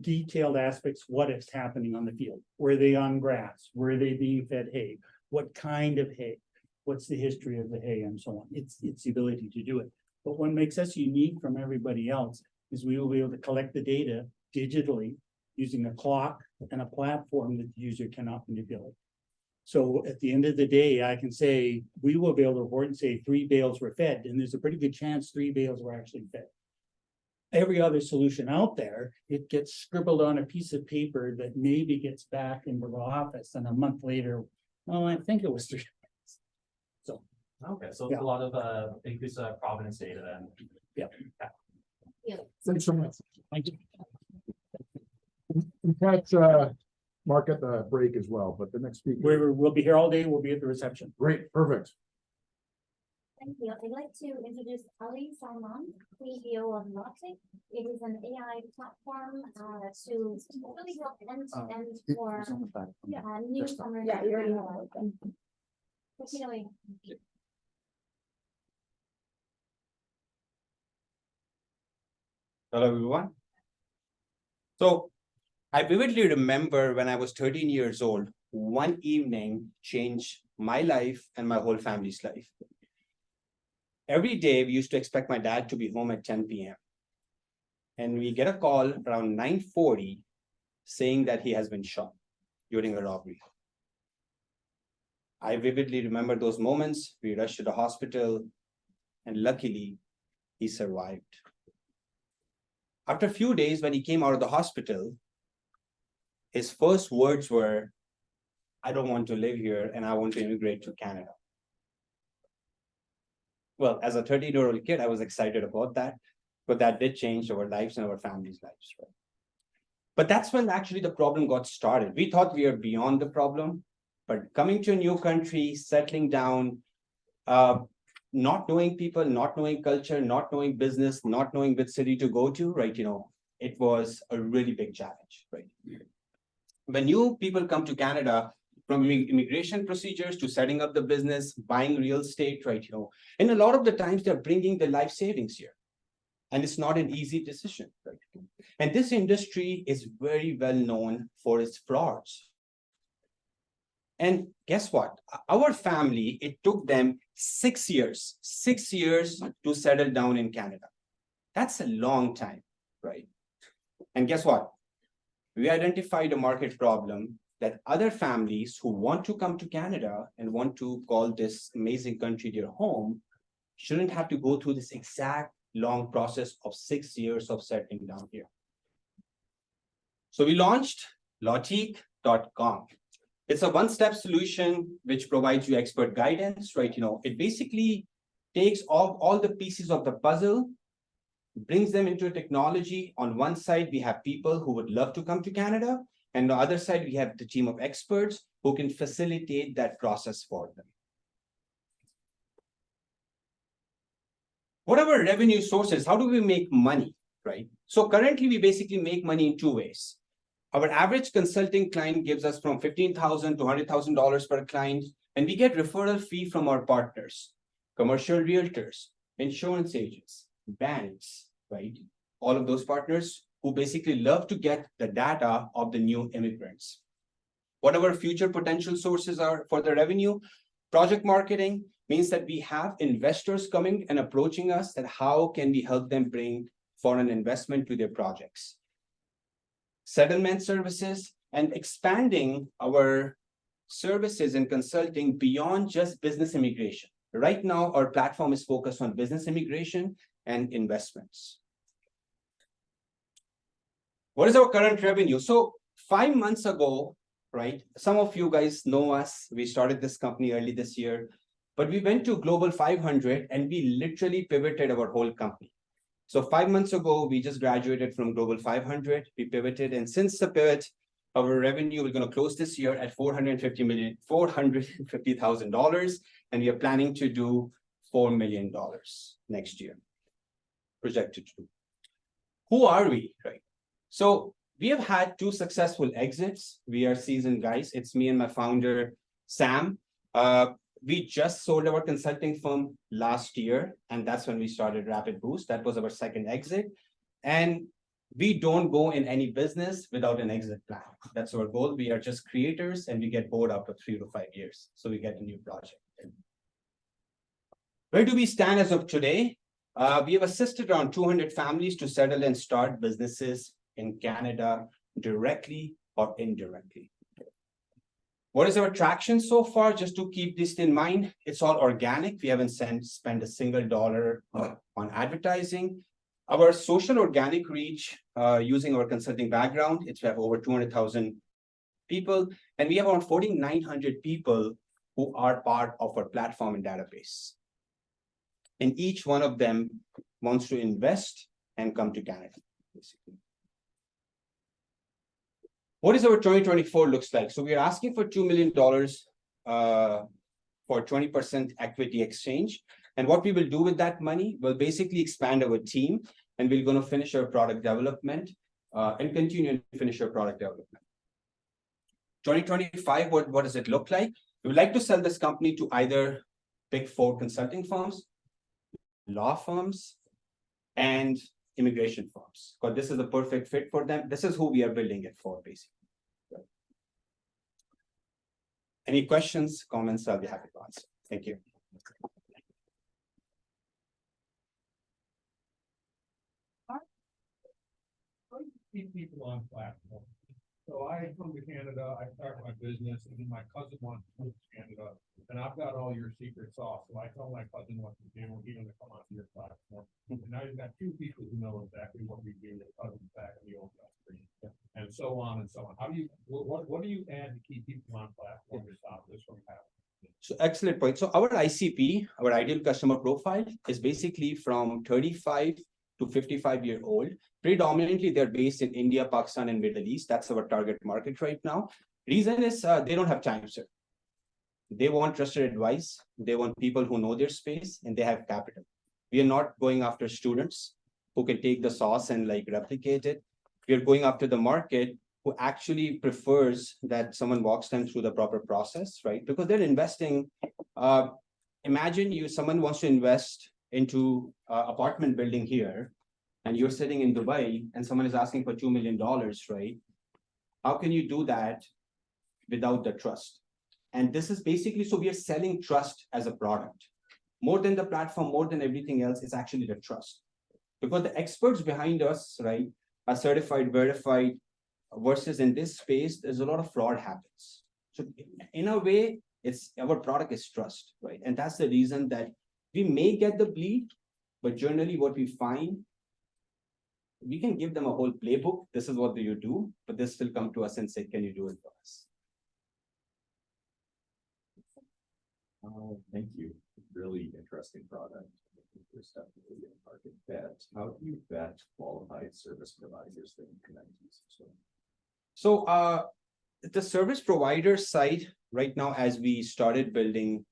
detailed aspects, what is happening on the field. Were they on grass? Were they being fed hay? What kind of hay? What's the history of the hay and so on? It's the ability to do it. But what makes us unique from everybody else is we will be able to collect the data digitally using a clock and a platform that the user cannot manipulate. So at the end of the day, I can say, we will be able to report and say 3 bales were fed, and there's a pretty good chance 3 bales were actually fed. Every other solution out there, it gets scribbled on a piece of paper that maybe gets back into the office, and a month later, well, I think it was 3. So. Okay, so Yeah. a lot of increased provenance data then. Yeah. Thanks so much. Thank you. In fact, Mark at the break as well, but the next speaker. We'll be here all day. We'll be at the reception. Great, perfect. Thank you. I'd like to introduce Salman, CEO of Lawtiq. It is an AI platform to really help end-to-end for newcomers. Yeah, you already know. Take it away. Hello, everyone. So I vividly remember when I was 13 years old, one evening changed my life and my whole family's life. Every day we used to expect my dad to be home at 10 p.m. And we get a call around 9:40 saying that he has been shot during a robbery. I vividly remember those moments. We rushed to the hospital and luckily he survived. After a few days, when he came out of the hospital, his first words were, "I don't want to live here and I want to immigrate to Canada." Well, as a 13-year-old kid, I was excited about that, but that did change our lives and our family's lives, right? But that's when actually the problem got started. We thought we were beyond the problem, but coming to a new country, settling down, not knowing people, not knowing culture, not knowing business, not knowing which city to go to, right? It was a really big challenge, right? When new people come to Canada, from immigration procedures to setting up the business, buying real estate, right? And a lot of the times they're bringing their life savings here. And it's not an easy decision, right? And this industry is very well known for its frauds. And guess what? Our family, it took them 6 years to settle down in Canada. That's a long time, right? And guess what? We identified a market problem that other families who want to come to Canada and want to call this amazing country their home shouldn't have to go through this exact long process of 6 years of settling down here. So we launched Lawtiq.com. It's a one-step solution which provides you expert guidance, right? It basically takes all the pieces of the puzzle, brings them into a technology. On one side, we have people who would love to come to Canada. And on the other side, we have the team of experts who can facilitate that process for them. What are our revenue sources? How do we make money, right? So currently, we basically make money in 2 ways. Our average consulting client gives us from $15,000 to $100,000 per client, and we get referral fee from our partners, commercial realtors, insurance agents, banks, right? All of those partners who basically love to get the data of the new immigrants. What our future potential sources are for the revenue? Project marketing means that we have investors coming and approaching us that how can we help them bring foreign investment to their projects. Settlement services and expanding our services and consulting beyond just business immigration. Right now, our platform is focused on business immigration and investments. What is our current revenue? So 5 months ago, right? Some of you guys know us. We started this company early this year, but we went to Global 500 and we literally pivoted our whole company. So 5 months ago, we just graduated from Global 500. We pivoted, and since the pivot, our revenue, we're going to close this year at $450,000, and we are planning to do $4 million next year, projected to. Who are we, right? So we have had 2 successful exits. We are seasoned guys. It's me and my founder, Sam. We just sold our consulting firm last year, and that's when we started Rapid Boost. That was our second exit. And We don't go in any business without an exit plan. That's our goal. We are just creators and we get bored after 3 to 5 years. So we get a new project. Where do we stand as of today? We have assisted around 200 families to settle and start businesses in Canada directly or indirectly. What is our traction so far? Just to keep this in mind, it's all organic. We haven't spent a single dollar on advertising. Our social organic reach, using our consulting background, we have over 200,000 people, and we have around 4,900 people who are part of our platform and database. And each one of them wants to invest and come to Canada, basically. What is our 2024 looks like? So we are asking for $2 million for 20% equity exchange. And what we will do with that money, we'll basically expand our team, and we're going to finish our product development and continue to finish our product development. 2025, what does it look like? We would like to sell this company to either Big 4 consulting firms, law firms, and immigration firms, because this is the perfect fit for them. This is who we are building it for, basically. Any questions, comments? I'll be happy to answer. Thank you. Keep people on platform. So I come to Canada, I start my business, and then my cousin wants to move to Canada, and I've got all your secret sauce. So I tell my cousin what to do, and he's gonna come onto your platform. And now you've got 2 people who know exactly what we do, the cousin's back in the old country, and so on and so on. How do you, what do you add to keep people on platform to stop this from happening? So excellent point. So our ICP, our ideal customer profile, is basically from 35 to 55-year-old. Predominantly, they're based in India, Pakistan, and Middle East. That's our target market right now. Reason is they don't have time, sir. They want trusted advice. They want people who know their space, and they have capital. We are not going after students who can take the sauce and like replicate it. We are going after the market who actually prefers that someone walks them through the proper process, right? Because they're investing. Imagine someone wants to invest into apartment building here, and you're sitting in Dubai, and someone is asking for $2 million, right? How can you do that without the trust? And this is basically, so we are selling trust as a product. More than the platform, more than everything else, it's actually the trust. Because the experts behind us, right, are certified, verified, versus in this space, there's a lot of fraud happens. So in a way, our product is trust, right? And that's the reason that we may get the bleed, but generally what we find, we can give them a whole playbook. This is what do you do, but they still come to us and say, can you do it for us? Thank you. Really interesting product. There's definitely a market bet. How do you vet qualified service providers that you connect users with? So the service provider side right now, as we started building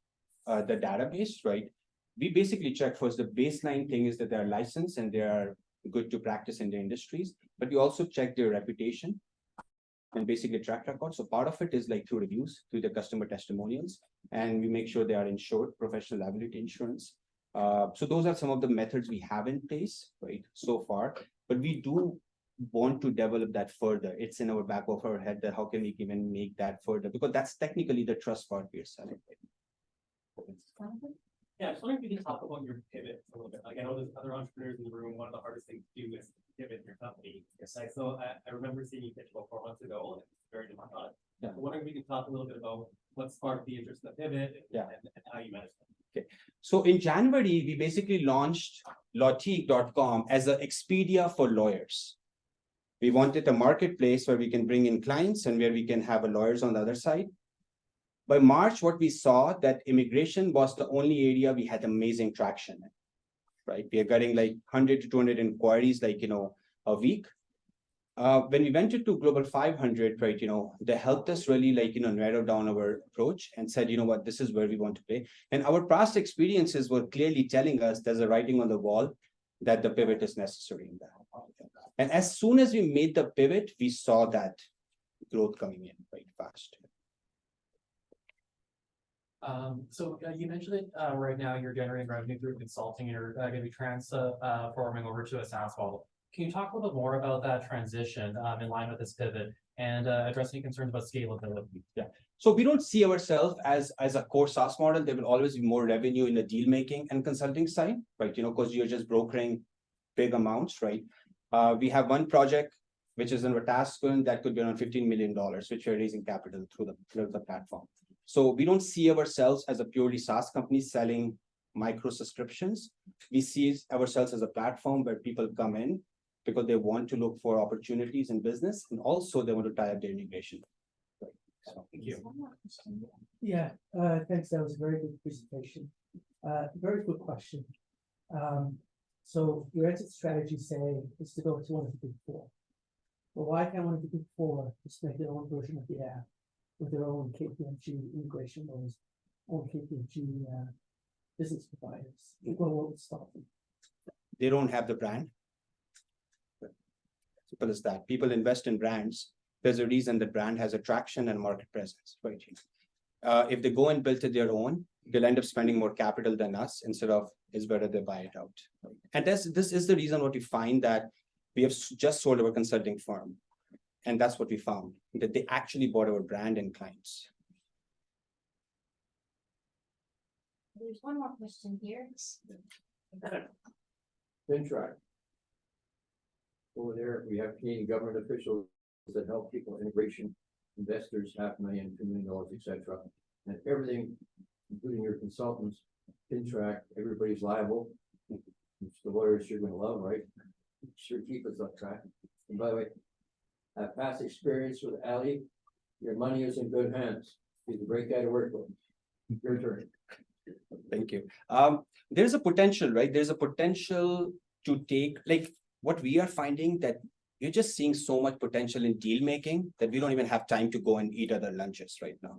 the database, right? We basically check first, the baseline thing is that they're licensed and they are good to practice in the industries, but we also check their reputation and basically track record. So part of it is like through reviews, through the customer testimonials, and we make sure they are insured, professional liability insurance. So those are some of the methods we have in place, right, so far, but we do want to develop that further. It's in our back of our head that how can we even make that further, because that's technically the trust part we're selling. Yeah, I was wondering if you can talk about your pivot a little bit. Like I know there's other entrepreneurs in the room. One of the hardest things to do is pivot your company. Yes. Like, so I remember seeing you pitch about 4 months ago, and it's very different. Yeah. I'm wondering if you can talk a little bit about what sparked the interest in the pivot and how you managed it. Okay. So in January, we basically launched Lawtiq.com as an Expedia for lawyers. We wanted a marketplace where we can bring in clients and where we can have lawyers on the other side. By March, what we saw that immigration was the only area we had amazing traction in, right? We are getting like 100 to 200 inquiries, like, a week. When we went into Global 500, right, they helped us really like, narrow down our approach and said, you know what, this is where we want to play. And our past experiences were clearly telling us there's a writing on the wall that the pivot is necessary in that. And as soon as we made the pivot, we saw that growth coming in quite fast. So you mentioned that right now you're generating revenue through consulting and you're going to be transforming over to a SaaS model. Can you talk a little bit more about that transition in line with this pivot and address any concerns about scalability? Yeah. So we don't see ourselves as a core SaaS model. There will always be more revenue in the deal making and consulting side, right? Because you're just brokering big amounts, right? We have one project which is in a task that could be around $15 million, which we're raising capital through the platform. So we don't see ourselves as a purely SaaS company selling micro subscriptions. We see ourselves as a platform where people come in because they want to look for opportunities in business, and also they want to tie up their integration. Right. So, thank you. Yeah, thanks. That was a very good presentation. Very good question. So your exit strategy say is to go to one of the big four. Well, why can't one of the big four just make their own version of the app with their own KPMG integration or own KPMG business providers? What would stop them? They don't have the brand. Simple as that. People invest in brands. There's a reason the brand has attraction and market presence, right? If they go and build it their own, they'll end up spending more capital than us instead of it's better they buy it out. And this is the reason what we find that we have just sold our consulting firm. And that's what we found, that they actually bought our brand and clients. There's one more question here. FinTrack. Over there, we have Canadian government officials that help people integration, investors, $500,000, $2 million, etc. And everything, including your consultants, FinTrack, everybody's liable, which the lawyers you're going to love, right? Sure keep us on track. And by the way, past experience with Ali, your money is in good hands. He's a great guy to work with. Your turn. Thank you. There's a potential, right? There's a potential to take, like what we are finding that you're just seeing so much potential in deal making that we don't even have time to go and eat other lunches right now.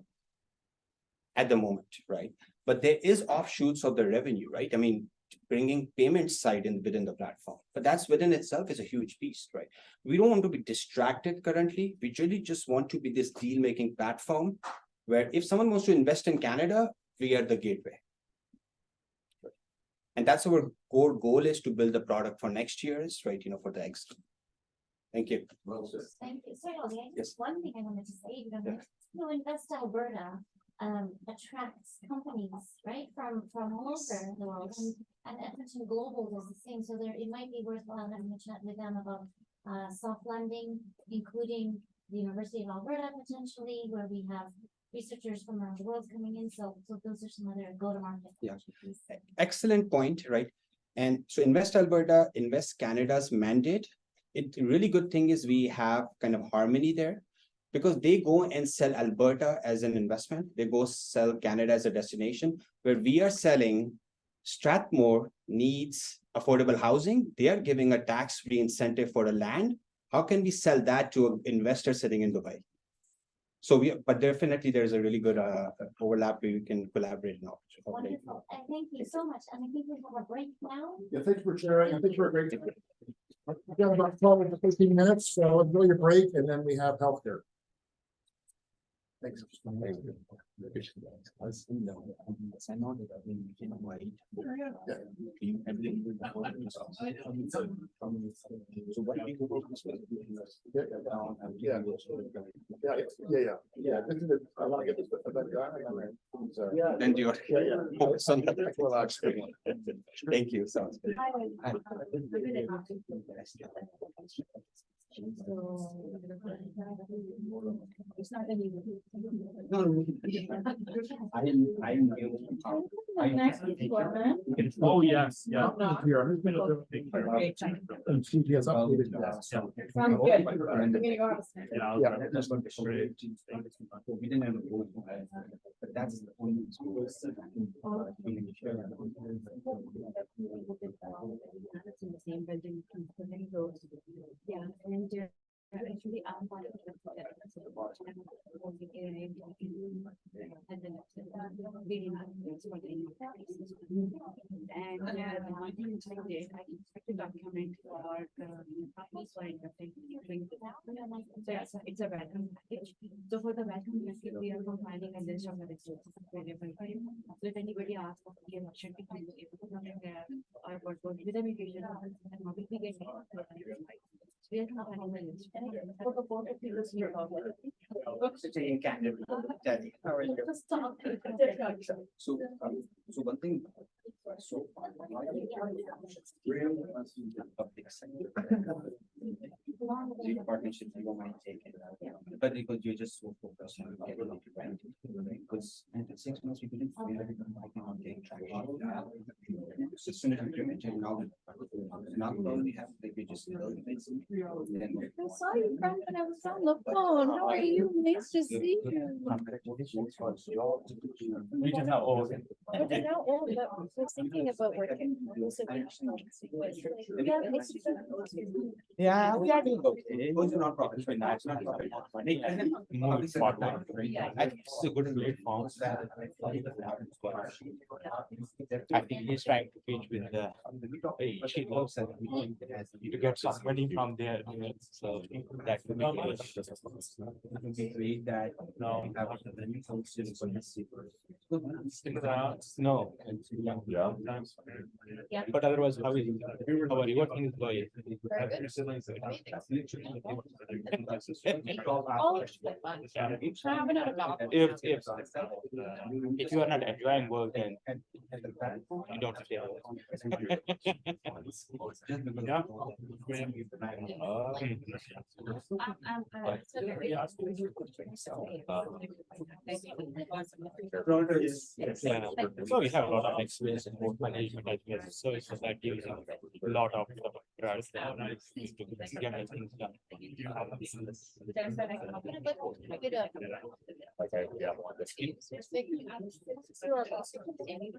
At the moment, right? But there is offshoots of the revenue, right? I mean, bringing payment side within the platform, but that's within itself is a huge piece, right? We don't want to be distracted currently. We really just want to be this deal making platform where if someone wants to invest in Canada, we are the gateway. And that's our core goal is to build the product for next year's, right? For the exit. Thank you. Well said. Thank you. Sorry, Ollie, Yes. one thing I wanted to say, Invest Alberta attracts companies, right, from all over the world, and Edmonton Global does the same. So it might be worthwhile having a chat with them about soft landing, including the University of Alberta potentially, where we have researchers from around the world coming in. So those are some other go-to-market. Yeah, excellent point, right? And so Invest Alberta, Invest Canada's mandate. It really good thing is we have kind of harmony there, because they go and sell Alberta as an investment. They go sell Canada as a destination, where we are selling Strathmore needs affordable housing. They are giving a tax-free incentive for a land. How can we sell that to an investor sitting in Dubai? So but definitely there's a really good overlap where we can collaborate now. Wonderful. And thank you so much. And I think we have a break now. Yeah, thanks for sharing. I think we're great. We've got about 12 to 15 minutes, so enjoy your break, and then we have healthcare. Thanks. Yeah. This is I want to get this event going. And you're focus on that. Thank you. Sounds good. Oh, yes, yeah. Here, and she has updated that. Sounds good. I'm gonna go have a snack. Yeah, that's what We didn't have a vote, but that's the only It's in the same building. Yeah, and actually I'm part of the really much. documents for the and one thing which I did, I expected document for copies for interpreting. So it's a welcome package. So for the welcome package, we are compiling a list of the resources available. So if anybody asks for the option to be able to come there or what was with the mutation, and how we get we are not having a list. For the board of people here about it. So one thing, so public sector. The partnerships you might take it, but because you're just so focused on because in 6 months we didn't feel like on getting traction. So soon as we implemented now we already have like we just I saw you friend when I was on the phone. How are you? Nice to see you. We just have all. I don't know, but I was thinking about working. Yeah, we are doing okay. It's not profit, it's not profit. Moving forward. I think it's a good platform. I think he's trying to pitch with the cheap Olson to get some money from there. So that would be Great that no. No. Yeah. But otherwise, how are you working is going? If you are not enjoying work, then you don't stay. So we have a lot of experience in both management as well. So it's just like giving a lot of trust and to get things done.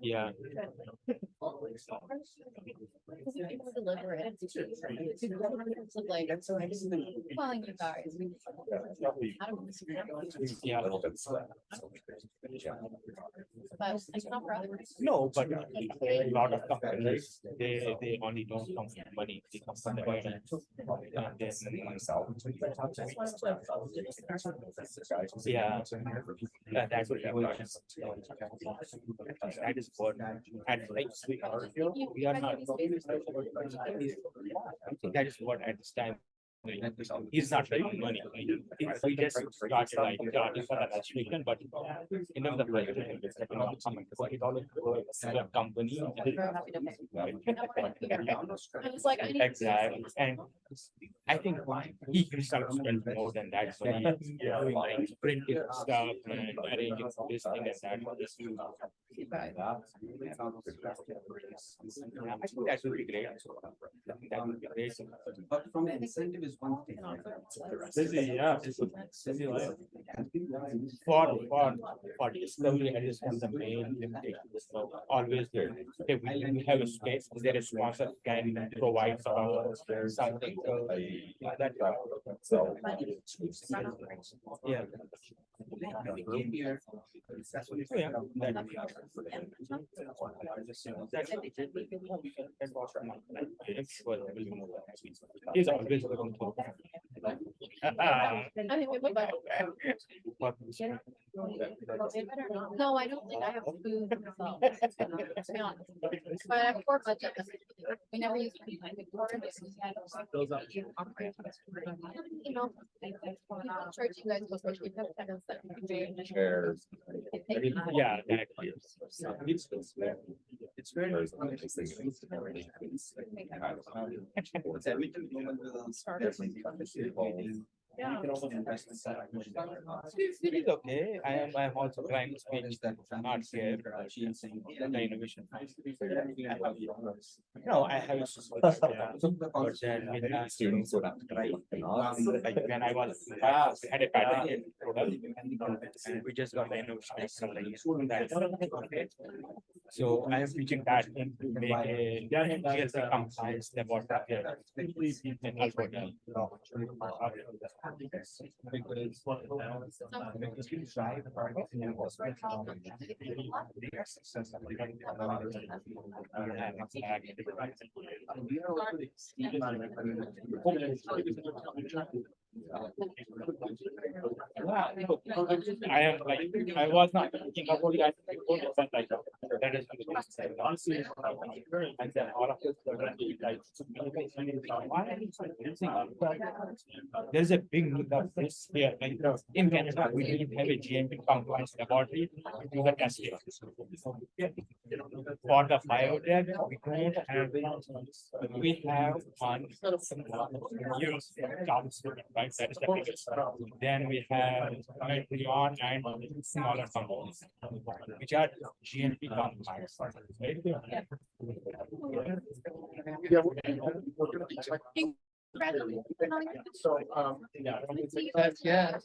Yeah. Deliver it. Like, calling you guys. Yeah. But I can offer other. No, but a lot of companies, they only don't come from money, they come from the finance. And then yeah, that's what that is what and like we are not that is what at this time he's not making money. We just started like charging for an administration, but in terms of like $20 company. I was like, I need Exactly. And I think he himself spent more than that money like printing stuff and arranging this thing and that. I think that would be great. That would be great. But from the incentive is one thing. Busy, yeah. Busy life. For discovery, I just have the main limitation. So always there. If we have a space, there is sponsor can provide something. That so yeah. He's always looking for. No, I don't think I have food. So, to be honest. But I have poor budget. We never use money. You know, I'm sure you guys will keep that sentence that we can do. Shares. Yeah, exactly. It's very nice. Yeah. You can also invest in that. It is okay. I am also trying to speak that not here. The innovation. No, I have students would have to try. Like when I was had a pattern product, and we just got the innovation. So I am teaching that to make a GLP compliance laboratory in Alberta. I am like, I was not thinking about it, but like, that is honestly, and then all of this, like, why are you using there's a big need of this here, like, in Canada, we didn't have a GMP compliance laboratory to do the testing. For the biotech, we don't have, we have one use right, that is the biggest. Then we have beyond and smaller companies, which are GMP compliance. Right? Yeah, we're gonna be checking. So, yeah.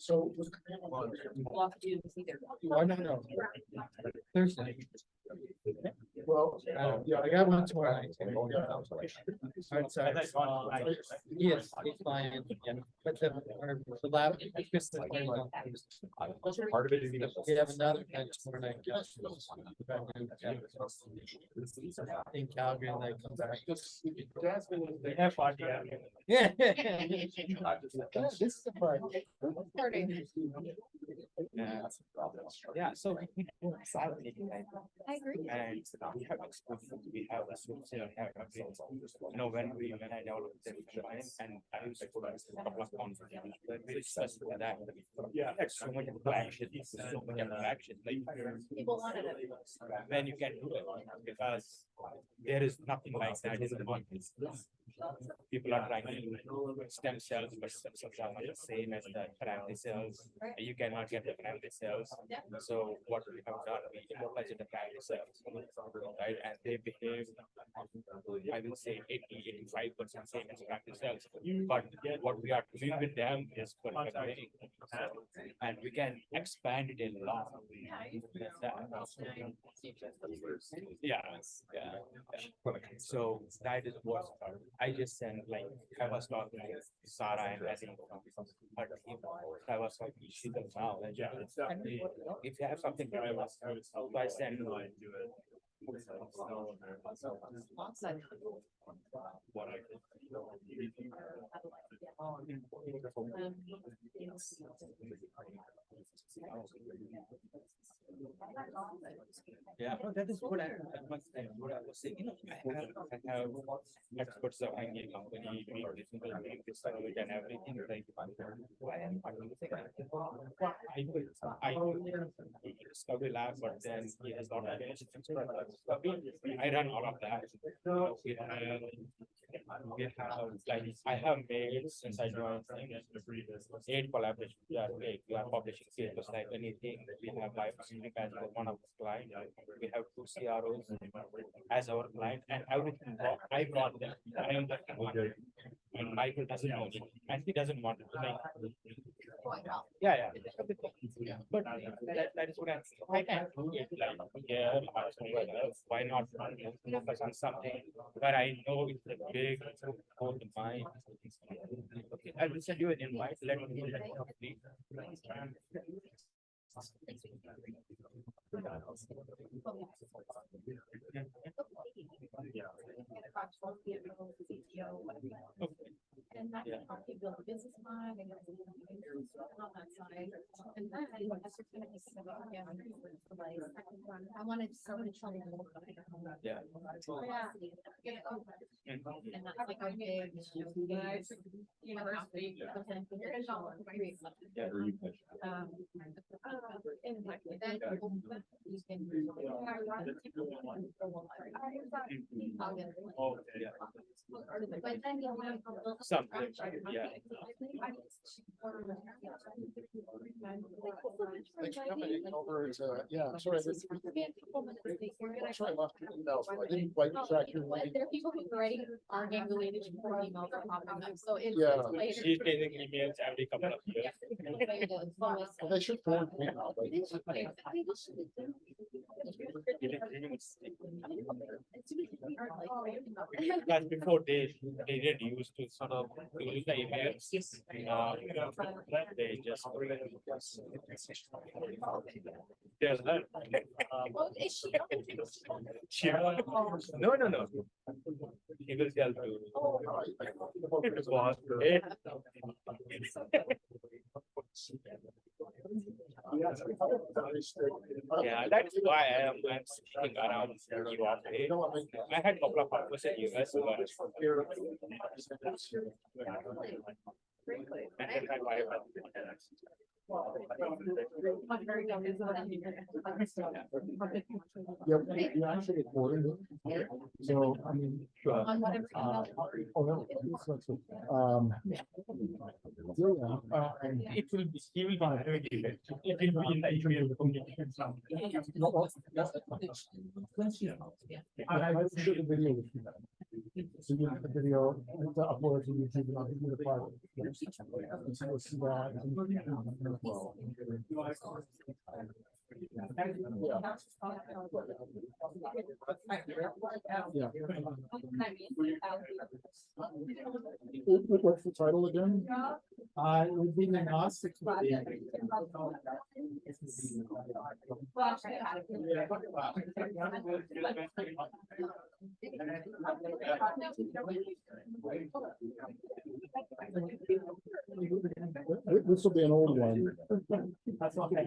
So. No. Thursday. Well, yeah, I got one tomorrow night. Yes, it's fine, but the lab. Part of it is. We have another tomorrow night. In Calgary, and they come back. They have party. Yeah. This is the part. Yeah, so we do salad. I agree. And we have exposure, we have a source, we have a base. You know, when I developed the design and I was like, a couple of conferences, but very successful at that. Yeah, so much interaction, so much interaction, like. People wanted it. When you can do it, because there is nothing like that in the market. People are trying to do stem cells, but stem cells are not the same as the primary cells. You cannot get the primary cells. So what we have done, we immortalize the primary cells, right? And they behave, I will say 80–85% same as primary cells. But what we are doing with them is perfect. And we can expand it a lot. Yeah. So that is what I just sent, like, I was talking to Sarah and I think her team, I was talking to she does now. And if you have something, I send what I yeah, no, that is what I was saying. You know, I have experts of any company, and everything. Like, why am I doing this? I DiscoveryLab, but then he has not finished. I run all of that. We have like I have made since I joined 8 collaborations. We are publishing papers like anything. We have Bioprocessing as one of the clients. We have 2 CROs as our client, and everything I brought them. I am the one. And Michael doesn't know it, and he doesn't want it. Like, yeah. But that is what I can do it. Like, yeah, why not focus on something where I know it's a big goal in mind. Okay, I will send you an invite. Let me know that complete. And that can help you build a business plan and on that side. And then I wanted someone to tell me more about it. Yeah. And that's like our big university. Something, yeah. Thanks for coming over to, yeah, I'm sorry. I'm sorry I left your emails, but I didn't quite track your name. There are people who already are getting related to emails are popping up, so it's. Yeah. She's getting emails every couple of years. Well, they should forward me now, but Because before they didn't used to sort of use the emails. They just. There's that. No. He will tell you. It was great. Yeah, that's why I'm sticking around you all day. I had a couple of offers in US, but and then my wife. yeah, you actually recorded it. So, I mean, On whatever email. It will be, he will not have it. It will be in the email communication. I should the video with you. So you have the video, to upload to YouTube and I'll give you the file. And so you'll see that. Yeah. What's the title again? It would be Nanostics. This will be an old one. That's okay.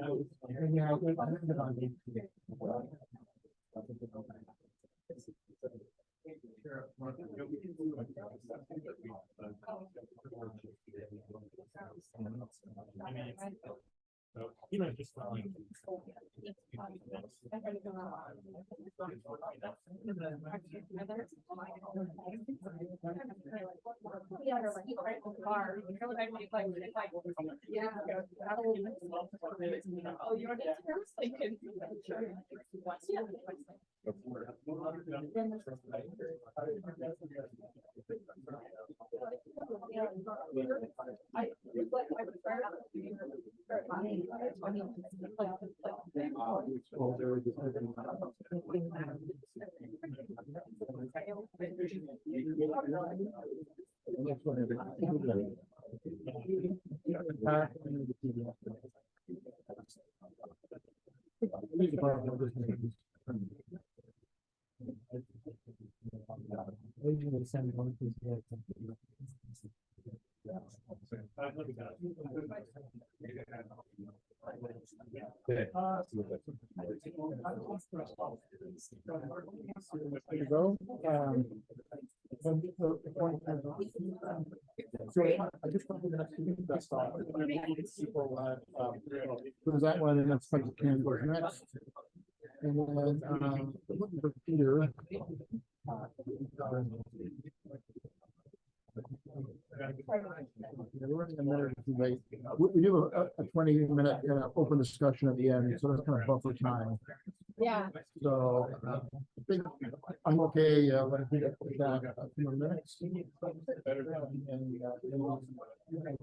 You know, just like. There you go. So I just wanted to ask you that stuff. There's that one and that's SpectraCann goes next. And then looking for Peter. We're running a minute too late. We do a 20-minute kind of open discussion at the end, so that's kind of buffer time. Yeah. So I think I'm okay. Let me get back a few more minutes. And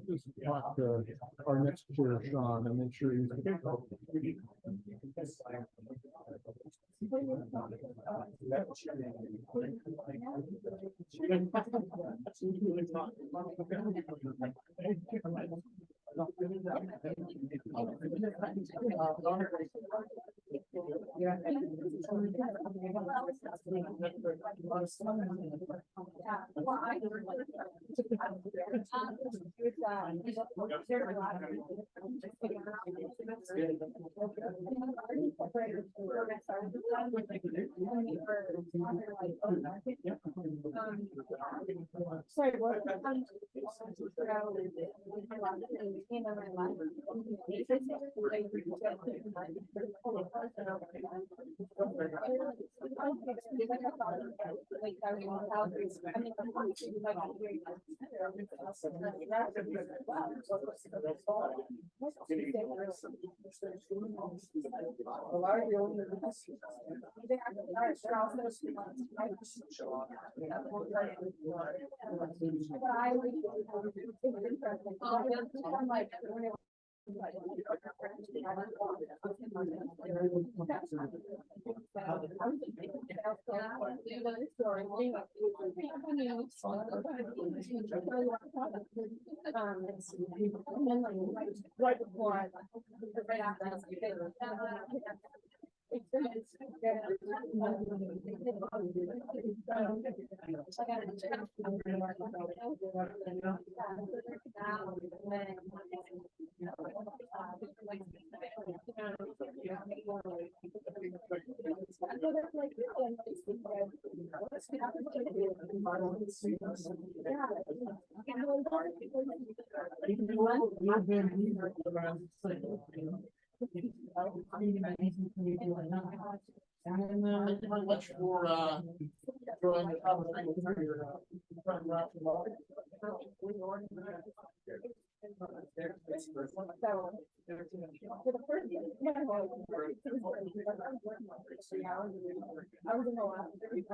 just talk to our next chair, Sean, and make sure he's. Sorry, what? Right before, right after. And thank you very much for joining the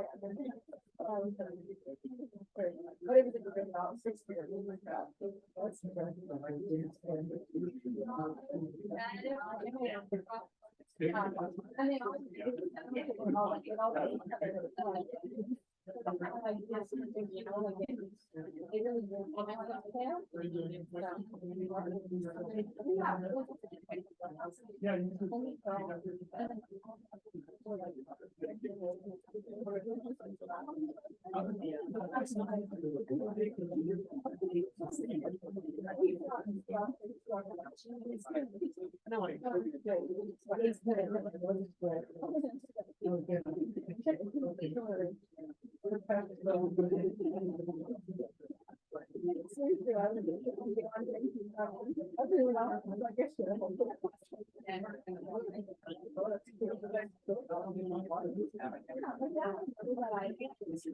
conversation.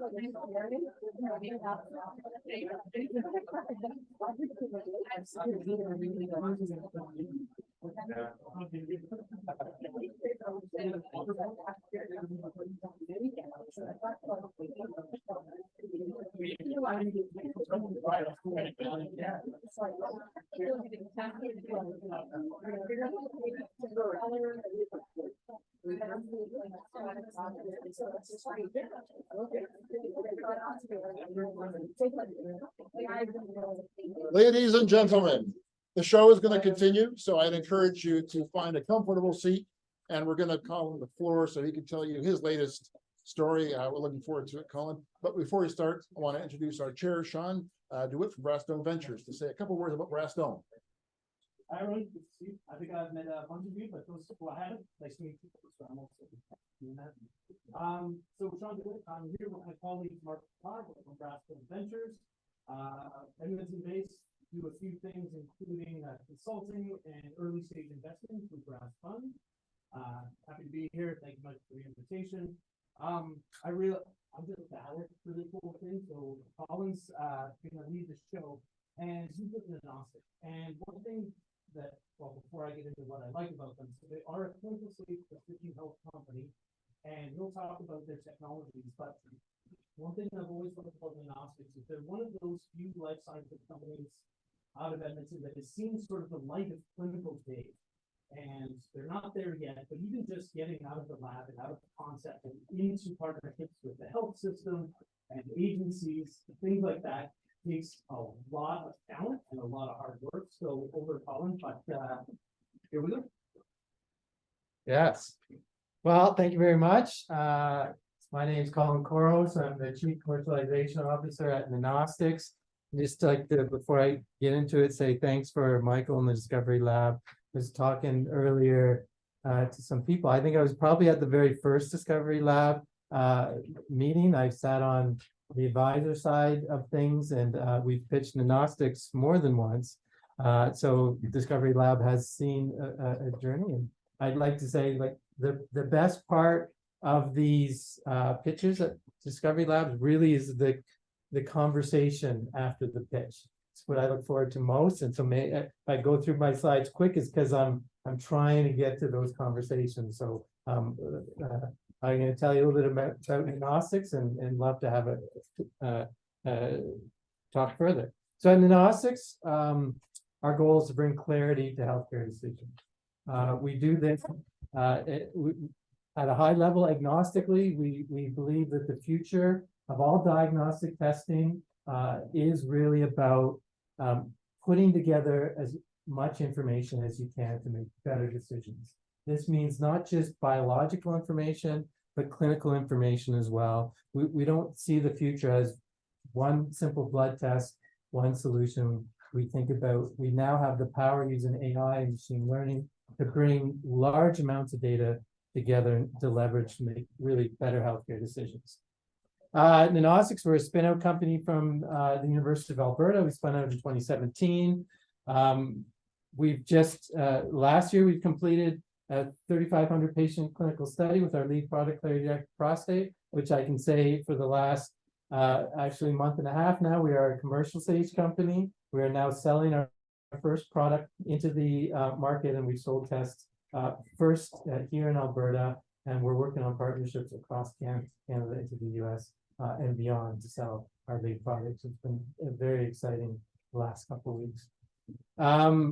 Ladies and gentlemen, the show is going to continue, so I'd encourage you to find a comfortable seat, and we're going to call him the floor so he can tell you his latest story. We're looking forward to it, Colin. But before we start, I want to introduce our chair, Sean DeWitt from Brassstone Ventures, to say a couple words about Brassstone. Hi, everyone. Good to see you. I think I've met a bunch of you, but those who I haven't, nice to meet you. So I'm also doing that. So Sean DeWitt, I'm here with my colleague Mark Todd from Brassstone Ventures. Edmonton-based, do a few things, including consulting and early stage investing through Brass Fund. Happy to be here. Thank you much for the invitation. I'm just a really cool thing. So Colin's gonna lead the show, and he's with Nanostics. And one thing that, well, before I get into what I like about them, so they are a clinical stage precision health company, and we'll talk about their technologies. But one thing I've always loved about Nanostics is they're one of those few life sciences companies out of Edmonton that has seen sort of the light of clinical day. And they're not there yet, but even just getting out of the lab and out of the concept and into partnerships with the health system and agencies, things like that, takes a lot of talent and a lot of hard work. So over to Colin, but here we go. Yes. Well, thank you very much. My name is Colin Coros. I'm the Chief Commercialization Officer at Nanostics. Just like to, before I get into it, say thanks for Michael and the DiscoveryLab. I was talking earlier to some people. I think I was probably at the very first DiscoveryLab meeting. I sat on the advisor side of things, and we've pitched Nanostics more than once. So DiscoveryLab has seen a journey, and I'd like to say, like, the best part of these pitches at DiscoveryLab really is the conversation after the pitch. It's what I look forward to most, and so if I go through my slides quick is because I'm trying to get to those conversations, so I'm gonna tell you a little bit about Nanostics and love to have a talk further. So at Nanostics, our goal is to bring clarity to healthcare decisions. We do this at a high level agnostically. We believe that the future of all diagnostic testing is really about putting together as much information as you can to make better decisions. This means not just biological information, but clinical information as well. We don't see the future as one simple blood test, one solution. We think about, we now have the power using AI and machine learning to bring large amounts of data together to leverage to make really better healthcare decisions. Nanostics, we're a spin-out company from the University of Alberta. We spun out in 2017. We've just, last year, we completed a 3,500 patient clinical study with our lead product, ClarityDX Prostate, which I can say for the last actually month and a half now, we are a commercial stage company. We are now selling our first product into the market, and we sold tests first here in Alberta, and we're working on partnerships across Canada into the US and beyond to sell our lead products. It's been a very exciting last couple of weeks.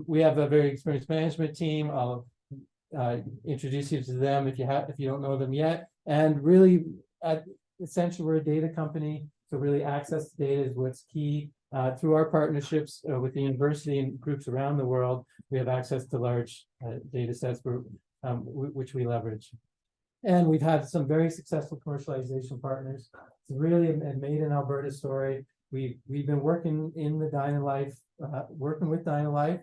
We have a very experienced management team. I'll introduce you to them if you don't know them yet. And really, essentially, we're a data company, so really access to data is what's key. Through our partnerships with the university and groups around the world, we have access to large data sets which we leverage. And we've had some very successful commercialization partners. It's really a made in Alberta story. We've been working in the DynaLife, working with DynaLife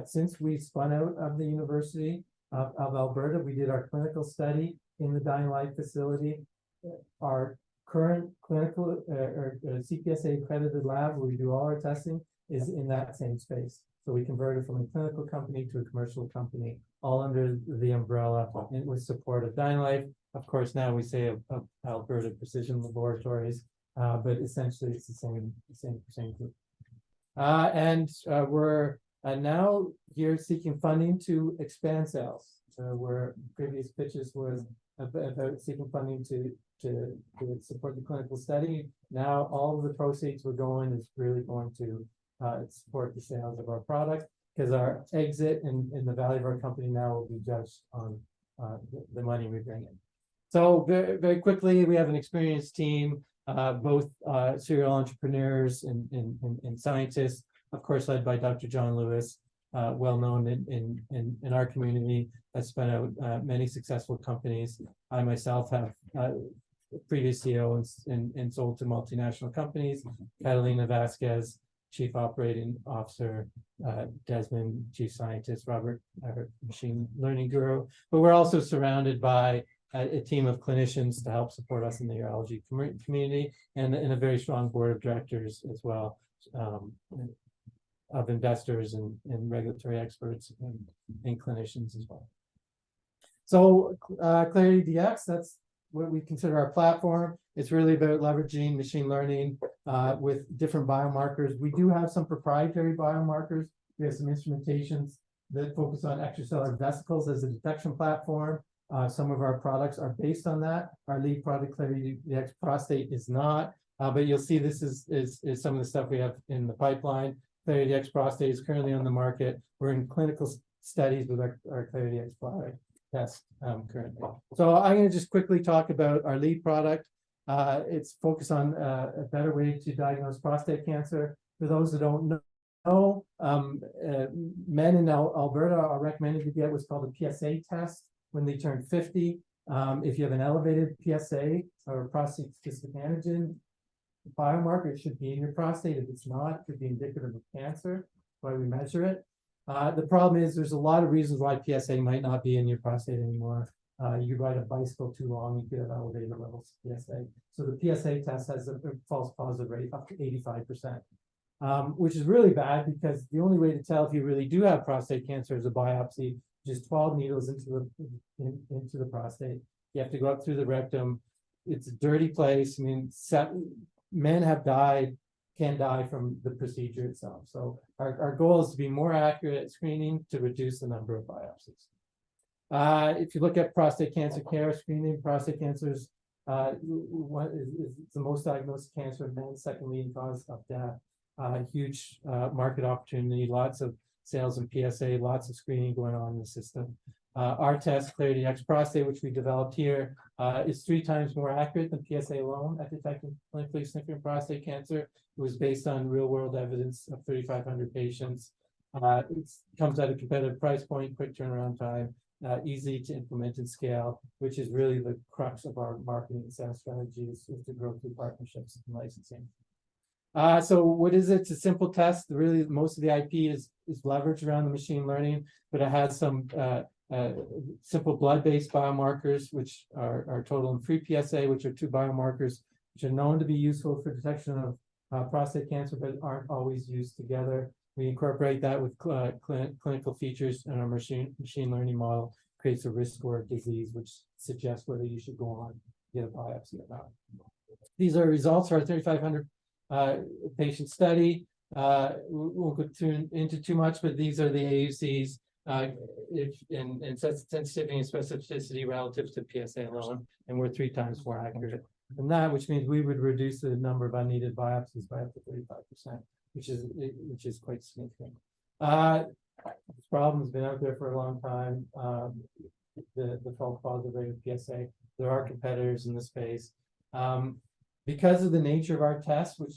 since we spun out of the University of Alberta. We did our clinical study in the DynaLife facility. Our current clinical or CPSA accredited lab where we do all our testing is in that same space. So we converted from a clinical company to a commercial company, all under the umbrella and with support of DynaLife. Of course, now we say of Alberta Precision Laboratories, but essentially it's the same group. And we're now here seeking funding to expand sales. Where previous pitches was about seeking funding to support the clinical study. Now all of the proceeds we're going is really going to support the sales of our product, because our exit and the value of our company now will be judged on the money we bring in. So very, very quickly, we have an experienced team, both serial entrepreneurs and scientists, of course, led by Dr. John Lewis, well known in our community, has spun out many successful companies. I myself have previous CEO and sold to multinational companies. Catalina Vasquez, Chief Operating Officer, Desmond, Chief Scientist, Robert, our machine learning guru. But we're also surrounded by a team of clinicians to help support us in the urology community, and a very strong board of directors as well, of investors and regulatory experts and clinicians as well. So ClarityDX, that's what we consider our platform. It's really about leveraging machine learning with different biomarkers. We do have some proprietary biomarkers. We have some instrumentations that focus on extracellular vesicles as a detection platform. Some of our products are based on that. Our lead product, ClarityDX Prostate, is not, but you'll see this is some of the stuff we have in the pipeline. ClarityDX Prostate is currently on the market. We're in clinical studies with our ClarityDX product test currently. So I'm going to just quickly talk about our lead product. It's focused on a better way to diagnose prostate cancer. For those that don't know, men in Alberta are recommended to get what's called a PSA test when they turn 50. If you have an elevated PSA or prostate-specific antigen biomarker, it should be in your prostate. If it's not, it could be indicative of cancer. That's why we measure it. The problem is there's a lot of reasons why PSA might not be in your prostate anymore. You ride a bicycle too long, you could have elevated levels of PSA. So the PSA test has a false positive rate up to 85%, which is really bad, because the only way to tell if you really do have prostate cancer is a biopsy, just 12 needles into the prostate. You have to go up through the rectum. It's a dirty place. I mean, men have died can die from the procedure itself. So our goal is to be more accurate at screening to reduce the number of biopsies. If you look at prostate cancer care screening, prostate cancer is the most diagnosed cancer of men, second leading cause of death. Huge market opportunity, lots of sales and PSA, lots of screening going on in the system. Our test, Clarity X Prostate, which we developed here, is 3 times more accurate than PSA alone at detecting clinically significant prostate cancer. It was based on real-world evidence of 3,500 patients. It comes at a competitive price point, quick turnaround time, easy to implement and scale, which is really the crux of our marketing and sales strategy is to grow through partnerships and licensing. So what is it? It's a simple test. Really, most of the IP is leveraged around the machine learning, but it has some simple blood-based biomarkers, which are total and free PSA, which are 2 biomarkers, which are known to be useful for detection of prostate cancer, but aren't always used together. We incorporate that with clinical features, and our machine learning model creates a risk score of disease, which suggests whether you should go on and get a biopsy or not. These are results for our 3,500 patient study. We won't go into too much, but these are the AUCs in sensitivity and specificity relative to PSA alone, and we're 3 times more accurate than that, which means we would reduce the number of unneeded biopsies by up to 35%, which is quite significant. This problem has been out there for a long time. The false positive rate of PSA. There are competitors in the space. Because of the nature of our test, which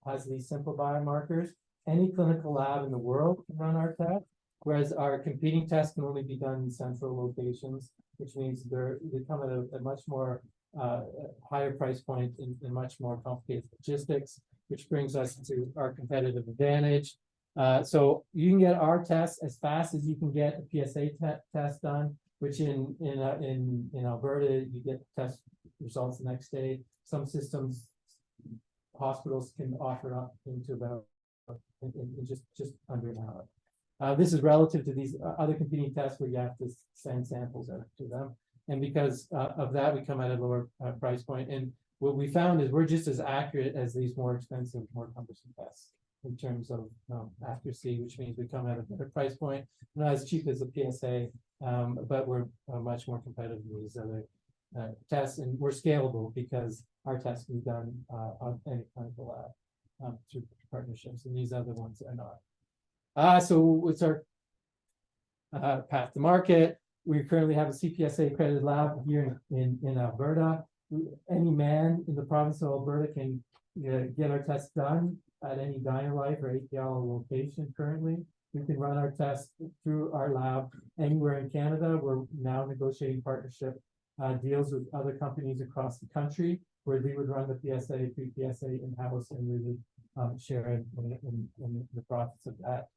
has these simple biomarkers, any clinical lab in the world can run our test, whereas our competing tests can only be done in central locations, which means they come at a much more higher price point and much more complicated logistics, which brings us to our competitive advantage. So you can get our test as fast as you can get a PSA test done, which in Alberta, you get test results the next day. Some systems, hospitals can offer up into about in just under an hour. This is relative to these other competing tests where you have to send samples out to them. And because of that, we come at a lower price point. And what we found is we're just as accurate as these more expensive, more cumbersome tests in terms of accuracy, which means we come at a better price point, not as cheap as a PSA, but we're much more competitive than these other tests, and we're scalable because our tests can be done on any clinical lab through partnerships, and these other ones are not. So what's our path to market? We currently have a CPSA accredited lab here in Alberta. Any man in the province of Alberta can get our tests done at any DynaLife or APL location currently. We can run our tests through our lab anywhere in Canada. We're now negotiating partnership deals with other companies across the country where they would run the PSA, pre-PSA in-house, and we would share in the profits of that.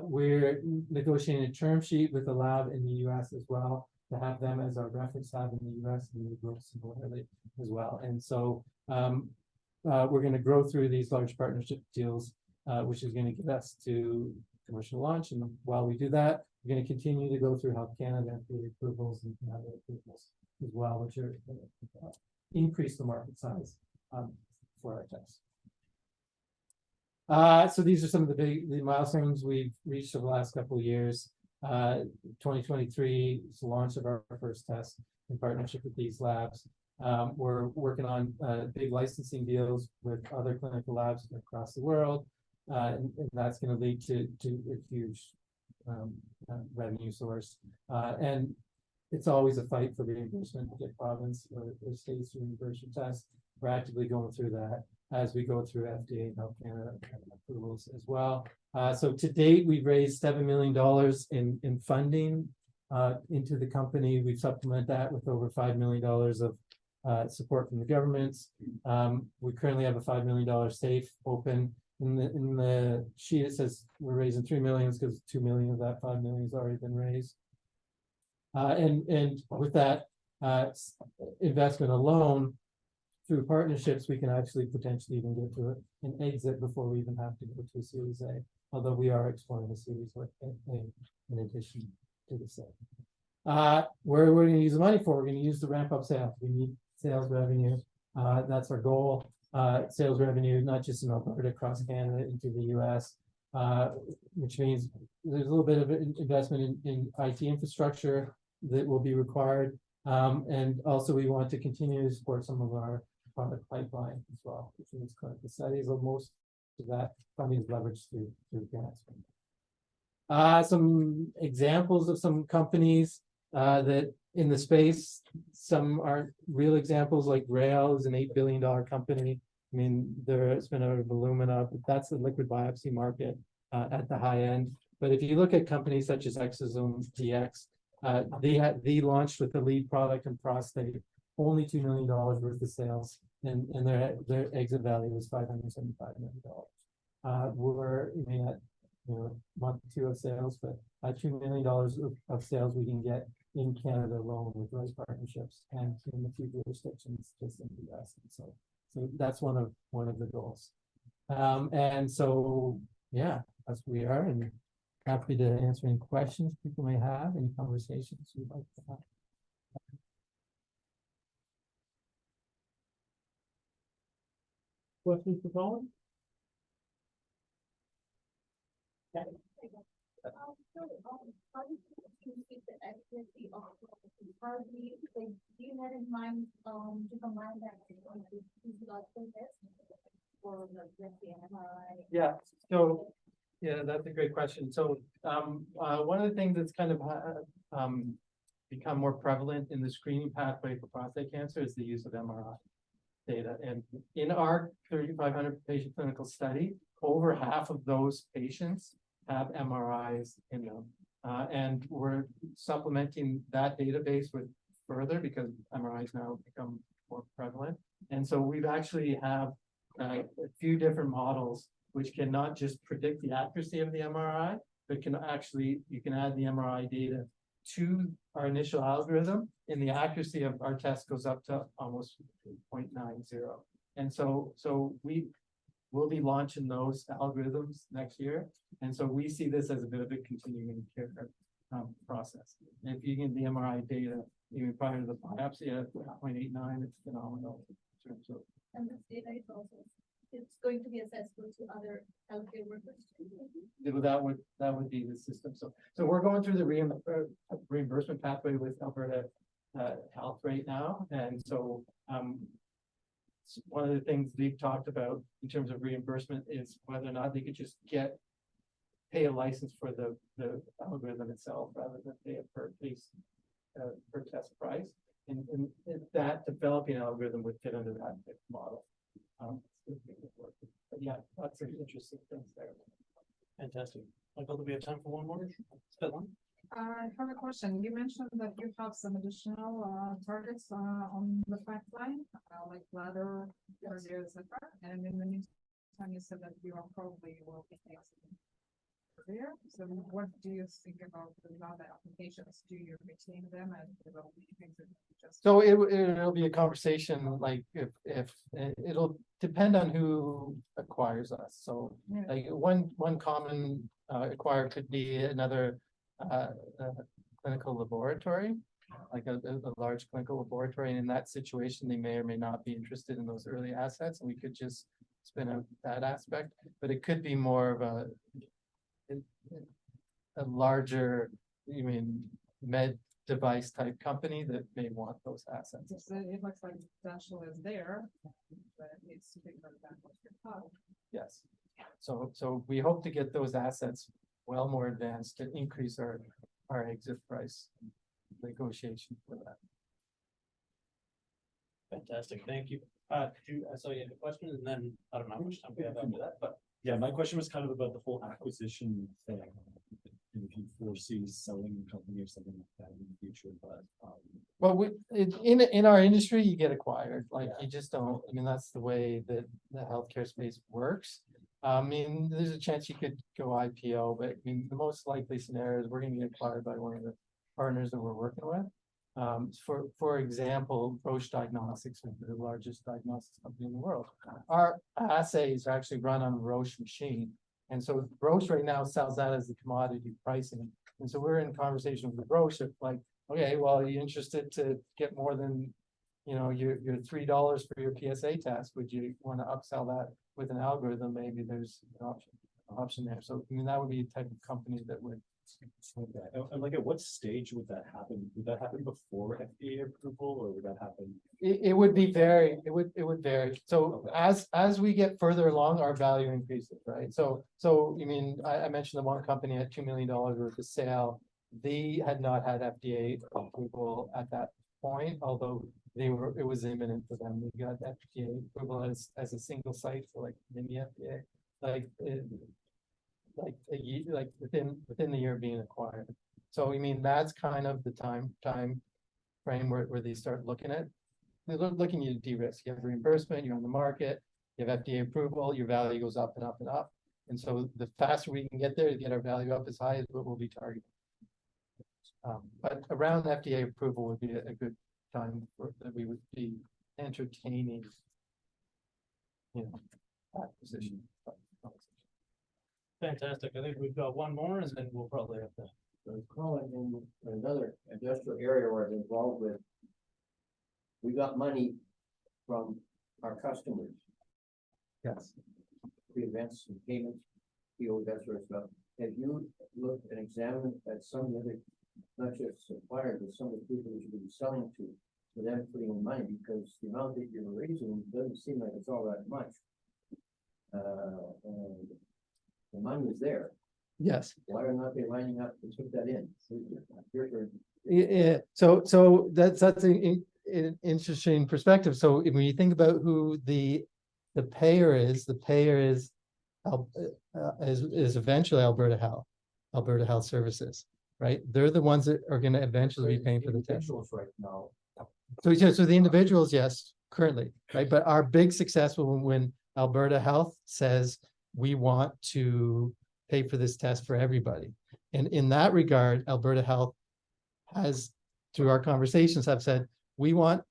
We're negotiating a term sheet with a lab in the US as well to have them as our reference lab in the US, and we would grow similarly as well. And so we're going to grow through these large partnership deals, which is going to get us to commercial launch. And while we do that, we're going to continue to go through Health Canada and through approvals and other approvals as well, which are increase the market size for our tests. So these are some of the milestones we've reached over the last couple of years. 2023 is the launch of our first test in partnership with these labs. We're working on big licensing deals with other clinical labs across the world, and that's going to lead to a huge revenue source. And it's always a fight for reimbursement to get province or states to reimburse your test. We're actively going through that as we go through FDA and Health Canada approvals as well. So to date, we've raised $7 million in funding into the company. We've supplemented that with over $5 million of support from the governments. We currently have a $5 million safe open. In the sheet, it says we're raising $3 million because $2 million of that $5 million has already been raised. And with that investment alone, through partnerships, we can actually potentially even get to an exit before we even have to go to a Series A, although we are exploring a Series A in addition to the sale. Where we're going to use the money for, we're going to use to ramp up sales. We need sales revenue. That's our goal. sales revenue, not just in Alberta, across Canada into the US. Which means there's a little bit of investment in IT infrastructure that will be required. And also we want to continue to support some of our product pipeline as well, which means clinical studies, or most of that funding is leveraged through grants. Some examples of some companies that in the space, some aren't real examples, like Rail is an $8 billion company. I mean, there's been a Illumina, but that's the liquid biopsy market at the high end. But if you look at companies such as Exosome DX, they launched with the lead product in prostate, only $2 million worth of sales, and their exit value was $575 million. We're at month 2 of sales, but $2 million of sales we can get in Canada alone with those partnerships, and in a few jurisdictions just in the US. And so that's one of the goals. And so yeah, that's where we are, and happy to answer any questions people may have, any conversations you'd like to have. Questions for Colin? Do you have in mind to combine that with physiological tests or the MRI? Yeah, so yeah, that's a great question. So one of the things that's kind of become more prevalent in the screening pathway for prostate cancer is the use of MRI data. And in our 3,500 patient clinical study, over half of those patients have MRIs in them. And we're supplementing that database with further, because MRIs now become more prevalent. And so we've actually have a few different models which can not just predict the accuracy of the MRI, but can actually, you can add the MRI data to our initial algorithm, and the accuracy of our test goes up to almost 0.90. And so we will be launching those algorithms next year. And so we see this as a bit of a continuing care process. And if you get the MRI data, even prior to the biopsy at 0.89, it's phenomenal in terms of. And this data is also, it's going to be accessible to other healthcare workers. That would be the system. So we're going through the reimbursement pathway with Alberta Health right now, and so one of the things they've talked about in terms of reimbursement is whether or not they could just pay a license for the algorithm itself rather than pay a per test price, and that developing algorithm would fit under that model. But yeah, lots of interesting things there. Fantastic. Michael, do we have time for one more? I have a question. You mentioned that you have some additional targets on the pipeline, like bladder, cardio, etc. And in the meantime, you said that you are probably will be career. So what do you think about the other applications? Do you retain them and develop things that you just? So it'll be a conversation, like if it'll depend on who acquires us. So like one common acquire could be another clinical laboratory, like a large clinical laboratory. And in that situation, they may or may not be interested in those early assets, and we could just spin out that aspect. But it could be more of a larger, med device type company that may want those assets. So it looks like the potential is there, but it needs to be Yes. So we hope to get those assets well more advanced to increase our exit price negotiation for that. Fantastic, thank you. I saw you had a question, and then I don't know how much time we have after that, but yeah, my question was kind of about the whole acquisition thing. And if you foresee selling the company or something like that in the future, but well, in our industry, you get acquired. Like you just don't. I mean, that's the way that the healthcare space works. I mean, there's a chance you could go IPO, but I mean, the most likely scenario is we're going to get acquired by one of the partners that we're working with. For example, Roche Diagnostics is the largest diagnostics company in the world. Our assays are actually run on a Roche machine. And so Roche right now sells that as the commodity pricing. And so we're in conversation with Roche of like, okay, well, are you interested to get more than you know, your $3 for your PSA test, would you want to upsell that with an algorithm? Maybe there's an option there. So I mean, that would be a type of company that would. Okay. And like, at what stage would that happen? Would that happen before FDA approval, or would that happen? It would be vary. It would vary. So as we get further along, our value increases, right? So you mean I mentioned the one company had $2 million worth of sale. They had not had FDA approval at that point, although it was imminent for them. We got FDA approval as a single site for like mini FDA, like within the year being acquired. So I mean, that's kind of the time frame where they start looking at. They're looking at de-risk. You have reimbursement, you're on the market, you have FDA approval, your value goes up and up and up. And so the faster we can get there to get our value up as high as what we'll be targeting. But around FDA approval would be a good time that we would be entertaining, you know, acquisition. Fantastic. I think we've got one more, and then we'll probably have to. So Colin, in another industrial area where I'm involved with, we got money from our customers. Yes. Pre-events and payments, PO, that sort of stuff. Have you looked and examined at some of the other, not just suppliers, but some of the people that you're selling to, for them putting in money, because the amount that you're raising doesn't seem like it's all that much. And the money is there. Yes. Why are not they lining up to put that in? Yeah. So that's an interesting perspective. So when you think about who the payer is, is eventually Alberta Health Services, right? They're the ones that are going to eventually be paying for the test. Right now. So the individuals, yes, currently, right? But our big success will when Alberta Health says we want to pay for this test for everybody. And in that regard, Alberta Health has, through our conversations, have said, we want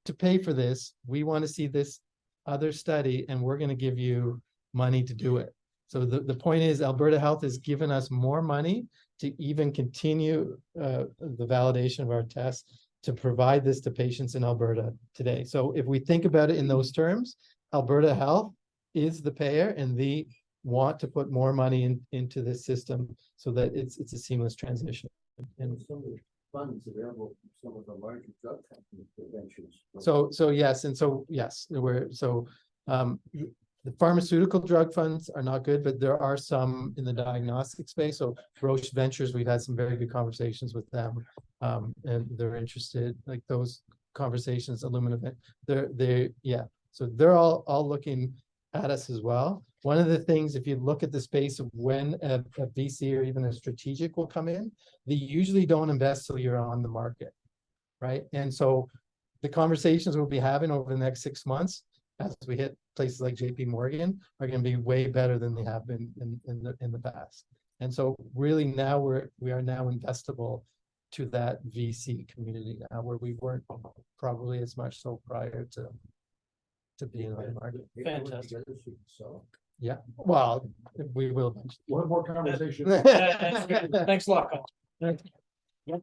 to pay for this. We want to see this other study, and we're going to give you money to do it. So the point is, Alberta Health has given us more money to even continue the validation of our tests to provide this to patients in Alberta today. So if we think about it in those terms, Alberta Health is the payer, and they want to put more money into this system so that it's a seamless transition. And some of the funds available from some of the larger drug companies ventures. So yes, the pharmaceutical drug funds are not good, but there are some in the diagnostic space. So Roche Ventures, we've had some very good conversations with them, and they're interested. Like those conversations, Illumina, so they're all looking at us as well. One of the things, if you look at the space of when a VC or even a strategic will come in, they usually don't invest till you're on the market, right? And so the conversations we'll be having over the next 6 months as we hit places like JP Morgan are going to be way better than they have been in the past. And so really now we are now investable to that VC community now, where we weren't probably as much so prior to being on the market. Fantastic. So yeah, well, we will. We'll have more conversation. Thanks a lot, Colin. Yep.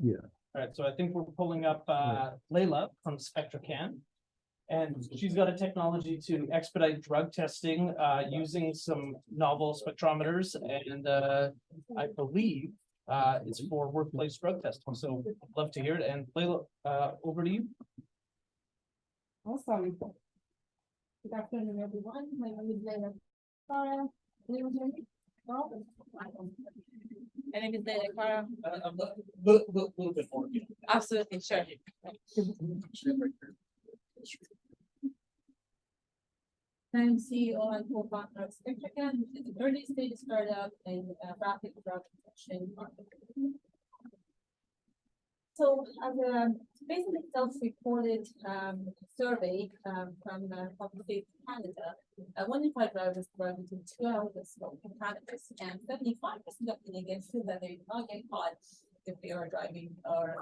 Yeah. All right, so I think we're pulling up Leyla from SpectraCann. And she's got a technology to expedite drug testing using some novel spectrometers, and I believe it's for workplace drug testing. So I'd love to hear it. And Leyla, over to you. Awesome. Good afternoon, everyone. My name is Leyla. My name is Leyla. A little bit more. Absolutely, sure. I'm CEO and co-founder of SpectraCann, which is an early stage startup in rapid drug detection market. So as a basically self-reported survey from the state of Canada, 1 in 5 drivers drive between 2 hours of smoking cannabis, and 75% of Canadians feel that they do not get caught if they are driving or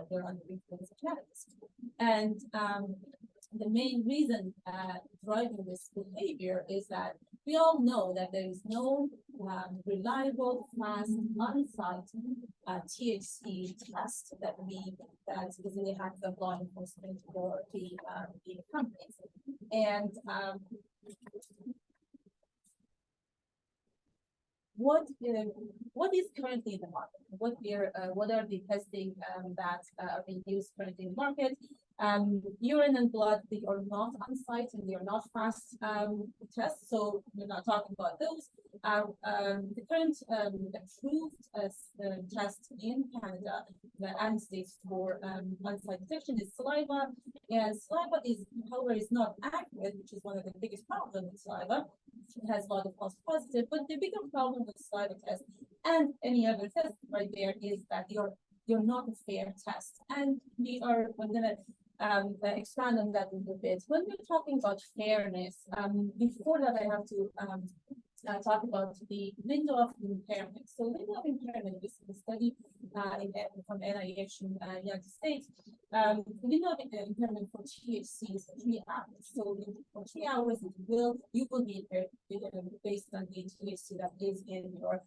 they're under the influence of cannabis. And the main reason driving this behavior is that we all know that there is no reliable, fast, on-site THC test that is in the hands of law enforcement or the companies. And what is currently in the market? What are the testing that are being used currently in the market? Urine and blood, they are not on site and they are not fast tests, so we're not talking about those. The current approved test in Canada and states for on-site detection is saliva, and saliva is, however, is not accurate, which is one of the biggest problems with saliva. It has a lot of false positive, but the bigger problem with saliva test and any other test right there is that you're not a fair test, and I'm gonna expand on that a little bit. When we're talking about fairness, before that I have to talk about the window of impairment. So window of impairment is a study from NIH in the United States. The window of impairment for THC is 3 hours. So for 3 hours, you will be impaired based on the THC that is in your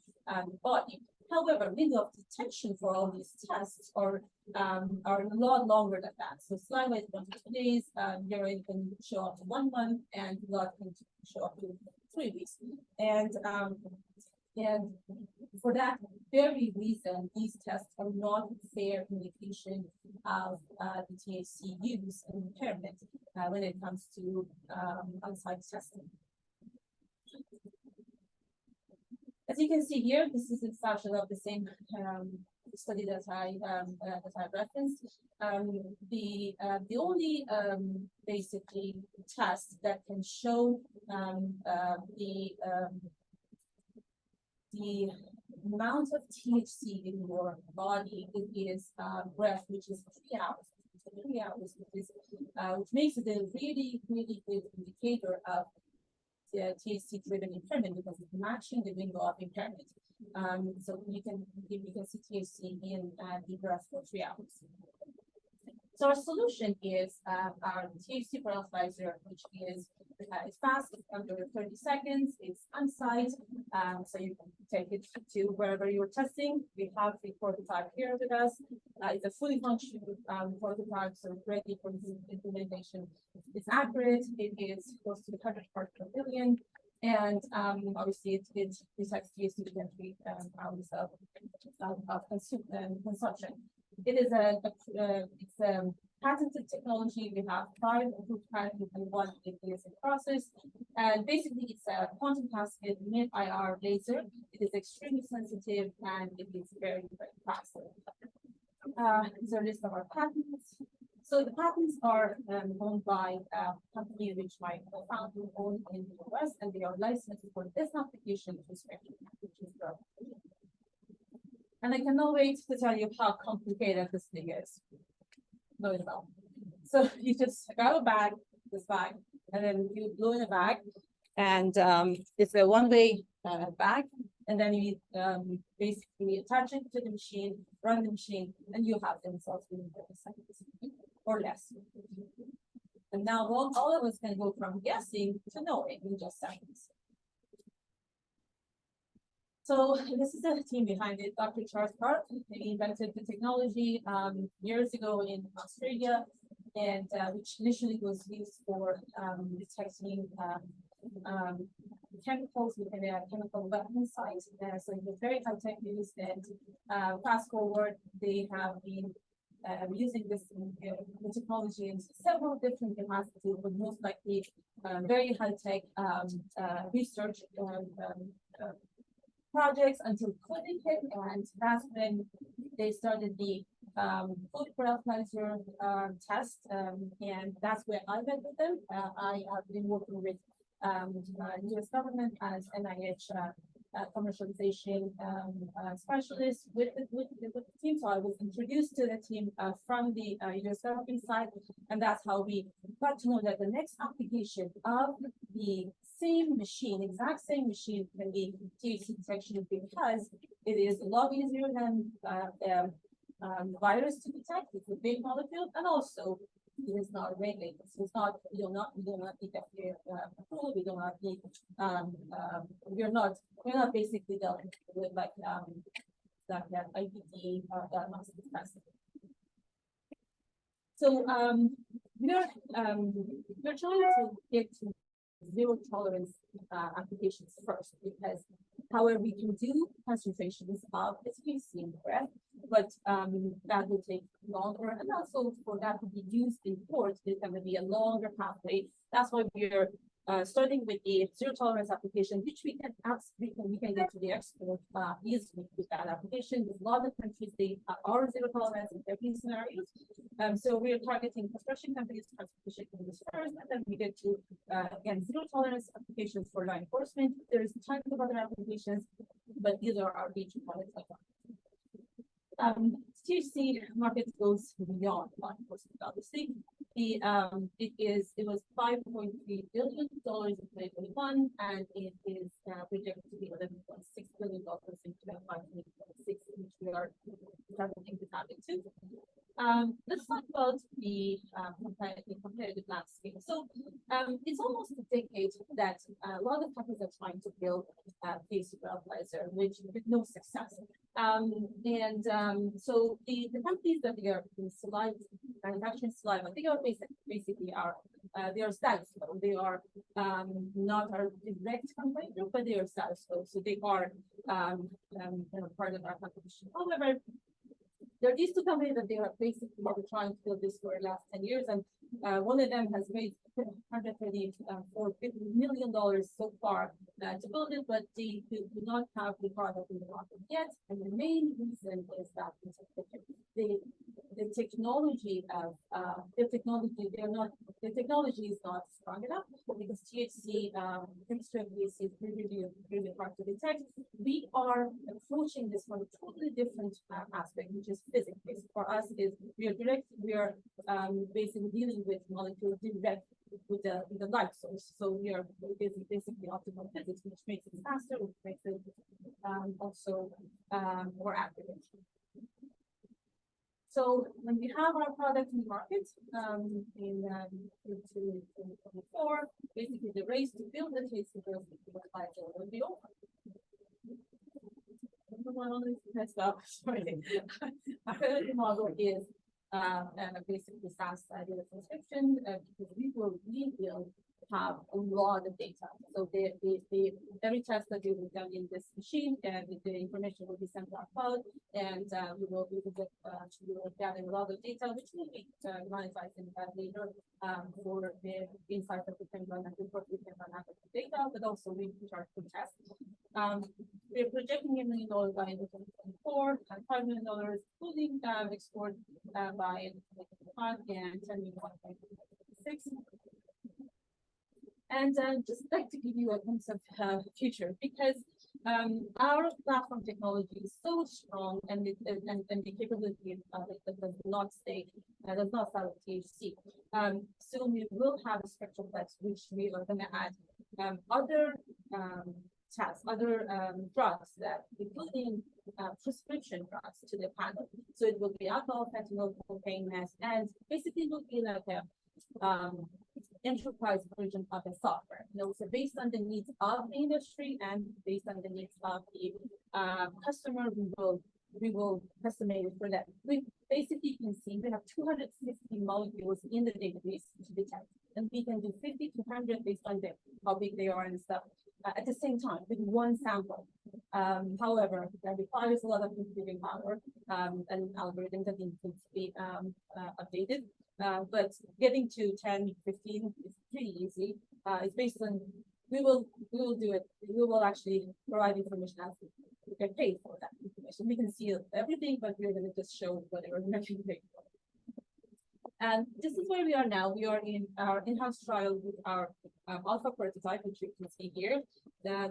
body. However, window of detection for all these tests are a lot longer than that. So saliva is 1 to 2 days, urine can show up to 1 month, and blood can show up to 3 weeks. And for that very reason, these tests are not a fair indication of the THC use and impairment when it comes to on-site testing. As you can see here, this is a snapshot of the same study that I referenced. The only basically test that can show the amount of THC in your body is breath, which is 3 hours. 3 hours, which makes it a really, really good indicator of THC-driven impairment because it's matching the window of impairment. So you can see THC in the breath for 3 hours. So our solution is our THC paralyzer, which is it's fast, it's under 30 seconds, it's on-site, so you can take it to wherever you're testing. We have the prototype here with us. It's a fully functional prototype, so ready for implementation. It's accurate, it is close to 100 parts per billion, and obviously it detects THC within 3 hours of consumption. It is it's a patented technology. We have 5 approved patents and 1 is in process. And basically, it's a quantum cascade mid-IR laser. It is extremely sensitive and it is very, very fast. These are a list of our patents. So the patents are owned by a company which my co-founder owned in the US, and they are licensed for this application to SpectraCann, which is the. And I cannot wait to tell you how complicated this thing is. Blow it about. So you just grab a bag, this bag, and then you blow in a bag, and it's a one-way bag, and then you basically attach it to the machine, run the machine, and you have the results within 30 seconds or less. And now all of us can go from guessing to knowing in just seconds. So this is the team behind it, Dr. Charles Park. He invented the technology years ago in Australia, and which initially was used for detecting chemicals within a chemical weapon site. So it was very high-tech news, and fast forward, they have been using this the technology in several different capacities, but most likely very high-tech research projects until COVID hit, and that's when they started the food paralyzer test, and that's where I met with them. I have been working with US government as NIH commercialization specialist with the team. So I was introduced to the team from the US government side, and that's how we got to know that the next application of the same machine, exact same machine, can be THC detection because it is a lot easier than virus to detect. It's a big molecule, and also it is not regulated. So it's not, we do not need FDA approval, we do not need, we're not basically dealing with like IPD or diagnostics testing. So we're trying to get to zero tolerance applications first, because however we can do concentrations of SPC in breath, but that will take longer, and also for that to be used in ports, there's going to be a longer pathway. That's why we're starting with the zero tolerance application, which we can get to the export easily with that application. There's a lot of countries they are zero tolerance in their scenarios. So we are targeting construction companies, transportation companies first, and then we get to again zero tolerance applications for law enforcement. There's tons of other applications, but these are our major products like that. THC market goes beyond law enforcement, obviously. It was $5.3 billion in 2021, and it is projected to be $11.6 billion in 2026, which we are targeting to tap into. Let's talk about the competitive landscape. So it's almost a decade that a lot of companies are trying to build face breathalyzer, with no success. So the companies that they are in saliva, manufacturing saliva, they are basically they are status quo. They are not our direct competitor, but they are status quo. So they are part of our competition. However, there are these two companies that they are basically trying to build this for the last 10 years, and one of them has made $134 million so far to build it, but they do not have the product in the market yet. And the main reason is that the technology of their technology is not strong enough, because THC chemistry of THC is really hard to detect. We are approaching this from a totally different aspect, which is physics. For us, we are basically dealing with molecules direct with the light source. So we are basically optimal physics, which makes it faster, which makes it also more accurate. So when we have our product in the market in 2024, basically the race to build the THC will be over. Sorry. Our model is basically SaaS data subscription, because we will have a lot of data. So every test that will be done in this machine, and the information will be sent to our cloud, and we will gather a lot of data, which will be monetized in that later for the insights that we can run and report we can run out of the data, but also we charge for tests. We're projecting $1 million by 2024, and $5 million including export by 2025, and $10 million by 2026. And just like to give you a glimpse of future, because our platform technology is so strong, and the capability does not start with THC. Soon we will have a SpectraCann, which we are going to add other tests, other drugs, that including prescription drugs, to the panel. So it will be alcohol, fentanyl, cocaine, meth, and basically will be like a enterprise version of the software. So based on the needs of the industry and based on the needs of the customer, we will customize it for that. We basically can see we have 250 molecules in the database to detect, and we can do 50 to 100 based on how big they are and stuff at the same time with one sample. However, that requires a lot of computing power and algorithms that need to be updated. But getting to 10, 15 is pretty easy. It's based on, we will do it. We will actually provide information as we get paid for that information. We can see everything, but we're going to just show whatever we're getting paid for. And this is where we are now. We are in our in-house trial with our alpha prototype, which you can see here.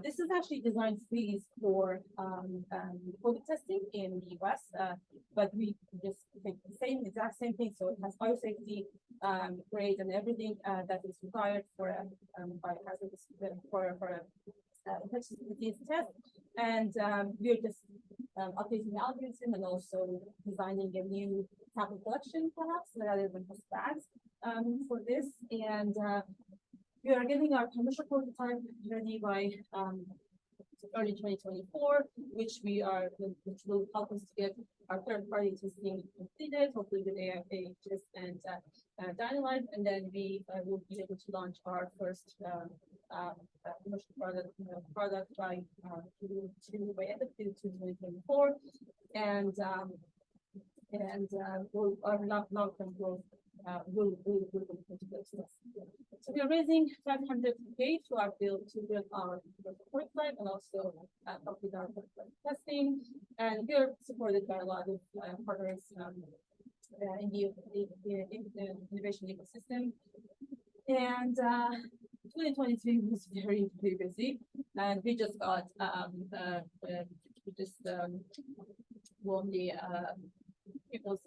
This is actually designed freeze for COVID testing in the US, but we just take the exact same thing. So it has biosafety grade and everything that is required for biohazardous for infectious disease test. And we're just updating the algorithm and also designing a new sample collection perhaps rather than just bags for this. And we are getting our commercial prototype ready by early 2024, which will help us to get our third-party testing completed, hopefully with AIHS and DynaLive, and then we will be able to launch our first commercial product by end of Q2 2024, and our long-term growth will into those tests. So we are raising 500K to build our prototype and also complete our testing, and we are supported by a lot of partners in the innovation ecosystem. And 2023 was very busy, and we just got won the people's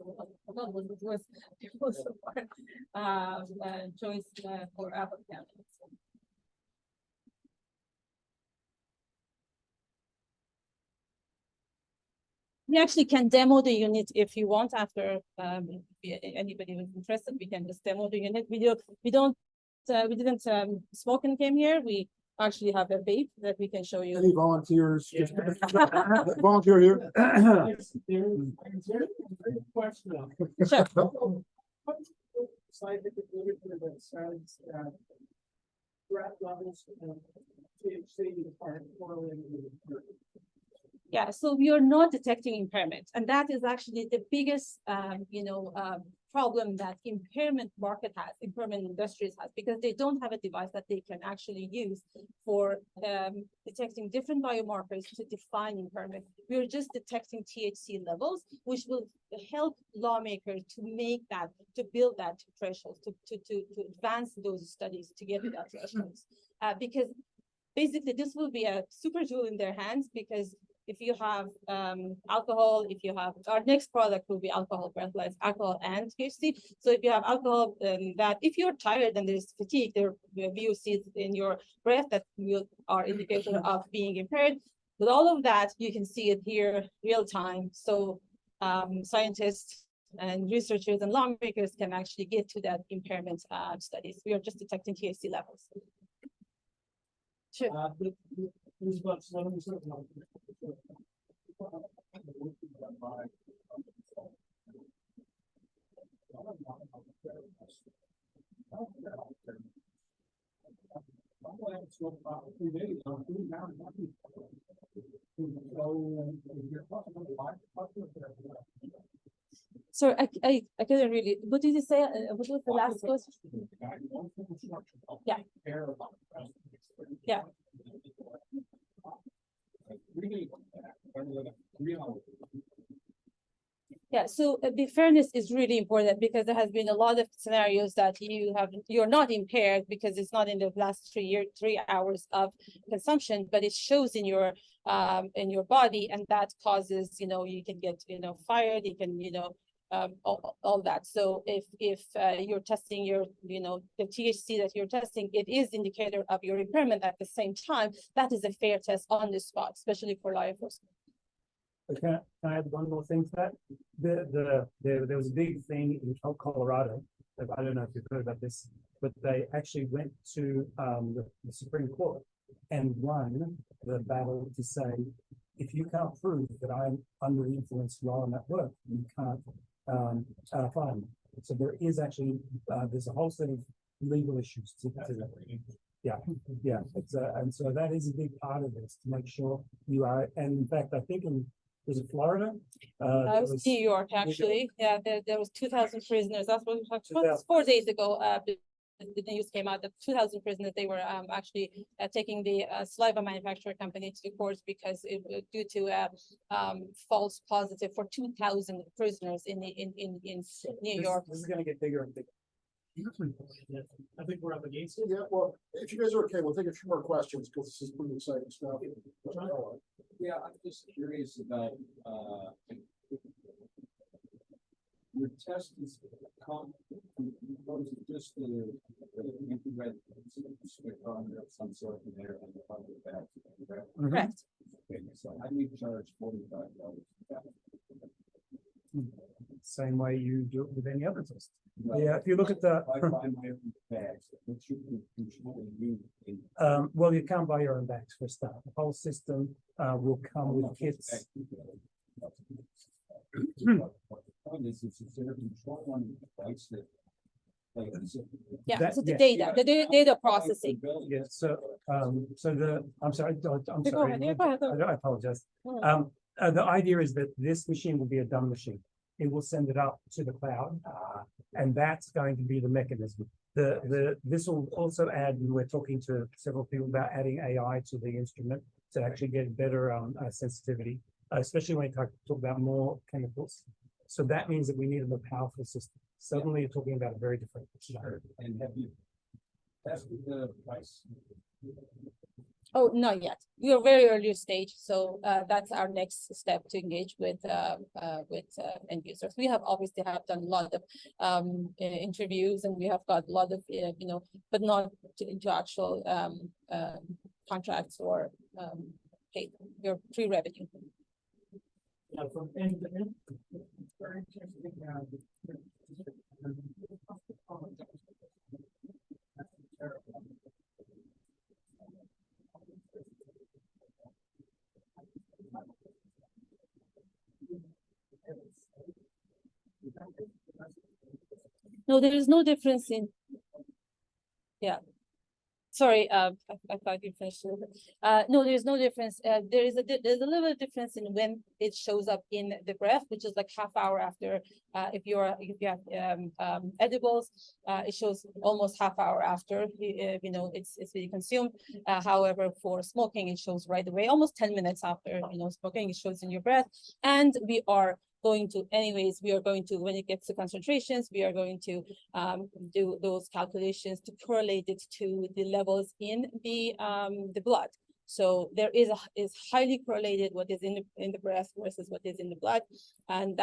choice for applicants. We actually can demo the unit if you want. After if anybody was interested, we can just demo the unit. We didn't smoke and came here. We actually have a vape that we can show you. Any volunteers? Volunteer here. Sure. Scientific literature that says that threat levels of THC are correlated with. Yeah, so we are not detecting impairment, and that is actually the biggest, problem that impairment industries has, because they don't have a device that they can actually use for detecting different biomarkers to define impairment. We are just detecting THC levels, which will help lawmakers to build that threshold, to advance those studies to get to that thresholds. Because basically this will be a super tool in their hands, because if you have alcohol, our next product will be alcohol breathalyzer, alcohol and THC. So if you have alcohol, that if you're tired and there's fatigue, there are VOCs in your breath that are indicator of being impaired. With all of that, you can see it here real time. So scientists and researchers and lawmakers can actually get to that impairment studies. We are just detecting THC levels. Sure. So I couldn't really. What did you say? What was the last question? Yeah. Yeah. Yeah, so the fairness is really important, because there has been a lot of scenarios that you're not impaired because it's not in the last 3 hours of consumption, but it shows in your body, and that causes, you can get, fired, you can, all that. So if you're testing the THC that you're testing, it is indicator of your impairment at the same time. That is a fair test on the spot, especially for law enforcement. Can I add one more thing to that? There was a big thing in Colorado. I don't know if you've heard about this, but they actually went to the Supreme Court and won the battle to say, if you can't prove that I'm under the influence while I'm at work, you can't fine. So there is actually there's a whole set of legal issues to that. Yeah. And so that is a big part of this, to make sure you are. And in fact, I think was it Florida? It was New York, actually. Yeah, there was 2,000 prisoners. That's what we talked about 4 days ago. The news came out that 2,000 prisoners, they were actually taking the saliva manufacturer company to the courts because due to false positive for 2,000 prisoners in New York. This is going to get bigger and bigger. I think we're up against it. Yeah, well, if you guys are okay, we'll take a few more questions because this is pretty exciting stuff. Yeah, I'm just curious about your test is composed of just the infrared spectrometer of some sort in there and the back. Correct. Okay. so I need to charge $45. Same way you do it with any other test. Yeah, if you look at the, I buy my own bags, which you can control you. well, you can't buy your own bags for a start. The whole system will come with kits. Point is there control on the device that. Like, Yeah, That- so the yeah. data processing. Yeah, so I'm sorry, I'm Go sorry. ahead, yeah, go ahead. I apologize. Mhm. The idea is that this machine will be a dumb machine. It will send it up to the cloud, and that's going to be the mechanism. This will also add, and we're talking to several people about adding AI to the instrument to actually get better sensitivity, especially when you talk about more chemicals. So that means that we need a more powerful system. Suddenly you're talking about a very different scenario. And have you tested the price? Oh, not yet. We are very early stage, so that's our next step to engage with end users. We have obviously done a lot of interviews, and we have got a lot of but not into actual contracts or paid your pre-revenue. From end to end, very interesting. No, there is no difference in. Yeah. Sorry, I thought you finished. No, there's no difference. There's a little bit of difference in when it shows up in the breath, which is like half hour after. If you have edibles, it shows almost half hour after it's really consumed. However, for smoking, it shows right away, almost 10 minutes after smoking, it shows in your breath. And we are going to, when it gets to concentrations, we are going to do those calculations to correlate it to the levels in the blood. So there is highly correlated what is in the breath versus what is in the blood, and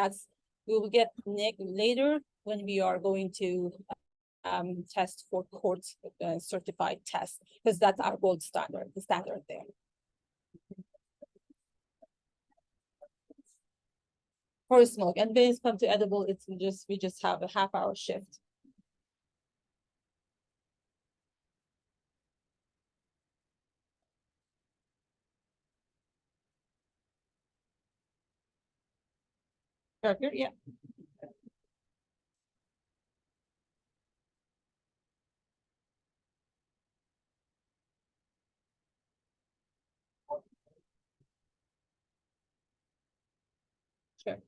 we will get later when we are going to test for court certified tests, because that's our gold standard, the standard there. For smoke, and when it's come to edible, we just have a half hour shift. Yeah. Sure.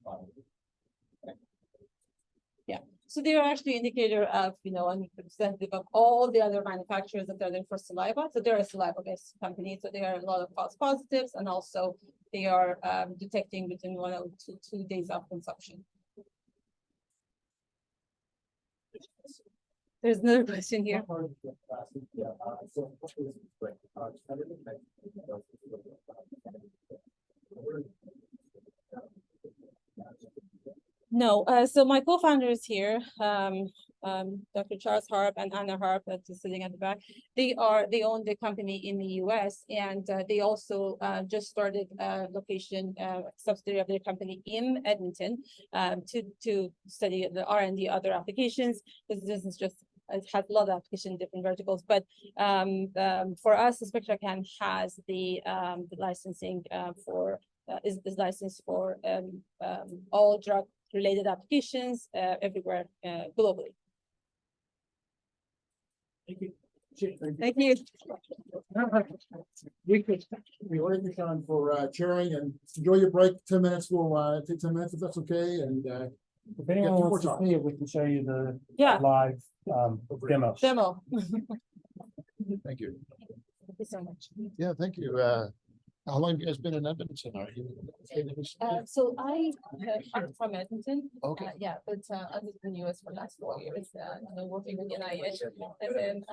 Yeah, so they are actually indicator of, and representative of all the other manufacturers that are there for saliva. So they're a saliva-based company, so there are a lot of false positives, and also they are detecting within 1 or 2 days of consumption. There's another question here. No, so my co-founder is here, Dr. Charles Harp and Anna Harp, that's sitting at the back. They own the company in the US, and they also just started a location subsidiary of their company in Edmonton to study the R&D other applications. This is just, it has a lot of application in different verticals, but for us, SpectraCann has the licensing is licensed for all drug-related applications everywhere globally. Thank you. Thank you. We ordered you, Sean, for chairing, and enjoy your break. 10 minutes. We'll take 10 minutes if that's okay. And if anyone wants to see it, we can show you the live demo. Thank you. Thank you so much. Yeah, thank you. How long have you guys been in Edmonton? Are you? So I'm from Edmonton. Okay. Yeah, but I've been in the US for the last 4 years, working with NIH. And then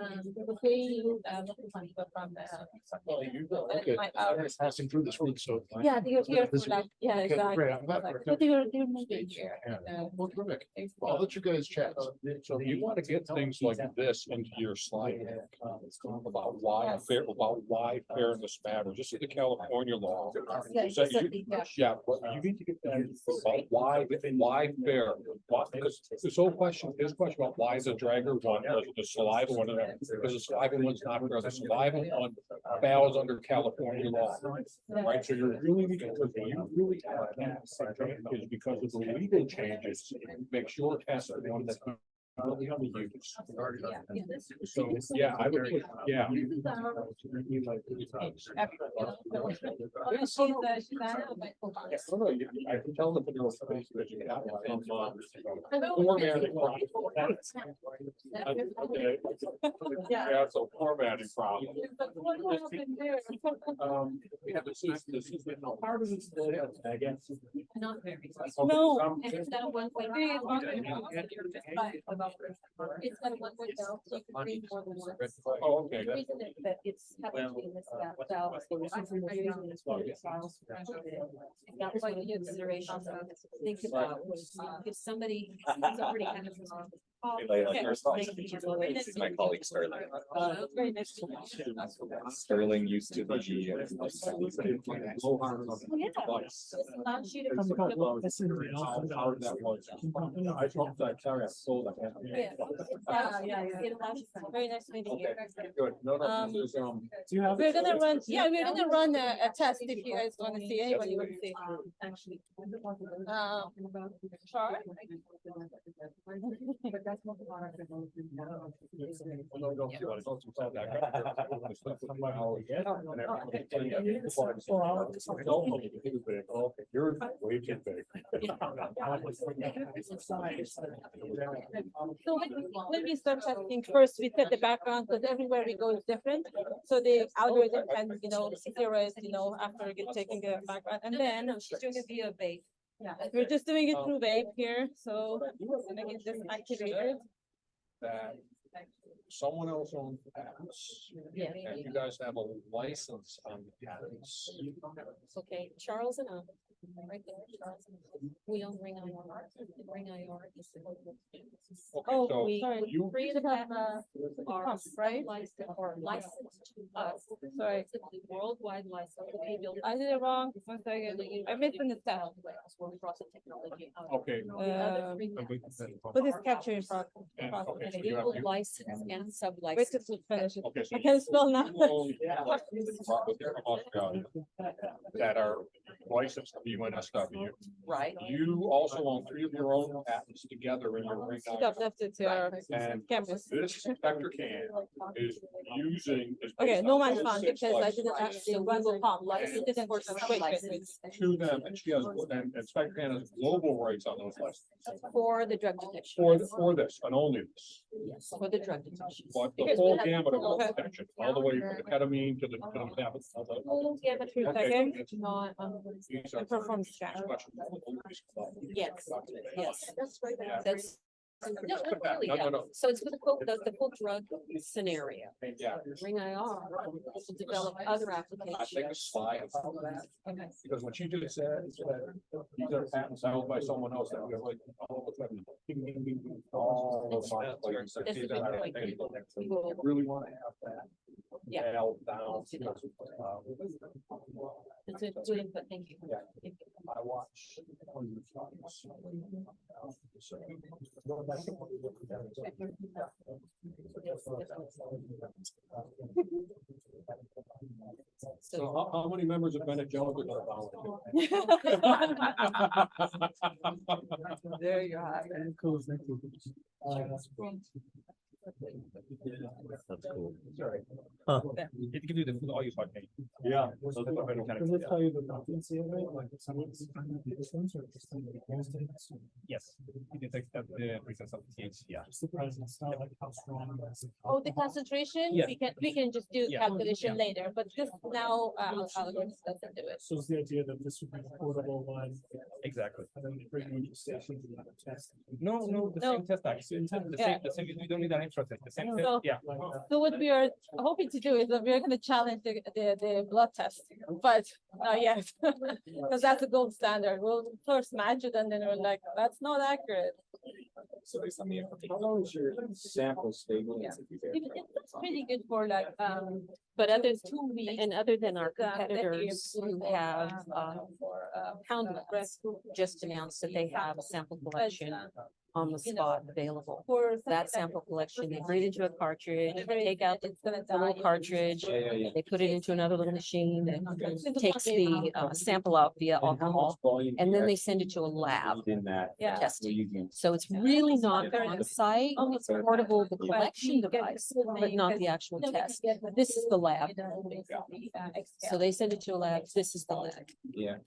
okay. Passing through this week, so. Yeah, they're here for like, yeah, Okay, exactly. great. I'm glad. But they're moving here. Well, terrific. Well, I'll let you guys chat. So you want to get things like this into your slide deck about why fairness matters. This is the California California law. Yeah, So you- yeah. Yeah, well, you need to get that, about why fair? Because this whole question, his question about why is a dragger one, or the saliva one, because the saliva one's not fair, the saliva one falls under California law. Right, so you're really, because you really have, is because of the legal changes, make sure test the one that's really on the use. So, yeah, I would, yeah. No, no, I can tell the video space that you have some, formatting problems. Okay. Yeah, so formatting problem. Yeah, this is, how hard is it, I guess? Not very. No. It's got a 1.0. It's got a 1.0, so you can read more than once. Oh, okay. The reason that it's happening in this style is it's not quite a consideration. Think about if somebody already had a. Hey, Leyla, first off, this is my colleague Sterling. Very nice to meet you. Sterling used to be. Allows you to How that was. I talked to Terry, I told her. It allows you, very nice meeting you. Good, no, no, this is, We're gonna run, we're gonna run a test if you guys wanna see, anybody wanna see. Actually. Chart. You're way too big. So when we start testing, first we set the background, because everywhere we go is different. So the algorithm can, zero it, after taking the background, and then she's doing it via vape. Yeah, we're just doing it through vape here, so I'm gonna get this activated. That someone else owns the patents. Yeah. And you guys have a license on the patents. Okay, Charles and I, right there, Charles, we own Ring IR. Ring IR is. Okay, so Sorry, you- free to have our right? Or licensed to us. Sorry. Worldwide license. I did it wrong. 1 second. I missed in the step. Okay. But it's capturing process. Okay, so you have- License and sub-license. Wait till we finish it. Okay, so I can spell now. That are licensed to UNSW. Right. You also own 3 of your own patents together in your ring. Stop, that's it, And campus. this SpectraCann is using. is Okay, based no on man those found 6 because I licenses didn't actually run the pump license. It didn't work. to them, and she has, and SpectraCann has global rights on those licenses. For the drug detection. For this, and only this. Yes, for the drug detection. But the Because full we have- gamut of Okay. detection, all the way from the ketamine to the tablets. Full gamut for Okay. second, not, These are- performance scan. Yes, yes. That's. No, really, No, yeah. no, no. So it's for the full drug scenario. Yeah. Ring IR will develop other I applications. think a slide. Okay. Because what you just said, is that these are patents held by someone else that we're like, all of a sudden. All of my. That's a good point. We will- You really want to have that. Yeah. nailed down. It's a good input, thank you. Yeah. I watch. So how many members of Bennett Jones are gonna volunteer? There you have it. That's cool. Sorry. You can do this with all you talk. Yeah. Does it tell you the potency of it, like if someone's this one's or just somebody else did it? Yes. You can take that, the presence of the THC, yeah. Just the presence, not like how strong it is. Oh, the concentration, Yeah. we can just do Yeah. calculation later, but just now, algorithm doesn't do it. So it's the idea that this would be a portable one. Exactly. And then you bring it to stations and test. No, the No. same test actually. The same, we don't need an extra test, the same So- test, yeah. So what we are hoping to do is that we're gonna challenge the blood test, but not yet. Because that's the gold standard. We'll first match it and then we're like, that's not accurate. So based on the information. How long is your sample stable? It's pretty good for like, but other 2 weeks. And other than our competitors who have, Pound just announced that they have a sample collection on the spot available. That sample collection, they bring it into a cartridge, they take out the little cartridge, they put it into another little machine that takes the sample out via alcohol, and then they send it to a lab In that. testing. So it's really not on site, it's portable, the collection device, but not the actual test. This is the lab. So they send it to a lab, this is the lab. Yeah.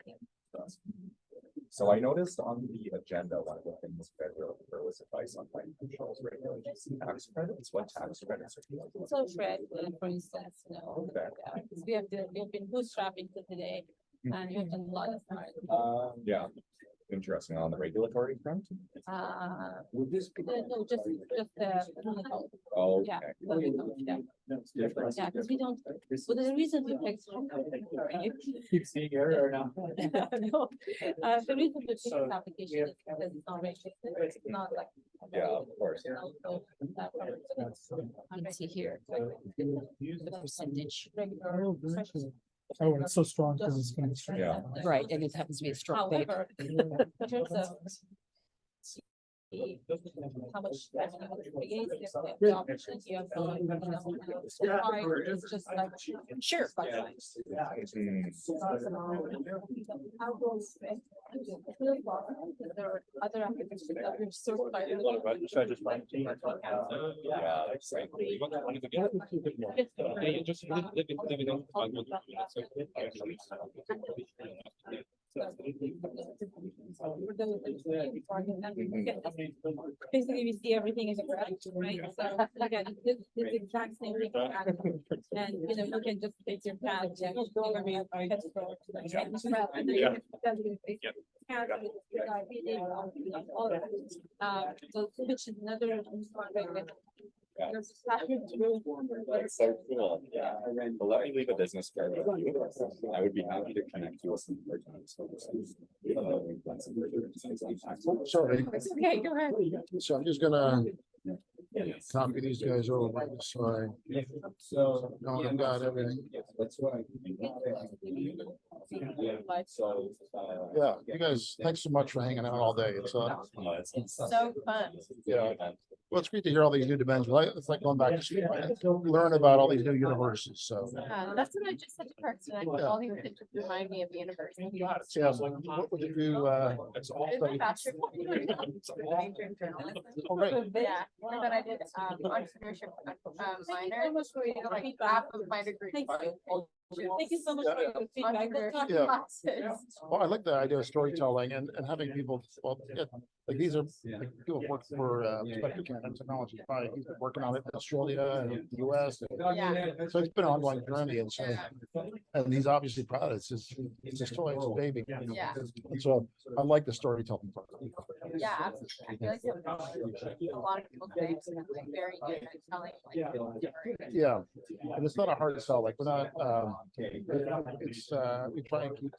So I noticed on the agenda, one of the things federal, there was advice on financials regulations, tax credits, what tax credits are? So Fred, for instance, you know, we have been bootstrapping to today, and we have done a lot of. Yeah, interesting on the regulatory front. No, just. Oh, Yeah. okay. Yeah, because we don't, well, the reason we picked. Keep seeing error or not? No, the reason we picked this application is because it's not registered, it's not like. Yeah, of course. You can see here, the percentage. Oh, it's so strong because it's going to. Yeah. Right, and it happens to be a strong paper. However, in terms of how much. The opportunity of, it's just like. Sure. There are other applications that we've served by. Basically, we see everything as a graph, right? So again, this exact same thing. And you know, you can just take your path. So which is another. That's so cool. Yeah. Well, let me leave a business card with you. I would be happy to connect you with some partners. Sorry. Okay, go ahead. So I'm just gonna copy these guys over, so So. no, I've got everything. That's right. Yeah, you guys, thanks so much for hanging out all day. It's So fun. yeah. Well, it's great to hear all these new dimensions. It's like going back to school, right? Learn about all these new universes, so. That's what I just said to Parks, and all these pictures remind me of the university. Yeah, what would you do, Bachelor. Oh, great. Yeah, and then I did entrepreneurship minor, like half of my degree. Thank you so much for your feedback. Yeah. Well, I like the idea of storytelling and having people, well, yeah, like these are, like people work for SpectraCann and technology. He's been working on it in Australia and the US. So it's been an ongoing journey, and so, and he's obviously proud. It's his story, it's a baby. Yeah. And so I like the storytelling part. Yeah, absolutely. I feel like a lot of people say it's very good at telling. Yeah, and it's not a hard sell. Like we're not. It's we try and keep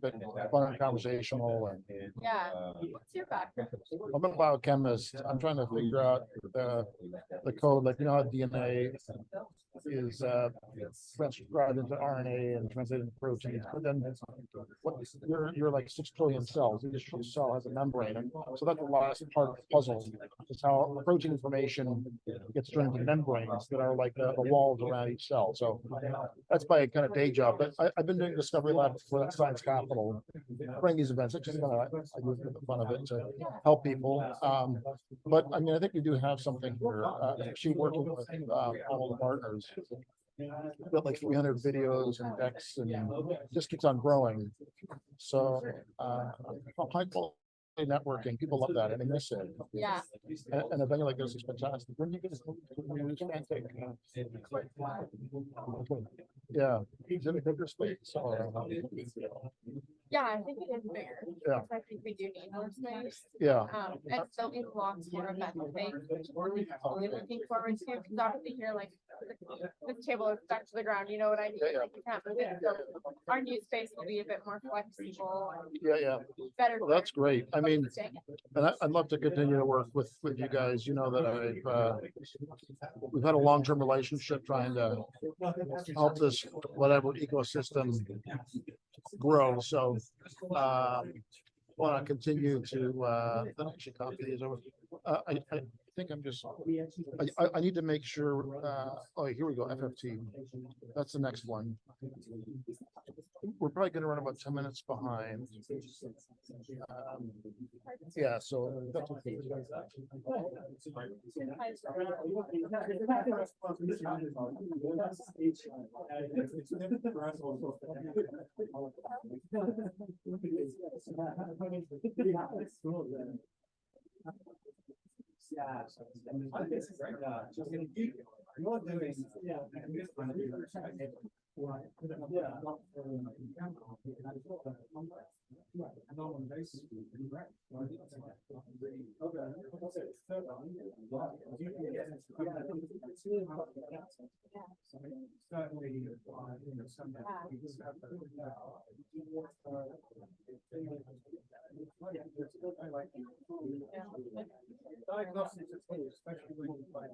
it fun and conversational and. Yeah. What's your background? I'm a biochemist. I'm trying to figure out the code, like, you know, how DNA is transcribed into RNA and translated into proteins, but then what you're like 6 trillion cells. Each cell has a membrane, and so that's the last part of the puzzle. Is how protein information gets turned into membranes that are like the walls around each cell. So that's my kind of day job. But I've been doing DiscoveryLab for Science Capital, bring these events. It's just kind of I do the fun of it to help people. But I mean, I think we do have something here. Actually working with all the partners. We've got like 300 videos and decks, and it just keeps on growing. So high quality networking, people love that and they miss it. Yeah. And a venue like this is fantastic. When you get this news, yeah, he's in a bigger space. So, Yeah, I think it is bigger. Yeah. I think we do need more space. Yeah. And still need lots more of that space, which we're really looking forward to, because obviously here, like, this table is stuck to the ground, you know what I mean? Like, you can't move it, so our new space will be a bit more flexible. Yeah. Better. Well, that's great. I mean, and I'd love to continue to work with you guys. You know that we've had a long-term relationship trying to help this whatever ecosystem grow. So want to continue to actually copy these over. I think I'm just I need to make sure. Oh, here we go. FFT. That's the next one. We're probably going to run about 10 minutes behind. Yeah, so that's okay. Yeah, this is right now. Just gonna keep you're doing, yeah. Diagnostics is cool, especially when you find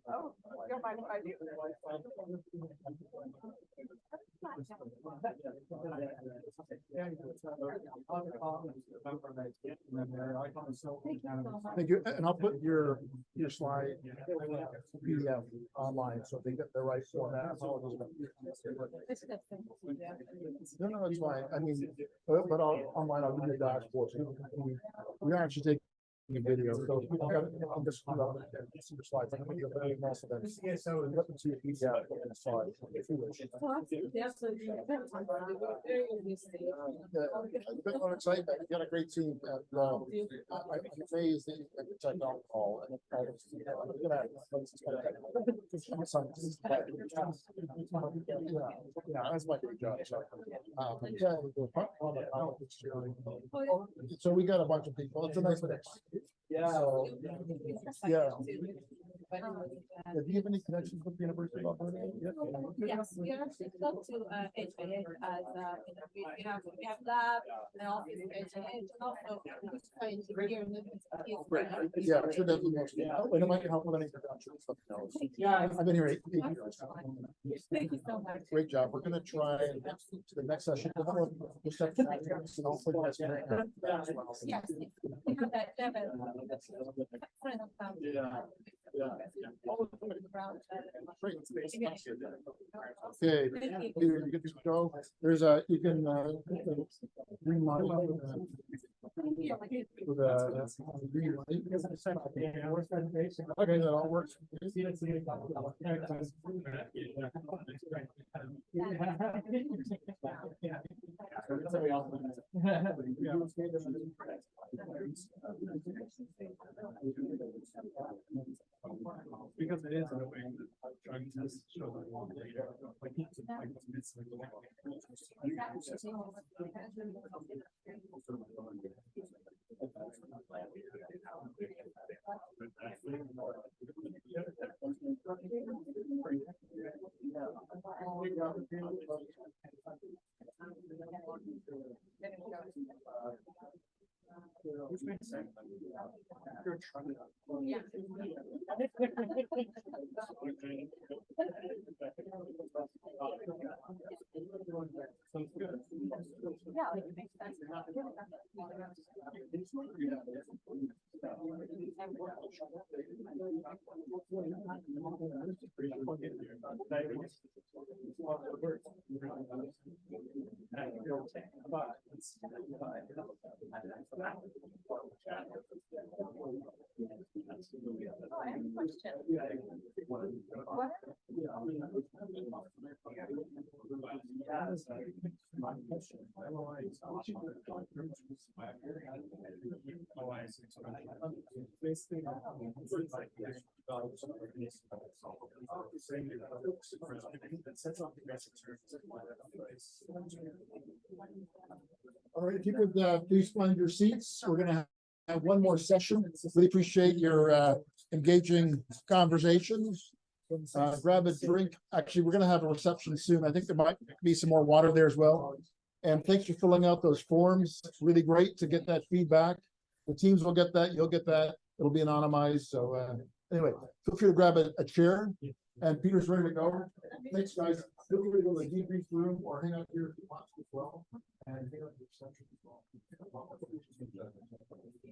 Oh, don't mind if I do. Thank you, and I'll put your slide PDF online, so they get the right format. No, it's fine. I mean, but online, I'll give you a dashboard. We are actually taking a video, so I'm just see your slides. I'm gonna give you most of them. So let them see a PDF on the slide. If you wish. I'm excited. You got a great team, and I'm amazed that you can protect alcohol and yeah, that's my big job. So we got a bunch of people. It's a nice mix. Yeah. So, yeah. Do you have any connections with the University of Alberta? Yes, we are actually close to HIA as we have lab and also HIA and also trying to hear Yeah, I'm sure definitely. And if I can help with any production stuff, yeah, I've been here 8 years. Thank you so much. Great job. We're gonna try and get to the next session. Yes. We have that Okay, Peter, you get to go. There's a, you can, green light. Okay, that all works. Because it is in a way that drug tests show that long later, like it's which makes sense. You're trying to. Sounds good. Yeah, it makes sense. All right, if you could please find your seats, we're gonna have one more session. Really appreciate your engaging conversations. Grab a drink. Actually, we're gonna have a reception soon. I think there might be some more water there as well. And thanks for filling out those forms. It's really great to get that feedback. The teams will get that, you'll get that. It'll be anonymized. So anyway, feel free to grab a chair. And Peter's ready to go. Thanks, guys. Feel free to go to the debrief room or hang out here if you want as well. And hang out your section as well.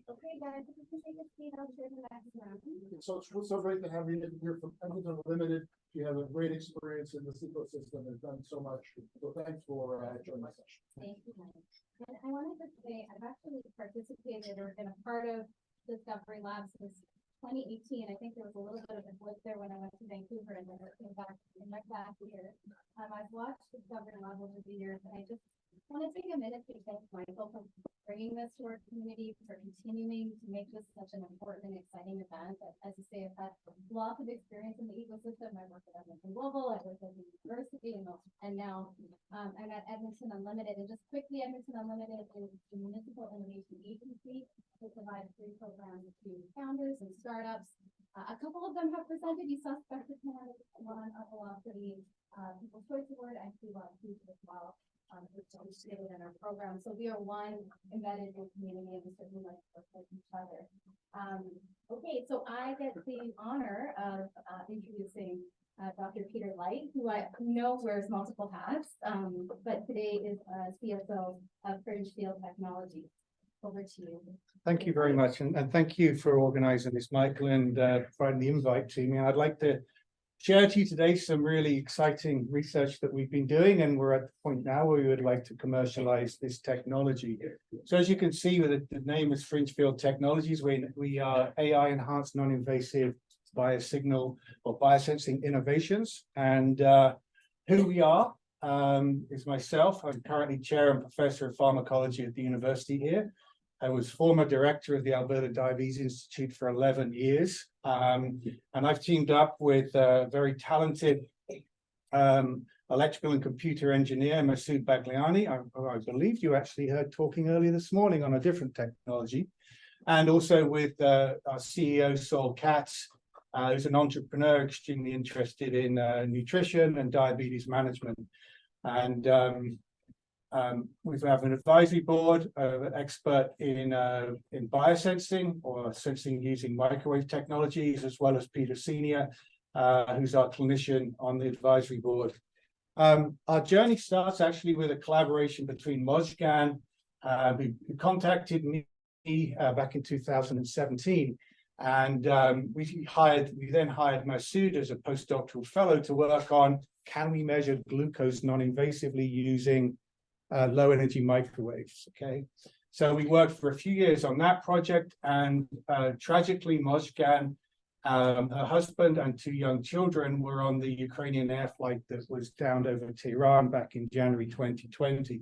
Okay, guys, if you can take a seat, I'll share the background. So it's so great to have you here from Edmonton Limited. You have a great experience in this ecosystem. Has done so much. So thanks for joining my session. Thank you, Mike. And I wanted to say I've actually participated or been a part of DiscoveryLab since 2018. I think there was a little bit of a blip there when I went to Vancouver and then I came back in my back here. I've watched DiscoveryLab over the years, and I just want to take a minute to thank Michael for bringing this to our community, for continuing to make this such an important and exciting event. As you say, I've had lots of experience in the ecosystem. I worked at Edmonton Global, I worked at the university, and now I'm at Edmonton Unlimited. And just quickly, Edmonton Unlimited is a municipal innovation agency that provides free programs to founders and startups. A couple of them have presented. You saw SpectraCann, one of Velocity, People's Choice Award, and Lawtiq as well. Which participated in our program. So we are one embedded in community, and we certainly like to work with each other. Okay, so I get the honor of introducing Dr. Peter Light, who I know wears multiple hats, but today is CSO of Fringe Field Technology. Over to you. Thank you very much, and thank you for organizing this, Michael, and providing the invite to me. I'd like to share to you today some really exciting research that we've been doing, and we're at the point now where we would like to commercialize this technology. So as you can see, with the name is Fringe Field Technologies, we are AI-enhanced non-invasive biosignal or biosensing innovations. And who we are is myself. I'm currently chair and professor of pharmacology at the university here. I was former director of the Alberta Diabetes Institute for 11 years. And I've teamed up with a very talented electrical and computer engineer, Masoud Bagliani. I believe you actually heard talking earlier this morning on a different technology. And also with our CEO, Saul Katz, who's an entrepreneur extremely interested in nutrition and diabetes management. And we have an advisory board expert in biosensing or sensing using microwave technologies, as well as Peter Senior, who's our clinician on the advisory board. Our journey starts actually with a collaboration between Mojgan, who contacted me back in 2017. And we then hired Masoud as a postdoctoral fellow to work on, can we measure glucose non-invasively using low energy microwaves? Okay, so we worked for a few years on that project, and tragically Mojgan, her husband and 2 young children were on the Ukrainian air flight that was downed over Tehran back in January 2020.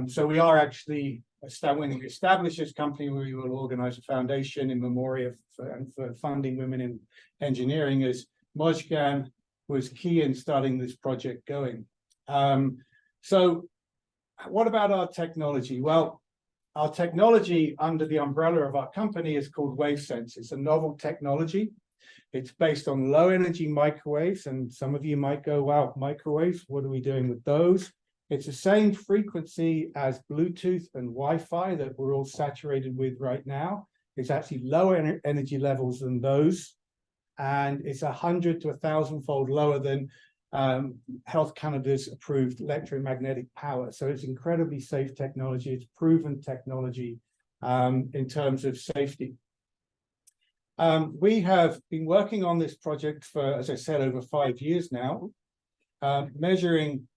So we are actually, when we establish this company, we will organize a foundation in memoriam for funding women in engineering, as Mojgan was key in starting this project going. So what about our technology? Well, our technology under the umbrella of our company is called WaveSense. It's a novel technology. It's based on low energy microwaves, and some of you might go, wow, microwaves, what are we doing with those? It's the same frequency as Bluetooth and Wi-Fi that we're all saturated with right now. It's actually lower energy levels than those, and it's 100 to 1,000-fold lower than Health Canada's approved electromagnetic power. So it's incredibly safe technology. It's proven technology in terms of safety. We have been working on this project for, as I said, over 5 years now, measuring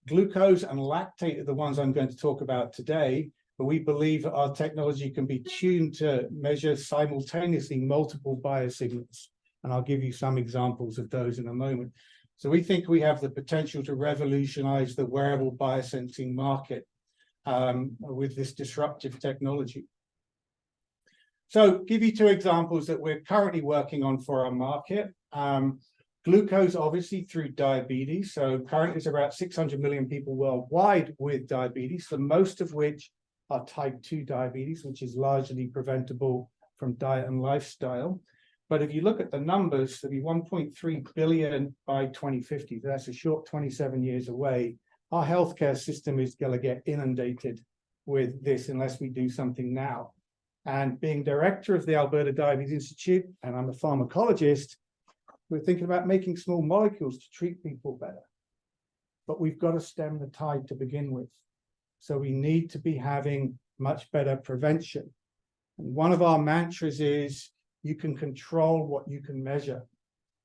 glucose and lactate are the ones I'm going to talk about today, but we believe our technology can be tuned to measure simultaneously multiple biosignals. And I'll give you some examples of those in a moment. So we think we have the potential to revolutionize the wearable biosensing market with this disruptive technology. So give you 2 examples that we're currently working on for our market. Glucose, obviously, through diabetes. So currently there's about 600 million people worldwide with diabetes, the most of which are type 2 diabetes, which is largely preventable from diet and lifestyle. But if you look at the numbers, there'll be 1.3 billion by 2050. That's a short 27 years away. Our healthcare system is going to get inundated with this unless we do something now. And being director of the Alberta Diabetes Institute, and I'm a pharmacologist, we're thinking about making small molecules to treat people better. But we've got to stem the tide to begin with. So we need to be having much better prevention. And one of our mantras is, you can control what you can measure,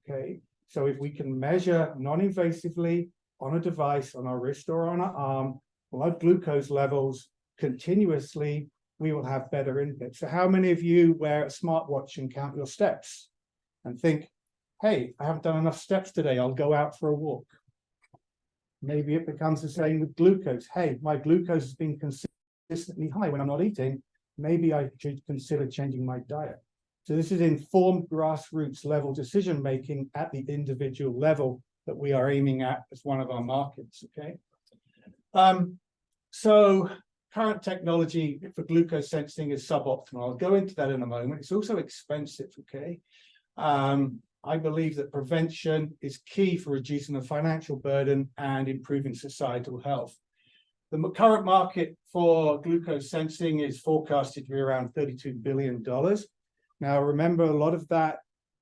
okay? So if we can measure non-invasively on a device, on our wrist or on our arm, blood glucose levels continuously, we will have better input. So how many of you wear a smartwatch and count your steps and think, hey, I haven't done enough steps today, I'll go out for a walk? Maybe it becomes the same with glucose. Hey, my glucose has been consistently high when I'm not eating. Maybe I should consider changing my diet. So this is informed grassroots level decision-making at the individual level that we are aiming at as one of our markets, okay? So current technology for glucose sensing is suboptimal. I'll go into that in a moment. It's also expensive, okay? I believe that prevention is key for reducing the financial burden and improving societal health. The current market for glucose sensing is forecasted to be around $32 billion. Now, remember, a lot of that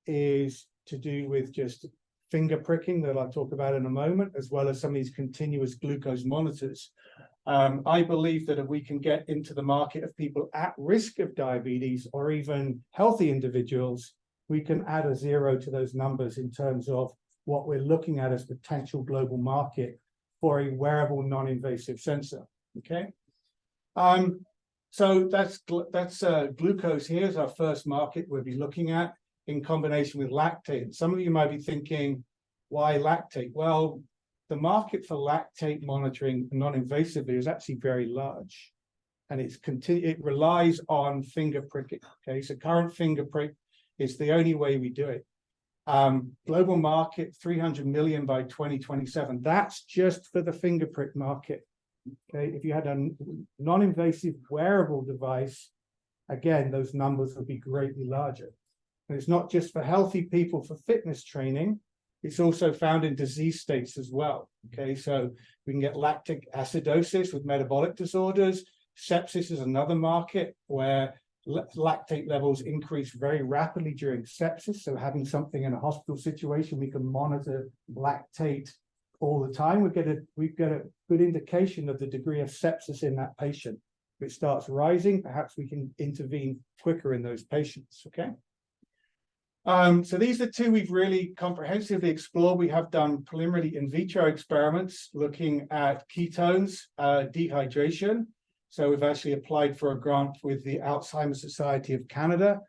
is to do with just finger pricking that I'll talk about in a moment, as well as some of these continuous glucose monitors. I believe that if we can get into the market of people at risk of diabetes or even healthy individuals, we can add a 0 to those numbers in terms of what we're looking at as potential global market for a wearable non-invasive sensor, okay? So that's glucose. Here's our first market we'll be looking at in combination with lactate. Some of you might be thinking, why lactate? Well, the market for lactate monitoring non-invasively is actually very large, and it relies on finger pricking, okay? So current finger prick is the only way we do it. Global market, 300 million by 2027. That's just for the finger prick market. Okay, if you had a non-invasive wearable device, again, those numbers would be greatly larger. And it's not just for healthy people for fitness training, it's also found in disease states as well. Okay, so we can get lactic acidosis with metabolic disorders. Sepsis is another market where lactate levels increase very rapidly during sepsis. So having something in a hospital situation, we can monitor lactate all the time. We get a good indication of the degree of sepsis in that patient. If it starts rising, perhaps we can intervene quicker in those patients, okay? So these are 2 we've really comprehensively explored. We have done preliminary in vitro experiments looking at ketones, dehydration. So we've actually applied for a grant with the Alzheimer's Society of Canada.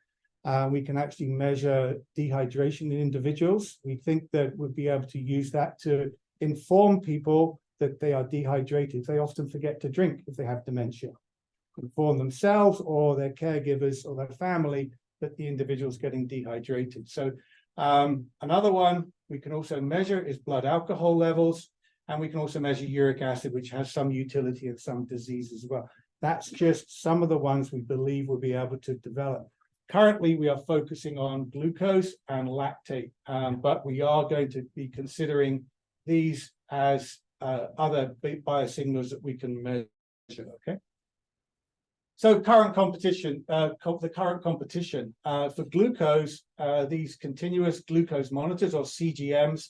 We can actually measure dehydration in individuals. We think that we'll be able to use that to inform people that they are dehydrated. They often forget to drink if they have dementia. Inform themselves or their caregivers or their family that the individual is getting dehydrated. So another one we can also measure is blood alcohol levels, and we can also measure uric acid, which has some utility in some disease as well. That's just some of the ones we believe we'll be able to develop. Currently, we are focusing on glucose and lactate, but we are going to be considering these as other biosignals that we can measure, okay? So current competition, the current competition for glucose, these continuous glucose monitors or CGMs,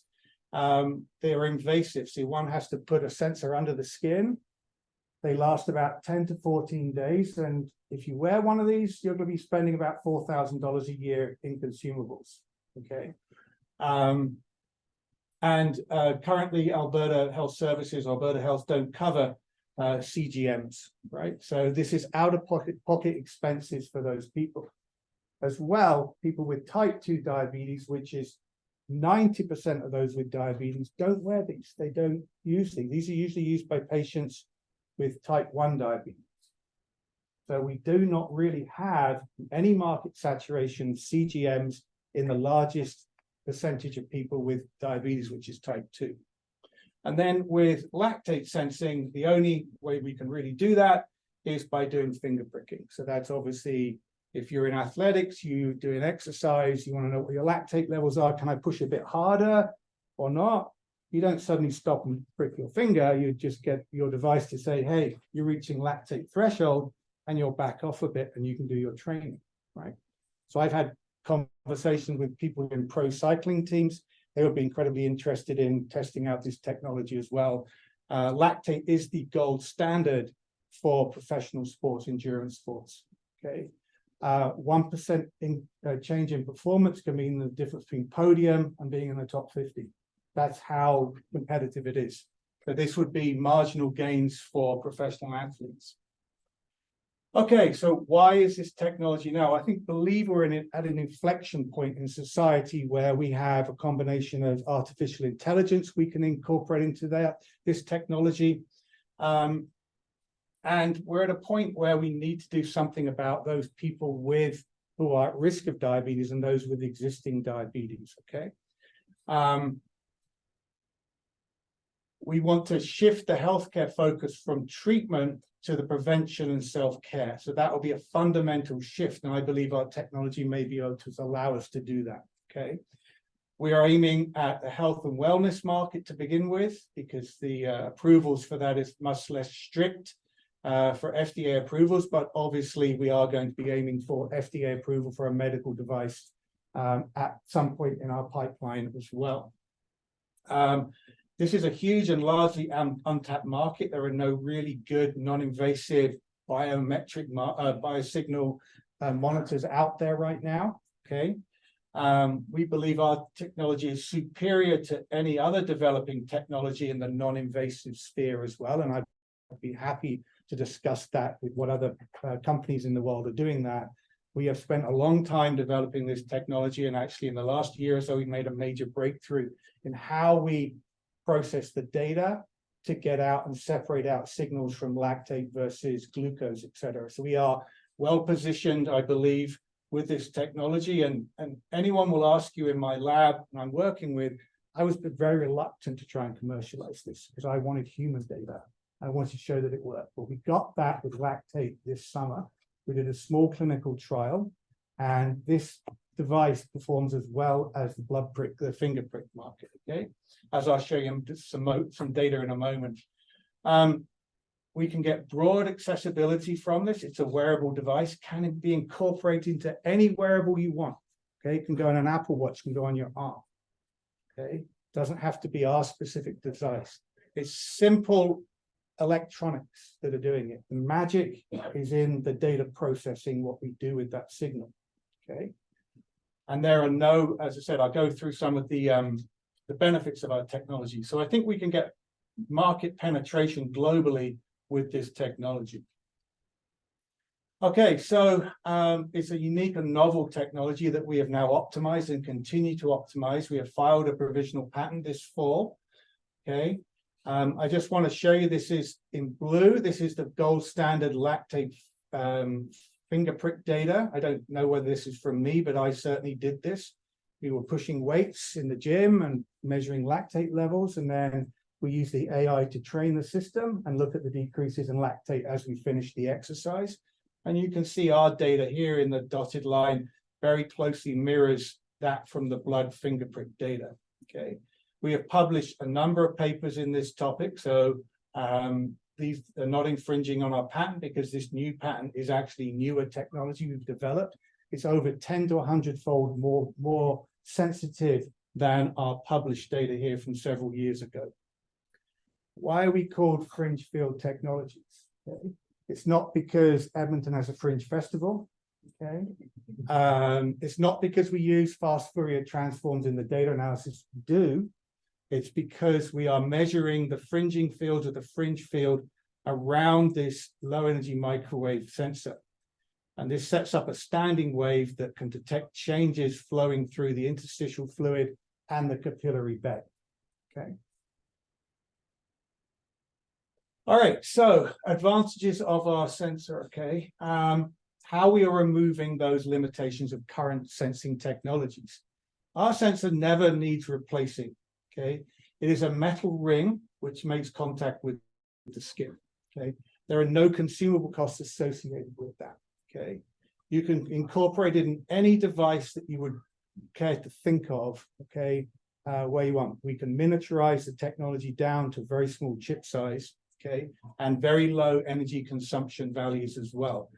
they are invasive. So one has to put a sensor under the skin, They last about 10 to 14 days. And if you wear one of these, you're going to be spending about $4,000 a year in consumables. Okay. Currently, Alberta Health Services, Alberta Health don't cover CGMs, right? So this is out-of-pocket expenses for those people. As well, people with type 2 diabetes, which is 90% of those with diabetes, don't wear these. They don't use these. These are usually used by patients with type 1 diabetes. So we do not really have any market saturation of CGMs in the largest percentage of people with diabetes, which is type 2. And then with lactate sensing, the only way we can really do that is by doing finger pricking. So that's obviously, if you're in athletics, you do an exercise, you want to know what your lactate levels are. Can I push a bit harder or not? You don't suddenly stop and prick your finger. You just get your device to say, hey, you're reaching lactate threshold, and you'll back off a bit and you can do your training, right? So I've had conversations with people in pro cycling teams. They would be incredibly interested in testing out this technology as well. Lactate is the gold standard for professional sports, endurance sports, okay? 1% change in performance can mean the difference between podium and being in the top 50. That's how competitive it is. So this would be marginal gains for professional athletes. Okay, so why is this technology now? I believe we're at an inflection point in society where we have a combination of artificial intelligence we can incorporate into this technology. And we're at a point where we need to do something about those people who are at risk of diabetes and those with existing diabetes, okay? We want to shift the healthcare focus from treatment to the prevention and self-care. So that will be a fundamental shift, and I believe our technology may be able to allow us to do that, okay? We are aiming at the health and wellness market to begin with, because the approvals for that is much less strict for FDA approvals, but obviously we are going to be aiming for FDA approval for a medical device at some point in our pipeline as well. This is a huge and largely untapped market. There are no really good non-invasive biometric biosignal monitors out there right now, okay? We believe our technology is superior to any other developing technology in the non-invasive sphere as well, and I'd be happy to discuss that with what other companies in the world are doing that. We have spent a long time developing this technology, and actually in the last year or so, we made a major breakthrough in how we process the data to get out and separate out signals from lactate versus glucose, et cetera. So we are well positioned, I believe, with this technology. And anyone will ask you in my lab, and I'm working with, I was very reluctant to try and commercialize this because I wanted human data. I wanted to show that it worked. But we got that with lactate this summer. We did a small clinical trial, and this device performs as well as the blood prick, the finger prick market, okay? As I'll show you some data in a moment. We can get broad accessibility from this. It's a wearable device, can be incorporated into any wearable you want, okay? It can go on an Apple Watch, can go on your arm, okay? Doesn't have to be our specific device. It's simple electronics that are doing it. The magic is in the data processing, what we do with that signal, okay? And there are no, as I said, I'll go through some of the benefits of our technology. So I think we can get market penetration globally with this technology. Okay, so it's a unique and novel technology that we have now optimized and continue to optimize. We have filed a provisional patent this fall, okay? I just want to show you, this is in blue. This is the gold standard lactate finger prick data. I don't know whether this is from me, but I certainly did this. We were pushing weights in the gym and measuring lactate levels, and then we used the AI to train the system and look at the decreases in lactate as we finished the exercise. And you can see our data here in the dotted line very closely mirrors that from the blood finger prick data, okay? We have published a number of papers in this topic, so these are not infringing on our patent because this new patent is actually newer technology we've developed. It's over 10 to 100-fold more sensitive than our published data here from several years ago. Why are we called Fringe Field Technologies? Okay, it's not because Edmonton has a Fringe festival. Okay, it's not because we use fast Fourier transforms in the data analysis we do. It's because we are measuring the fringing fields of the fringe field around this low energy microwave sensor. And this sets up a standing wave that can detect changes flowing through the interstitial fluid and the capillary bed. Okay. All right, so advantages of our sensor, okay. How we are removing those limitations of current sensing technologies. Our sensor never needs replacing, okay. It is a metal ring which makes contact with the skin, okay. There are no consumable costs associated with that, okay. You can incorporate it in any device that you would care to think of, okay, where you want. We can miniaturize the technology down to very small chip size, okay, and very low energy consumption values as well.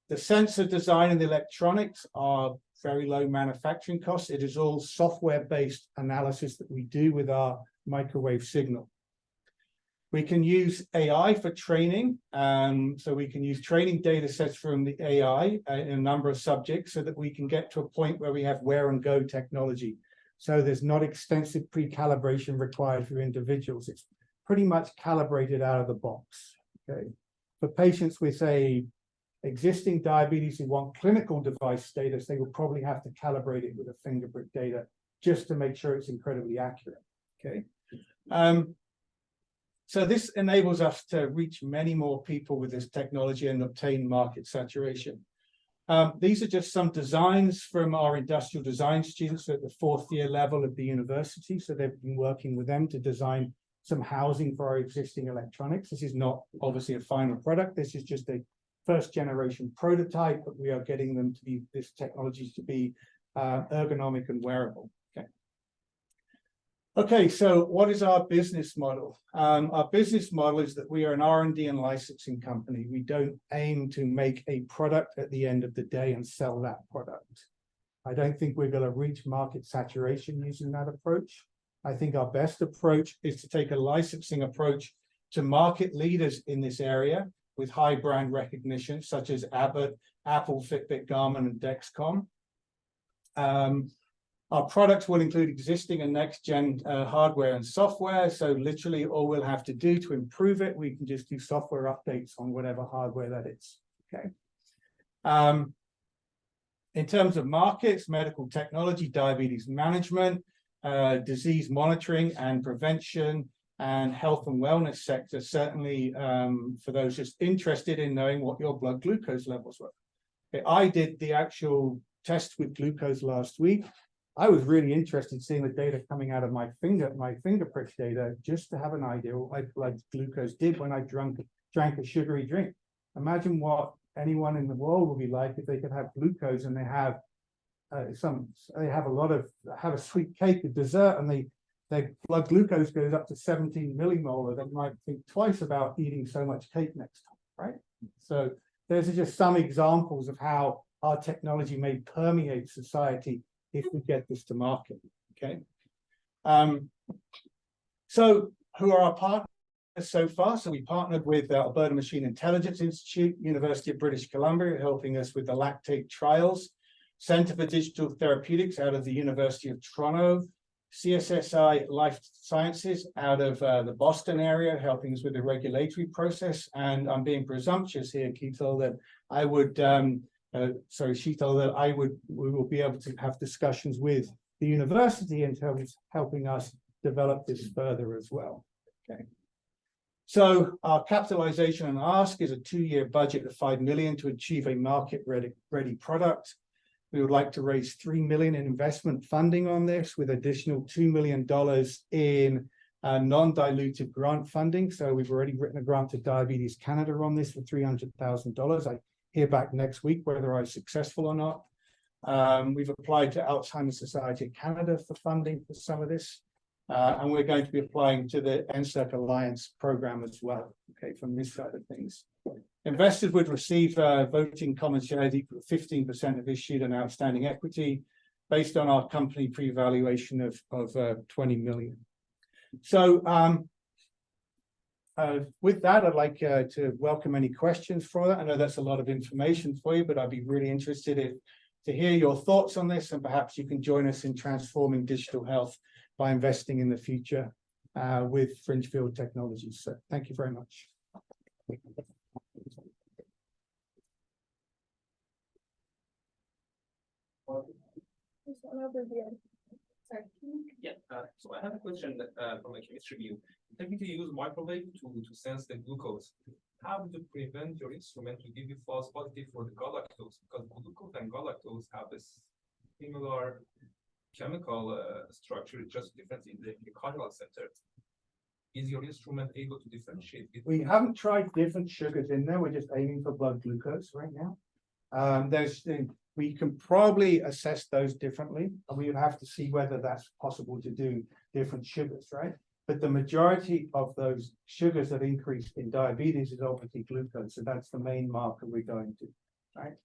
The sensor design and the electronics are very low manufacturing costs. It is all software-based analysis that we do with our microwave signal. We can use AI for training. So we can use training data sets from the AI in a number of subjects so that we can get to a point where we have wear and go technology. So there's not extensive pre-calibration required for individuals. It's pretty much calibrated out of the box. Okay. For patients with, say, existing diabetes who want clinical device status, they will probably have to calibrate it with a finger prick data just to make sure it's incredibly accurate. Okay. So this enables us to reach many more people with this technology and obtain market saturation. These are just some designs from our industrial design students at the 4th year level of the university. So they've been working with them to design some housing for our existing electronics. This is not obviously a final product. This is just a first generation prototype, but we are getting them to be, this technology to be ergonomic and wearable. Okay. Okay, so what is our business model? Our business model is that we are an R&D and licensing company. We don't aim to make a product at the end of the day and sell that product. I don't think we're going to reach market saturation using that approach. I think our best approach is to take a licensing approach to market leaders in this area with high brand recognition, such as Abbott, Apple, Fitbit, Garmin, and Dexcom. Our products will include existing and next-gen hardware and software. So literally all we'll have to do to improve it, we can just do software updates on whatever hardware that is, okay? In terms of markets, medical technology, diabetes management, disease monitoring and prevention, and health and wellness sector, certainly for those just interested in knowing what your blood glucose levels were. Okay, I did the actual test with glucose last week. I was really interested in seeing the data coming out of my finger prick data, just to have an idea what my blood glucose did when I drank a sugary drink. Imagine what anyone in the world would be like if they could have glucose and they have have a sweet cake, a dessert, and their blood glucose goes up to 17 millimolar. They might think twice about eating so much cake next time, right? So there's just some examples of how our technology may permeate society if we get this to market, okay? So who are our partners so far? So we partnered with Alberta Machine Intelligence Institute, University of British Columbia, helping us with the lactate trials, Centre for Digital Therapeutics out of the University of Toronto, CSSI Life Sciences out of the Boston area, helping us with the regulatory process. And I'm being presumptuous here, Keithel, that I would, we will be able to have discussions with the university in terms of helping us develop this further as well. Okay. So our capitalization and ask is a 2-year budget of $5 million to achieve a market-ready product. We would like to raise $3 million in investment funding on this, with additional $2 million in non-dilutive grant funding. So we've already written a grant to Diabetes Canada on this for $300,000. I hear back next week whether I'm successful or not. We've applied to Alzheimer's Society of Canada for funding for some of this. And we're going to be applying to the NSERC Alliance program as well, okay, from this side of things. Investors would receive voting common shares equal to 15% of issued and outstanding equity based on our company pre-valuation of 20 million. So With that, I'd like to welcome any questions for that. I know that's a lot of information for you, but I'd be really interested to hear your thoughts on this, and perhaps you can join us in transforming digital health by investing in the future with Fringe Field Technologies. So thank you very much. There's one over here. Sorry. Yeah, so I have a question from a chemistry view. Technically, use microwave to sense the glucose. How to prevent your instrument to give you false positive for the galactose? Because glucose and galactose have this similar chemical structure, just difference in the cardinal center. Is your instrument able to differentiate? We haven't tried different sugars in there. We're just aiming for blood glucose right now. We can probably assess those differently, and we would have to see whether that's possible to do different sugars, right? But the majority of those sugars that increase in diabetes is obviously glucose, so that's the main marker we're going to, right?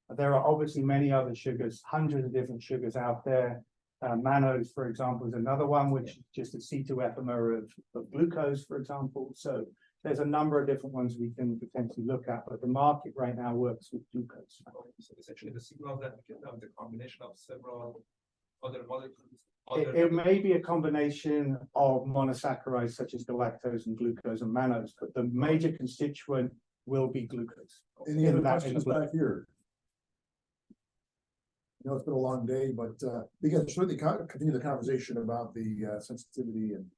There are obviously many other sugars, hundreds of different sugars out there. Mannose, for example, is another one, which is just a C2-epimer of glucose, for example. So there's a number of different ones we can potentially look at, but the market right now works with glucose. So essentially, the signal that we can have the combination of several other molecules. It may be a combination of monosaccharides such as galactose and glucose and mannose, but the major constituent will be glucose. Any other questions back here? I know it's been a long day, but we can certainly continue the conversation about the sensitivity and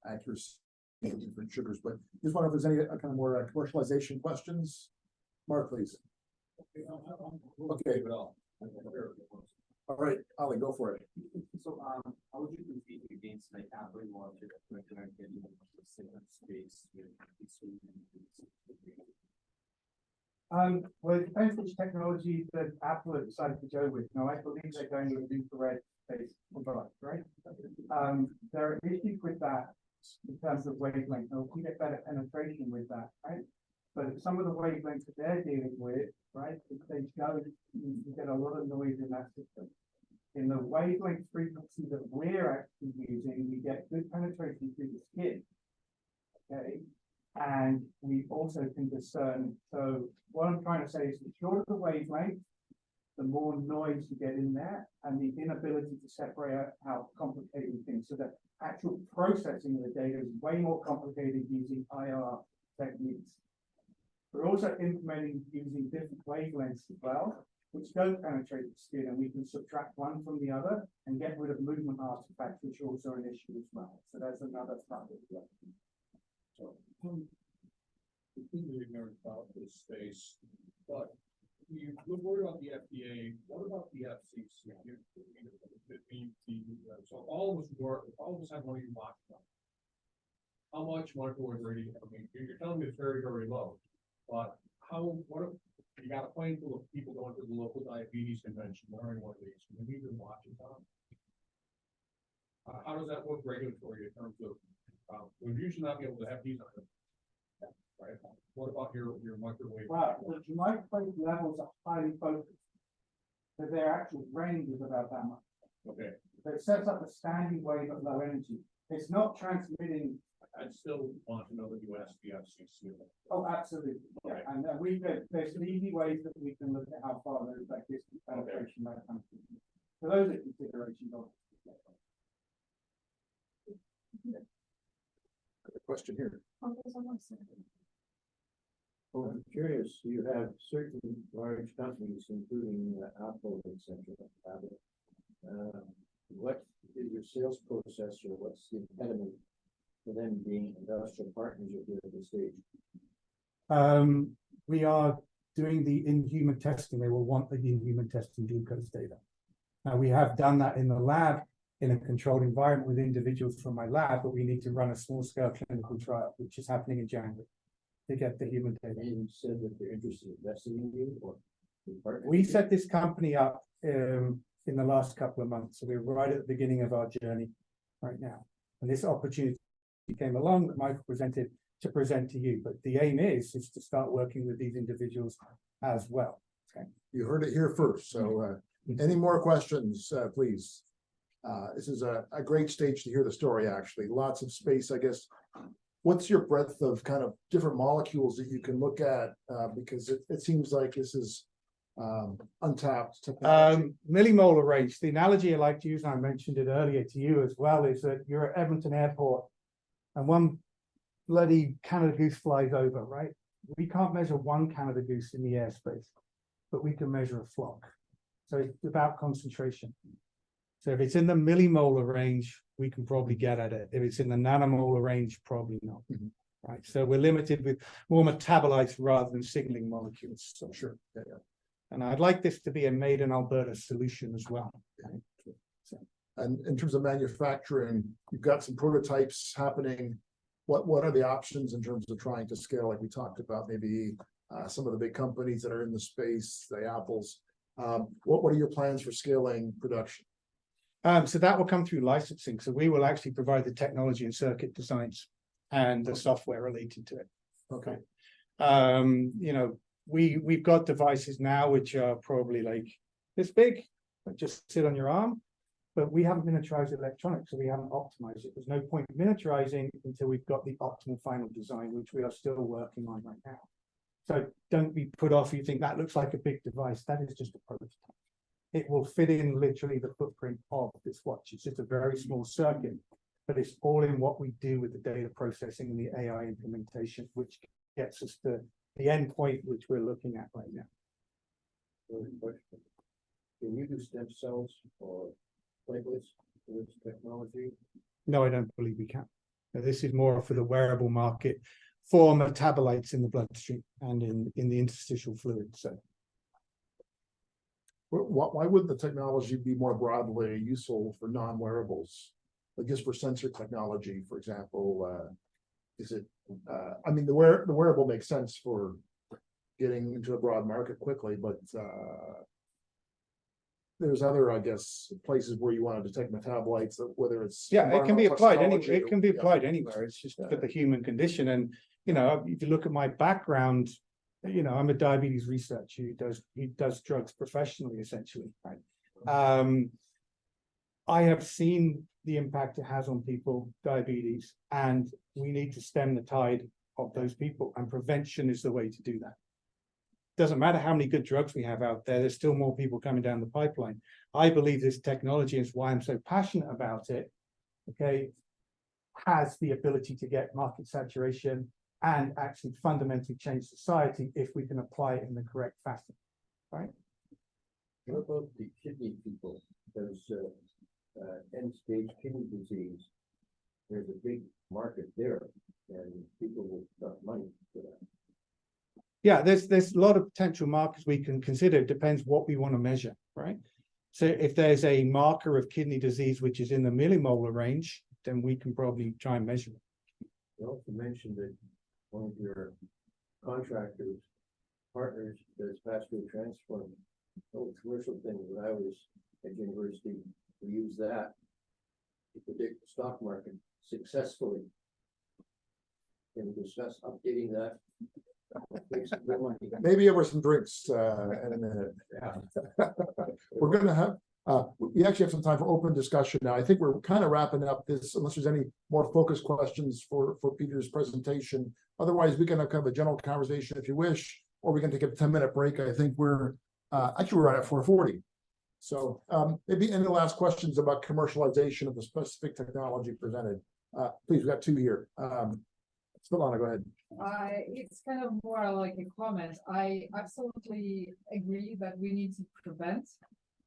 accuracy of different sugars, but just wonder if there's any kind of more commercialization questions. Mark, please. Okay. All right, Ali, go for it. So, how would you compete against like Apple and Lawtiq when they're getting the same space with Well, it depends which technology that Apple has decided to go with. Now, I believe they're going with infrared-based product, right? There are issues with that in terms of wavelength. Now, we get better penetration with that, right? But some of the wavelengths that they're dealing with, right, if they go, you get a lot of noise in that system. In the wavelength frequency that we're actually using, we get good penetration through the skin. Okay. And we also can discern. So what I'm trying to say is the shorter the wavelength, the more noise you get in there, and the inability to separate out complicated things. So the actual processing of the data is way more complicated using IR techniques. We're also implementing using different wavelengths as well, which don't penetrate the skin, and we can subtract one from the other and get rid of movement artifacts, which are also an issue as well. So that's another part of it. So, completely ignorant about this space, but we're worried about the FDA. What about the FCC? So all of us have one of you watching them. How much microwave radiation? I mean, you're telling me it's very, very low, but what if you got a plane full of people going to the local diabetes convention wearing one of these? Can we even watch it on? How does that work regulatory in terms of, we're usually not be able to have these on it. Right. What about your microwave? Well, the microwave levels are highly focused. So their actual range is about that much. Okay. So it sets up a standing wave at low energy. It's not transmitting. I'd still want to know that you asked the FCC. Oh, absolutely. Okay. And there's some easy ways that we can look at how far there's that distance penetration that kind of thing. So those are considerations of it. Question here. Well, I'm curious, you have certain large companies, including Apple, etc. What is your sales process, or what's the impediment for them being industrial partners at the early stage? We are doing the in-human testing. They will want the in-human testing glucose data. We have done that in the lab in a controlled environment with individuals from my lab, but we need to run a small-scale clinical trial, which is happening in January, to get the human data. And you said that they're interested in investing in you, or we set this company up in the last couple of months, so we're right at the beginning of our journey right now. And this opportunity came along that Michael presented to present to you, but the aim is to start working with these individuals as well. Okay. You heard it here first. So any more questions, please? This is a great stage to hear the story, actually. Lots of space, I guess, what's your breadth of kind of different molecules that you can look at? Because it seems like this is untapped technology. Millimolar range, the analogy I like to use, and I mentioned it earlier to you as well, is that you're at Edmonton Airport and one bloody Canada goose flies over, right? We can't measure one Canada goose in the airspace, but we can measure a flock. So it's about concentration. So if it's in the millimolar range, we can probably get at it. If it's in the nanomolar range, probably not. Right. So we're limited with more metabolites rather than signaling molecules. So sure. Yeah. And I'd like this to be a made in Alberta solution as well. Okay? So. And in terms of manufacturing, you've got some prototypes happening. What are the options in terms of trying to scale? Like we talked about, maybe some of the big companies that are in the space, the Apples. What are your plans for scaling production? So that will come through licensing. So we will actually provide the technology and circuit designs and the software related to it. Okay. You know, we've got devices now which are probably like this big, that just sit on your arm, but we haven't miniaturized electronics, so we haven't optimized it. There's no point miniaturizing until we've got the optimal final design, which we are still working on right now. So don't be put off. You think that looks like a big device. That is just a prototype. It will fit in literally the footprint of this watch. It's just a very small circuit, but it's all in what we do with the data processing and the AI implementation, which gets us to the end point, which we're looking at right now. Can you do stem cells or platelets with this technology? No, I don't believe we can. Now, this is more for the wearable market for metabolites in the bloodstream and in the interstitial fluid. So why wouldn't the technology be more broadly useful for non-wearables? Like just for sensor technology, for example, is it, I mean, the wearable makes sense for getting into a broad market quickly, but there's other, I guess, places where you want to detect metabolites, whether it's it can be applied anywhere. It can be applied yeah. anywhere. It's just for the human condition. And you know, if you look at my background, you know, I'm a diabetes researcher who does drugs professionally, essentially, right? I have seen the impact it has on people, diabetes, and we need to stem the tide of those people, and prevention is the way to do that. Doesn't matter how many good drugs we have out there, there's still more people coming down the pipeline. I believe this technology is why I'm so passionate about it, okay, has the ability to get market saturation and actually fundamentally change society if we can apply it in the correct fashion, right? What about the kidney people? There's end-stage kidney disease. There's a big market there, and people will got money for that. Yeah, there's a lot of potential markers we can consider. It depends what we want to measure, right? So if there's a marker of kidney disease which is in the millimolar range, then we can probably try and measure it. You also mentioned that one of your contractors, partners, does vascular transform. Oh, commercial thing. When I was at university, we used that to predict the stock market successfully. Can we discuss updating that? Maybe over some drinks in a minute. We're going to have, we actually have some time for open discussion now. I think we're kind of wrapping up this, unless there's any more focused questions for Peter's presentation. Otherwise, we can have kind of a general conversation if you wish, or we can take a 10-minute break. I think we're actually we're at 4:40. So maybe any last questions about commercialization of the specific technology presented. Please, we've got two here. Lana, go ahead. It's kind of more like a comment. I absolutely agree that we need to prevent,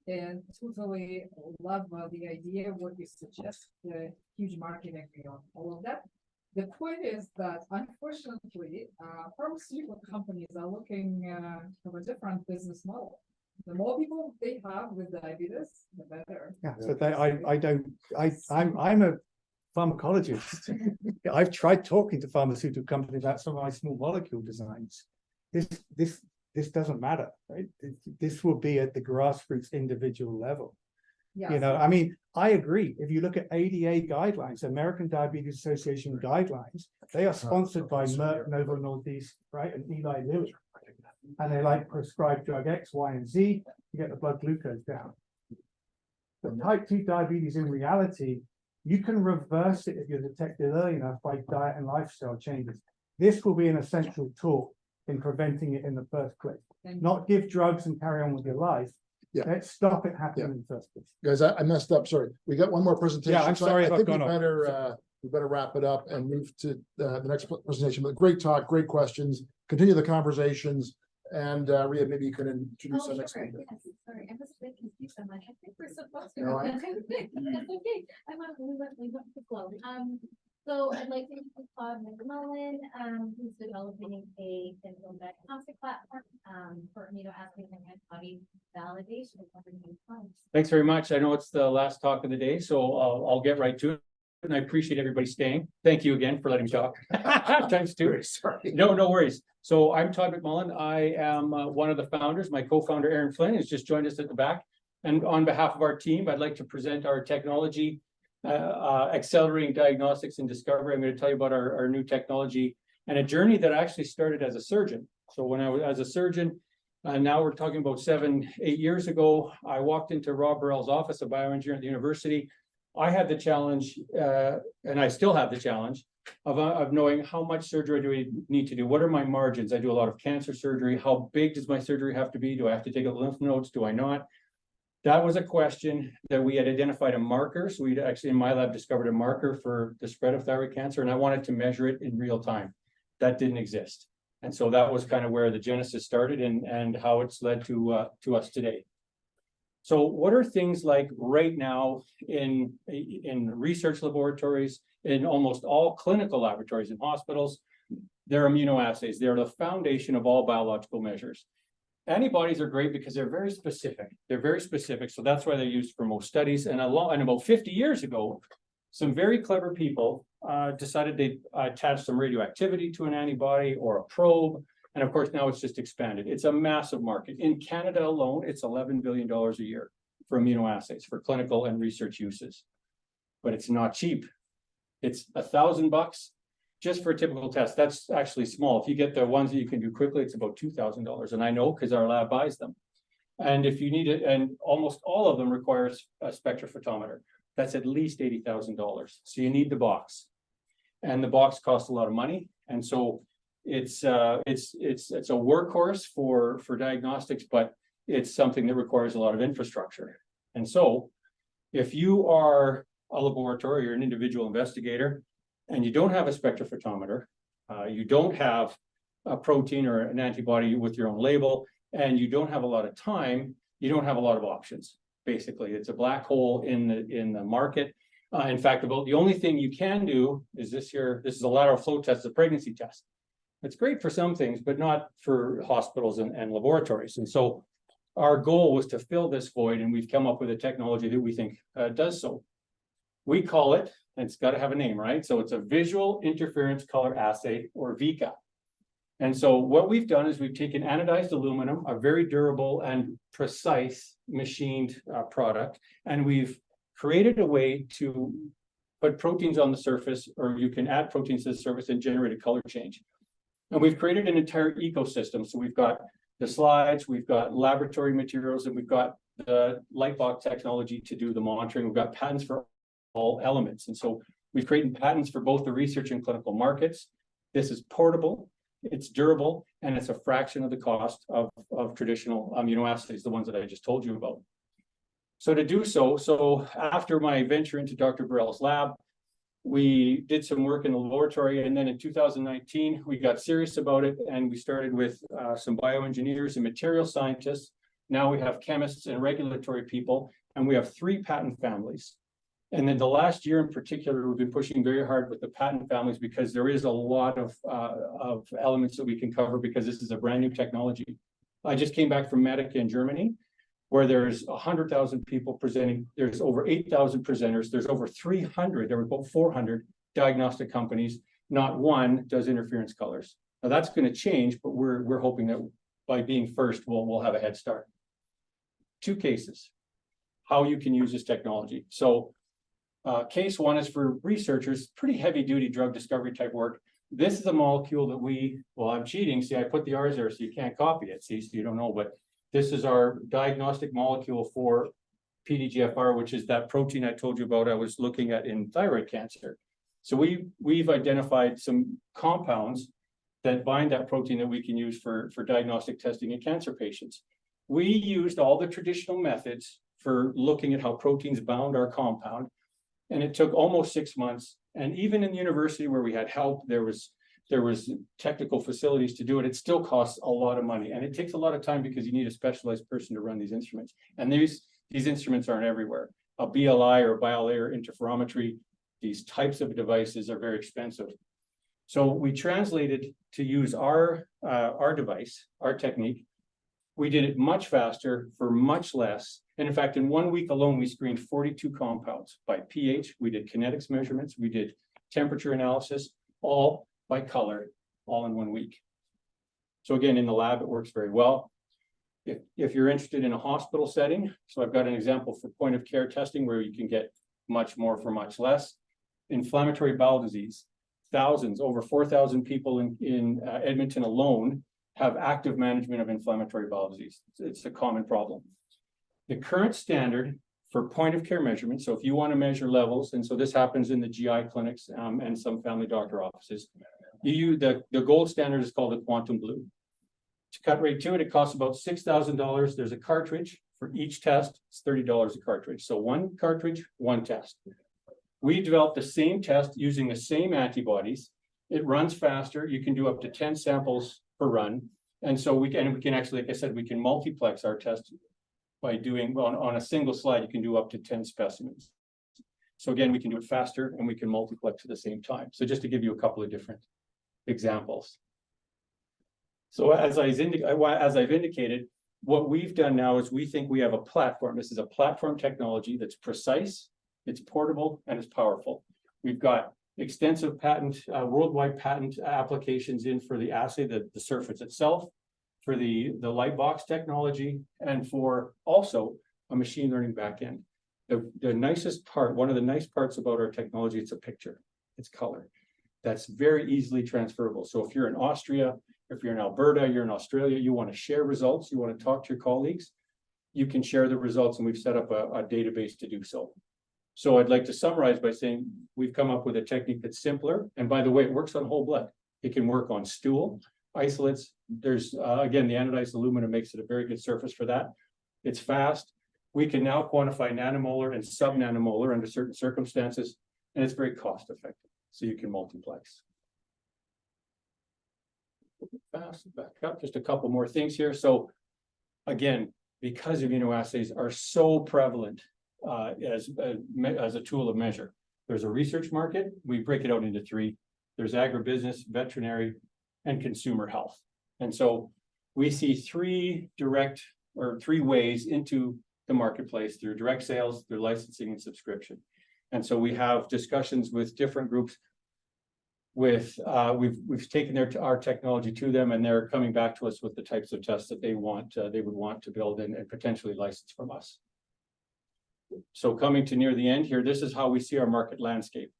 and totally love the idea of what you suggest, the huge marketing on all of that. The point is that unfortunately, pharmaceutical companies are looking for a different business model. The more people they have with diabetes, the better. Yeah, so I'm a pharmacologist. I've tried talking to pharmaceutical companies about some of my small molecule designs. This doesn't matter, right? This will be at the grassroots individual level. Yes. You know, I mean, I agree. If you look at ADA guidelines, American Diabetes Association guidelines, they are sponsored by Merck, Novo Nordisk, right, and Eli Lilly, and they like prescribe drug X, Y, and Z to get the blood glucose down. But type 2 diabetes in reality You can reverse it if you're detected early enough by diet and lifestyle changes. This will be an essential tool in preventing it in the first place. Not give drugs and carry on with your life. Yeah. Let's stop it happening in the first place. Guys, I messed up, sorry. We got one more presentation. Yeah, I'm so sorry I if I've think gone off. we better wrap it up and move to the next presentation. But great talk, great questions. Continue the conversations. And Rhea, maybe you can introduce the next one. Yes, sorry, I was a bit confused. I'm like, I think we're supposed to. No, That's okay. I want to leave the flow. So I'd like to introduce Todd McMullen, who's developing a clinical diagnostic platform for amino acid and antibody validation. Thanks very much. I know it's the last talk of the day, so I'll get right to it. And I appreciate everybody staying. Thank you again for letting me talk. Times two. Sorry. No worries. So I'm Todd McMullen. I am one of the founders. My co-founder, Aaron Flynn, has just joined us at the back. And on behalf of our team, I'd like to present our technology, accelerating diagnostics and discovery. I'm going to tell you about our new technology and a journey that actually started as a surgeon. So when I was as a surgeon, now we're talking about 7-8 years ago, I walked into Rob Burrell's office, a bioengineer at the university. I had the challenge, and I still have the challenge, of knowing how much surgery do we need to do? What are my margins? I do a lot of cancer surgery. How big does my surgery have to be? Do I have to take out lymph nodes? Do I not? That was a question that we had identified a marker. So we'd actually in my lab discovered a marker for the spread of thyroid cancer, and I wanted to measure it in real time. That didn't exist. And so that was kind of where the genesis started and how it's led to us today. So what are things like right now in research laboratories, in almost all clinical laboratories in hospitals? They're immunoassays. They're the foundation of all biological measures. Antibodies are great because they're very specific. They're very specific. So that's why they're used for most studies. And about 50 years ago, some very clever people decided they attach some radioactivity to an antibody or a probe. And of course, now it's just expanded. It's a massive market. In Canada alone, it's $11 billion a year for immunoassays, for clinical and research uses. But it's not cheap. It's $1,000 just for a typical test. That's actually small. If you get the ones that you can do quickly, it's about $2,000. And I know because our lab buys them. And if you need it, and almost all of them requires a spectrophotometer. That's at least $80,000. So you need the box. And the box costs a lot of money. And so it's a workhorse for diagnostics, but it's something that requires a lot of infrastructure. And so if you are a laboratory or an individual investigator and you don't have a spectrophotometer, you don't have a protein or an antibody with your own label, and you don't have a lot of time, you don't have a lot of options. Basically, it's a black hole in the market. In fact, about the only thing you can do is this here. This is a lateral flow test, a pregnancy test. It's great for some things, but not for hospitals and laboratories. And so our goal was to fill this void, and we've come up with a technology that we think does so. We call it, and it's got to have a name, right? So it's a visual interference color assay, or VICA. And so what we've done is we've taken anodized aluminum, a very durable and precise machined product, and we've created a way to put proteins on the surface, or you can add proteins to the surface and generate a color change. And we've created an entire ecosystem. So we've got the slides, we've got laboratory materials, and we've got the light box technology to do the monitoring. We've got patents for all elements. And so we've created patents for both the research and clinical markets. This is portable, it's durable, and it's a fraction of the cost of traditional immunoassays, the ones that I just told you about. So to do so after my venture into Dr. Burrell's lab, we did some work in the laboratory, and then in 2019, we got serious about it, and we started with some bioengineers and material scientists. Now we have chemists and regulatory people, and we have 3 patent families. And then the last year in particular, we've been pushing very hard with the patent families because there is a lot of elements that we can cover because this is a brand new technology. I just came back from Medica in Germany, where there's 100,000 people presenting. There's over 8,000 presenters. There's over 300, there were about 400 diagnostic companies. Not one does interference colors. Now that's going to change, but we're hoping that by being first, we'll have a head start. 2 cases, how you can use this technology. So case 1 is for researchers, pretty heavy duty drug discovery type work. This is a molecule that I'm cheating. See, I put the R's there so you can't copy it. See, so you don't know, but this is our diagnostic molecule for PDGFR, which is that protein I told you about I was looking at in thyroid cancer. So we've identified some compounds that bind that protein that we can use for diagnostic testing in cancer patients. We used all the traditional methods for looking at how proteins bound our compound, and it took almost 6 months. And even in the university where we had help, there was technical facilities to do it. It still costs a lot of money, and it takes a lot of time because you need a specialized person to run these instruments. And these instruments aren't everywhere. A BLI or biolayer interferometry, these types of devices are very expensive. So we translated to use our device, our technique. We did it much faster for much less. And in fact, in 1 week alone, we screened 42 compounds by pH. We did kinetics measurements. We did temperature analysis, all by color, all in 1 week. So again, in the lab, it works very well. If you're interested in a hospital setting, so I've got an example for point of care testing where you can get much more for much less. Inflammatory bowel disease, thousands, over 4,000 people in Edmonton alone have active management of inflammatory bowel disease. It's a common problem. The current standard for point of care measurement, so if you want to measure levels, and so this happens in the GI clinics and some family doctor offices, the gold standard is called a quantum blue. To cut right to it, it costs about $6,000. There's a cartridge for each test. It's $30 a cartridge. So 1 cartridge, 1 test. We developed the same test using the same antibodies. It runs faster. You can do up to 10 samples per run. And so we can actually, like I said, we can multiplex our test by doing, on a single slide, you can do up to 10 specimens. So again, we can do it faster and we can multiplex at the same time. So just to give you a couple of different examples. So as I've indicated, what we've done now is we think we have a platform. This is a platform technology that's precise, it's portable, and it's powerful. We've got extensive worldwide patent applications in for the assay, the surface itself, for the light box technology, and for also a machine learning backend. The nicest part, one of the nice parts about our technology, it's a picture, it's color. That's very easily transferable. So if you're in Austria, if you're in Alberta, you're in Australia, you want to share results, you want to talk to your colleagues, you can share the results, and we've set up a database to do so. So I'd like to summarize by saying we've come up with a technique that's simpler. And by the way, it works on whole blood. It can work on stool, isolates. There's, again, the anodized aluminum makes it a very good surface for that. It's fast. We can now quantify nanomolar and subnanomolar under certain circumstances, and it's very cost effective. So you can multiplex. Fast, back up, just a couple more things here. So again, because immunoassays are so prevalent as a tool of measure, there's a research market. We break it out into 3. There's agribusiness, veterinary, and consumer health. And so we see 3 ways into the marketplace: through direct sales, through licensing, and subscription. And so we have discussions with different groups. We've taken our technology to them, and they're coming back to us with the types of tests that they would want to build and potentially license from us. So coming to near the end here, this is how we see our market landscape.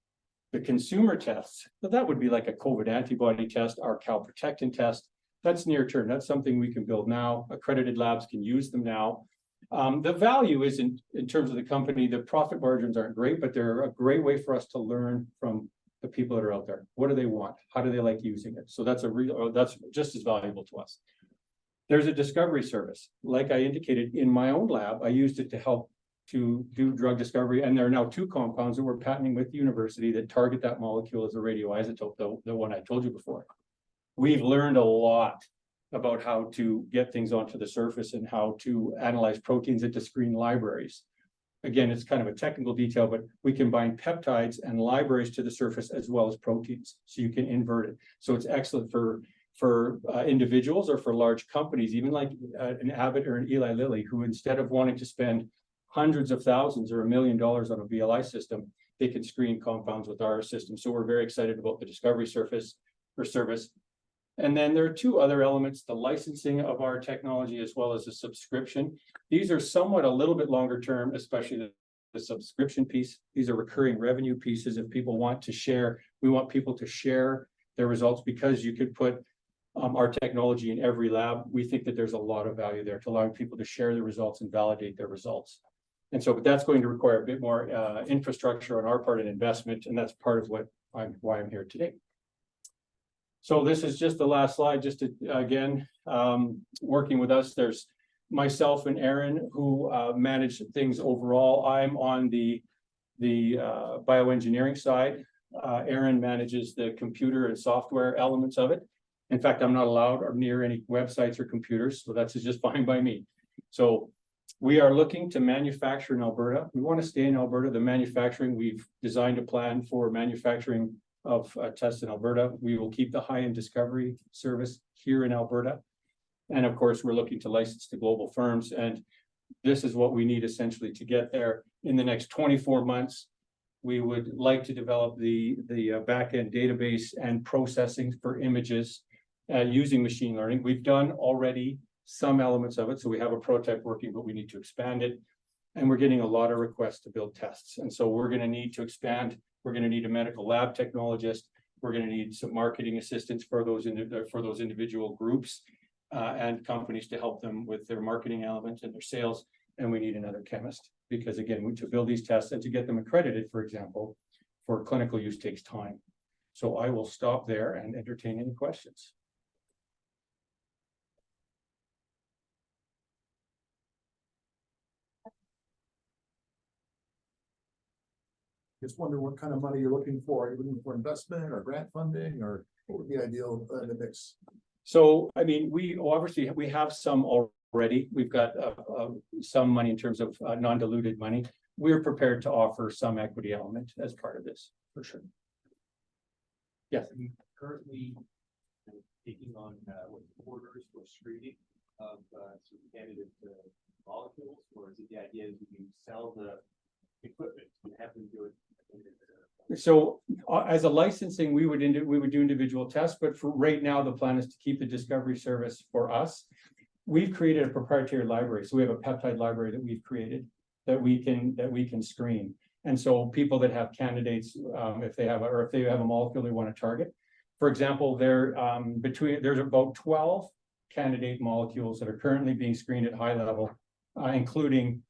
The consumer tests, so that would be like a COVID antibody test, our calprotectin test. That's near term. That's something we can build now. Accredited labs can use them now. The value is in terms of the company, the profit margins aren't great, but they're a great way for us to learn from the people that are out there. What do they want? How do they like using it? So that's that's just as valuable to us. There's a discovery service. Like I indicated, in my own lab, I used it to help to do drug discovery. And there are now 2 compounds that we're patenting with the university that target that molecule as a radioisotope, the one I told you before. We've learned a lot about how to get things onto the surface and how to analyze proteins into screen libraries. Again, it's kind of a technical detail, but we combine peptides and libraries to the surface as well as proteins, so you can invert it. So it's excellent for individuals or for large companies, even like an Abbott or an Eli Lilly, who instead of wanting to spend hundreds of thousands or $1 million on a BLI system, they can screen compounds with our system. So we're very excited about the discovery service. And then there are 2 other elements: the licensing of our technology as well as the subscription. These are somewhat a little bit longer term, especially the subscription piece. These are recurring revenue pieces. If people want to share, we want people to share their results, because you could put our technology in every lab. We think that there's a lot of value there to allowing people to share the results and validate their results. And so, but that's going to require a bit more infrastructure on our part and investment, and that's part of why I'm here today. So this is just the last slide, just to, again, working with us, there's myself and Aaron who manage things overall. I'm on the bioengineering side. Aaron manages the computer and software elements of it. In fact, I'm not allowed or near any websites or computers, so that's just fine by me. So we are looking to manufacture in Alberta. We want to stay in Alberta. The manufacturing, we've designed a plan for manufacturing of tests in Alberta. We will keep the high-end discovery service here in Alberta. And of course, we're looking to license to global firms. And this is what we need essentially to get there. In the next 24 months, we would like to develop the back-end database and processing for images using machine learning. We've done already some elements of it. So we have a prototype working, but we need to expand it. And we're getting a lot of requests to build tests. And so we're going to need to expand. We're going to need a medical lab technologist. We're going to need some marketing assistance for those individual groups and companies to help them with their marketing elements and their sales. And we need another chemist because, again, to build these tests and to get them accredited, for example, for clinical use takes time. So I will stop there and entertain any questions. Just wonder what kind of money you're looking for. Are you looking for investment or grant funding, or what would be ideal in the mix? So, I mean, we have some already. We've got some money in terms of non-diluted money. We're prepared to offer some equity element as part of this, for sure. Yes. Are you currently taking on orders for screening of candidate molecules, or is it the idea that you sell the equipment and have them do it? So as a licensing, we would do individual tests, but for right now, the plan is to keep the discovery service for us. We've created a proprietary library. So we have a peptide library that we've created that we can screen. And so people that have candidates, if they have a molecule they want to target, for example, there's about 12 candidate molecules that are currently being screened at high level, including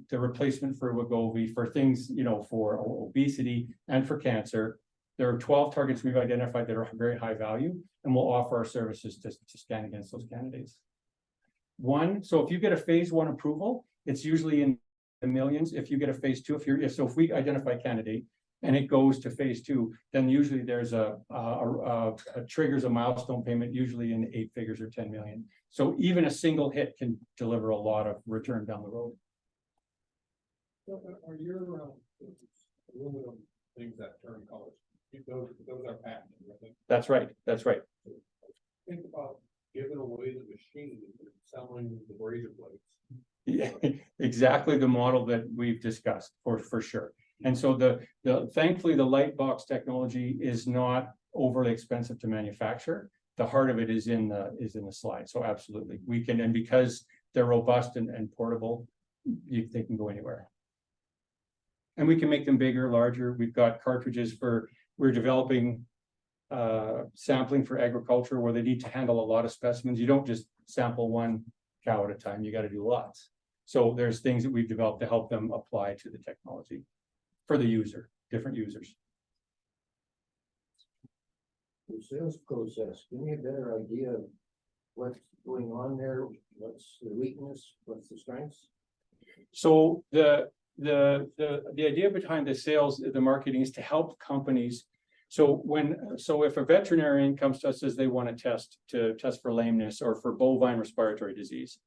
the replacement for Wegovy, for things, for obesity and for cancer. There are 12 targets we've identified that are very high value, and we'll offer our services to scan against those candidates. So if you get a phase 1 approval, it's usually in the millions. If you get a phase 2, if we identify a candidate and it goes to phase 2, then usually there's triggers a milestone payment, usually in 8 figures or 10 million. So even a single hit can deliver a lot of return down the road. Are your aluminum things that turn colors? Those are patented, right? That's right. That's right. Think about giving away the machine and selling the razor blades. Yeah, exactly the model that we've discussed for sure. And so thankfully the light box technology is not overly expensive to manufacture. The heart of it is in the slide. So absolutely, we can, and because they're robust and portable, they can go anywhere. And we can make them bigger, larger. We've got cartridges we're developing sampling for agriculture where they need to handle a lot of specimens. You don't just sample one cow at a time, you got to do lots. So there's things that we've developed to help them apply to the technology for the user, different users. The sales process, give me a better idea of what's going on there, what's the weakness, what's the strengths? So the idea behind the sales, the marketing is to help companies. So if a veterinarian comes to us, says they want to test for lameness or for bovine respiratory disease,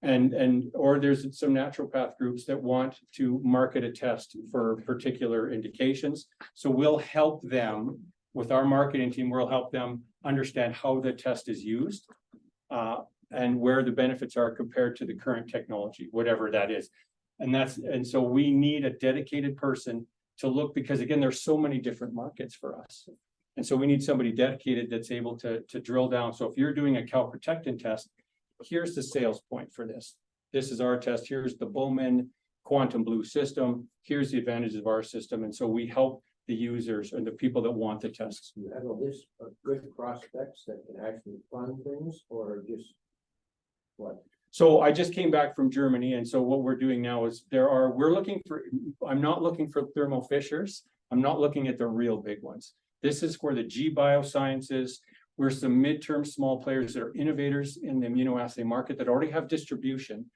or there's some naturopath groups that want to market a test for particular indications. So we'll help them with our marketing team. We'll help them understand how the test is used and where the benefits are compared to the current technology, whatever that is. And so we need a dedicated person to look, because again, there's so many different markets for us. And so we need somebody dedicated that's able to drill down. So if you're doing a calprotectin test, here's the sales point for this. This is our test. Here's the Bowman Quantum Blue system. Here's the advantages of our system. And so we help the users and the people that want the tests. You have a list of good prospects that can actually fund things, or just what? So I just came back from Germany, and so what we're doing now is I'm not looking for Thermo Fishers. I'm not looking at the real big ones. This is for the G Biosciences. We're some midterm small players that are innovators in the immunoassay market that already have distribution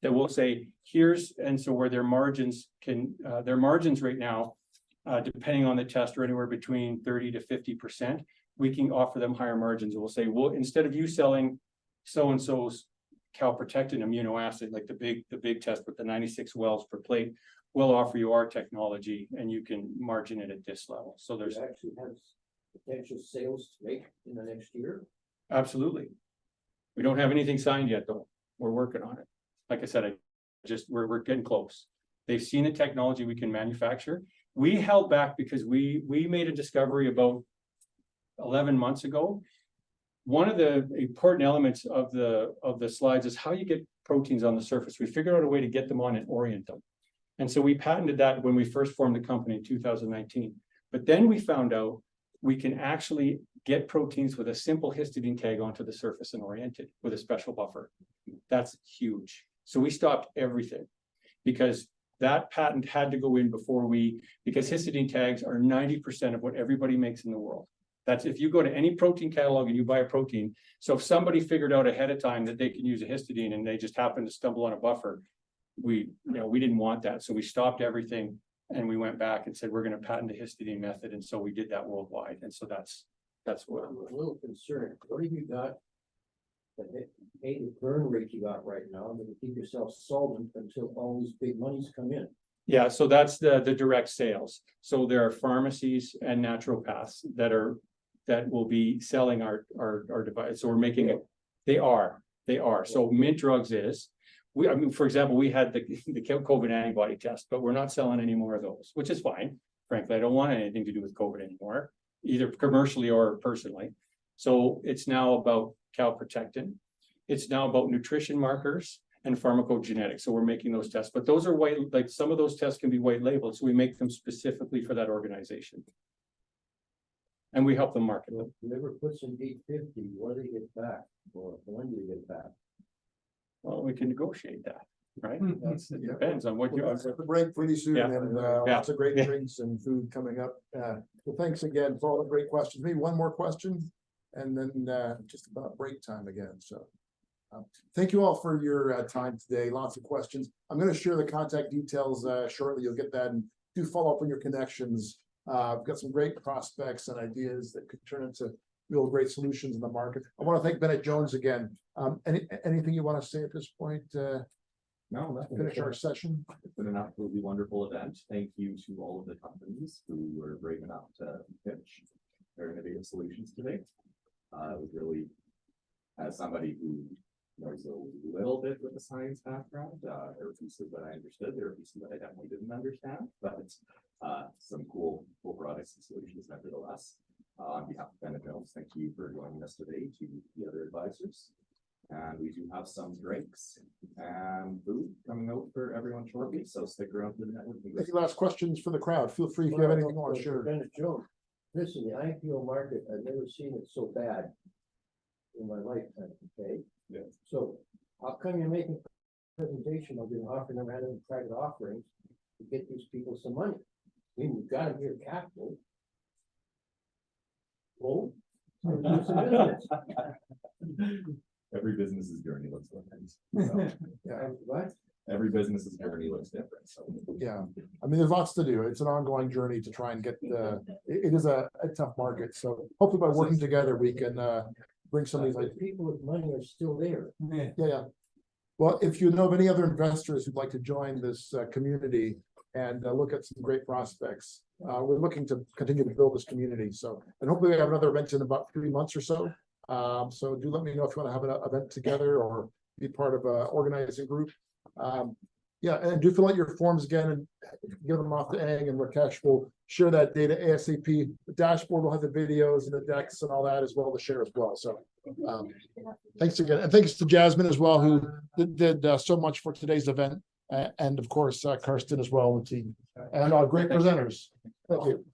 that will say, so where their margins right now, depending on the test, are anywhere between 30 to 50%. We can offer them higher margins. We'll say, well, instead of you selling so-and-so's calprotectin immunoassay, like the big test with the 96 wells per plate, we'll offer you our technology and you can margin it at this level. So there's actually has potential sales to make in the next year. Absolutely. We don't have anything signed yet, though. We're working on it. Like I said, we're getting close. They've seen the technology we can manufacture. We held back because we made a discovery about 11 months ago. One of the important elements of the slides is how you get proteins on the surface. We figured out a way to get them on and orient them. And so we patented that when we first formed the company in 2019. But then we found out we can actually get proteins with a simple histidine tag onto the surface and orient it with a special buffer. That's huge. So we stopped everything because that patent had to go in because histidine tags are 90% of what everybody makes in the world. That's if you go to any protein catalog and you buy a protein. So if somebody figured out ahead of time that they can use a histidine and they just happen to stumble on a buffer, we didn't want that. So we stopped everything and we went back and said, we're going to patent the histidine method. And so we did that worldwide. And so that's what I'm a little concerned. What have you got? The burn rate you got right now, but you keep yourself solvent until all these big monies come in. Yeah, so that's the direct sales. So there are pharmacies and naturopaths that will be selling our device. So we're making it. They are. So Mint Drugs is. For example, we had the COVID antibody test, but we're not selling any more of those, which is fine. Frankly, I don't want anything to do with COVID anymore, either commercially or personally. So it's now about calprotectin. It's now about nutrition markers and pharmacogenetics. So we're making those tests, but those are some of those tests can be white labeled. So we make them specifically for that organization. And we help them market them. Whoever puts in 850, what do they get back? Or when do they get back? Well, we can negotiate that, right? It depends on what you. We'll have to break pretty soon, and lots of great drinks and food coming up. Well, thanks again for all the great questions. Maybe one more question, and then just about break time again. So, thank you all for your time today. Lots of questions. I'm going to share the contact details shortly. You'll get that, and do follow up on your connections. I've got some great prospects and ideas that could turn into real great solutions in the market. I want to thank Bennett Jones again. Anything you want to say at this point? No, finish our session. It's been an absolutely wonderful event. Thank you to all of the companies who were brave enough to pitch their innovative solutions today. It was really, as somebody who knows a little bit with the science background, there were pieces that I understood, there were pieces that I definitely didn't understand, but some cool products and solutions nevertheless. On behalf of Bennett Jones, thank you for joining us today, to the other advisors. And we do have some drinks and food coming out for everyone shortly, so stick around for the networking. Any last questions for the crowd? Feel free if you have anything you want to share. Bennett Jones, listen, the IPO market, I've never seen it so bad in my lifetime, okay? Yeah. So how come you're making a presentation of being offering them random private offerings to get these people some money? I mean, you've got to hear capital. Well, every business's journey looks different. Yeah, what? Every business's journey looks different. So yeah, I mean, there's lots to do. It's an ongoing journey to try and get it is a tough market. So hopefully by working together, we can bring some of these. People with money are still there. Yeah. Well, if you know of any other investors who'd like to join this community and look at some great prospects, we're looking to continue to build this community. So, and hopefully we have another event in about 3 months or so. So do let me know if you want to have an event together or be part of an organizing group. Yeah, and do fill out your forms again and give them off to Ang, and Rakesh will share that data ASAP. The dashboard will have the videos and the decks and all that as well to share as well. So thanks again. And thanks to Jasmine as well, who did so much for today's event. And of course, Karsten as well, the team, and our great presenters. Thank you.